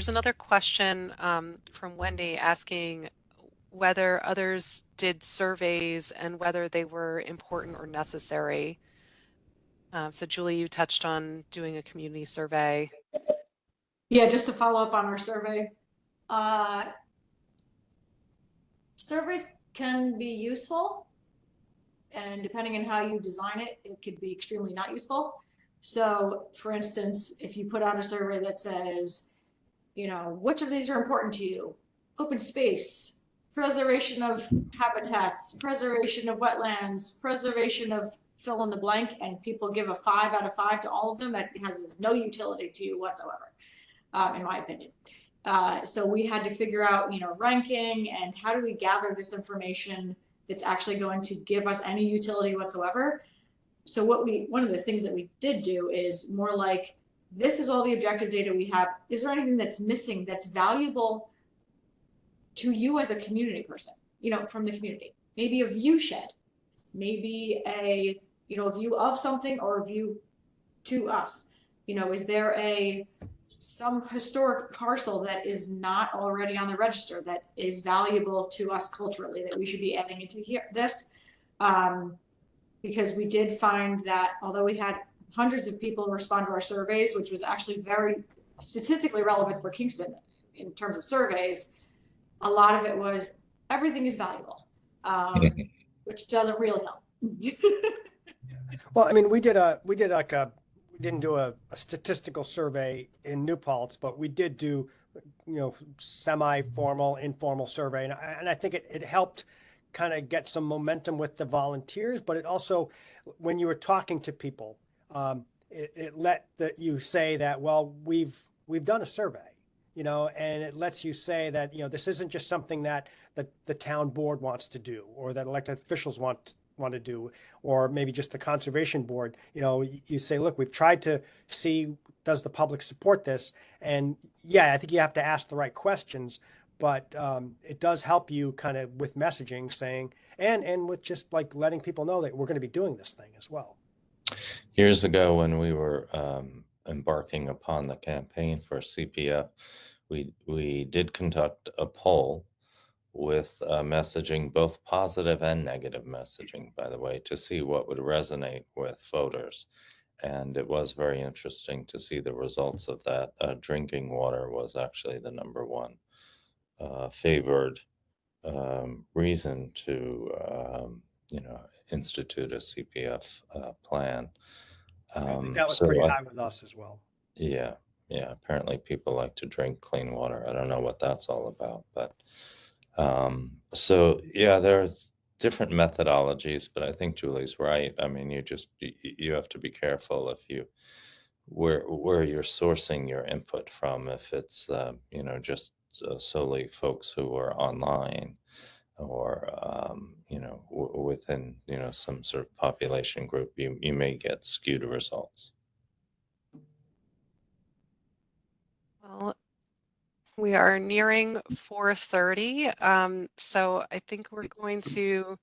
another question from Wendy asking whether others did surveys and whether they were important or necessary. So Julie, you touched on doing a community survey. Yeah, just to follow up on our survey. Surveys can be useful, and depending on how you design it, it could be extremely not useful. So for instance, if you put out a survey that says, you know, which of these are important to you? Open space, preservation of habitats, preservation of wetlands, preservation of fill in the blank, and people give a 5 out of 5 to all of them, that has no utility to you whatsoever, in my opinion. So we had to figure out, you know, ranking and how do we gather this information that's actually going to give us any utility whatsoever. So one of the things that we did do is more like, this is all the objective data we have. Is there anything that's missing that's valuable to you as a community person, from the community? Maybe a view shed, maybe a view of something, or a view to us. Is there some historic parcel that is not already on the register that is valuable to us culturally that we should be adding into because we did find that although we had hundreds of people respond to our surveys, which was actually very statistically relevant for Kingston in terms of surveys, a lot of it was everything is valuable, which doesn't really help. Well, I mean, we didn't do a statistical survey in New Paltz, but we did do, semi-formal, informal survey. And I think it helped kind of get some momentum with the volunteers, but it also, when you were talking to people, it let you say that, well, we've done a survey, and it lets you say that, this isn't just something that the town board wants to do, or that elected officials want to do, or maybe just the conservation board. You say, look, we've tried to see, does the public support this? And yeah, I think you have to ask the right questions, but it does help you kind of with messaging, saying, and with just like letting people know that we're going to be doing this thing as well. Years ago, when we were embarking upon the campaign for CPF, we did conduct a poll with messaging, both positive and negative messaging, by the way, to see what would resonate with voters. And it was very interesting to see the results of that. Drinking water was actually the number one favored reason to, institute a CPF plan. I think that was pretty high with us as well. Yeah. Apparently people like to drink clean water. I don't know what that's all about, but so yeah, there's different methodologies, but I think Julie's right. I mean, you have to be careful where you're sourcing your input from. If it's just solely folks who are online, or within some sort of population group, you may get skewed results. Well, we are nearing 4:30, so I think we're going to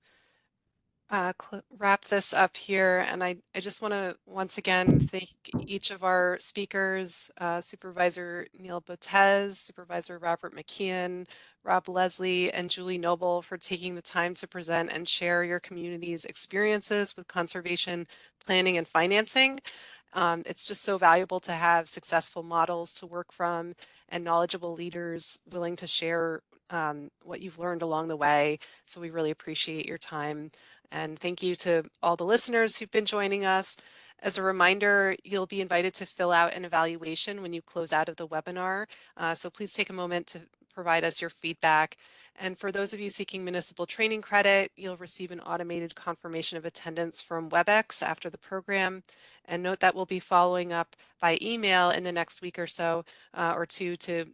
wrap this up here. And I just want to once again thank each of our speakers, Supervisor Neil Botez, Supervisor Robert McKeon, Rob Leslie, and Julie Noble for taking the time to present and share your community's experiences with conservation planning and financing. It's just so valuable to have successful models to work from and knowledgeable leaders willing to share what you've learned along the way. So we really appreciate your time. And thank you to all the listeners who've been joining us. As a reminder, you'll be invited to fill out an evaluation when you close out of the webinar. So please take a moment to provide us your feedback. And for those of you seeking municipal training credit, you'll receive an automated confirmation of attendance from WebEx after the program. And note that we'll be following up by email in the next week or so or two to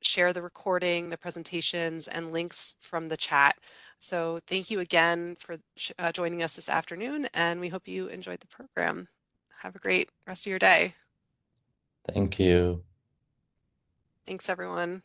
share the recording, the presentations, and links from the chat. So thank you again for joining us this afternoon, and we hope you enjoyed the program. Have a great rest of your day. Thank you. Thanks, everyone.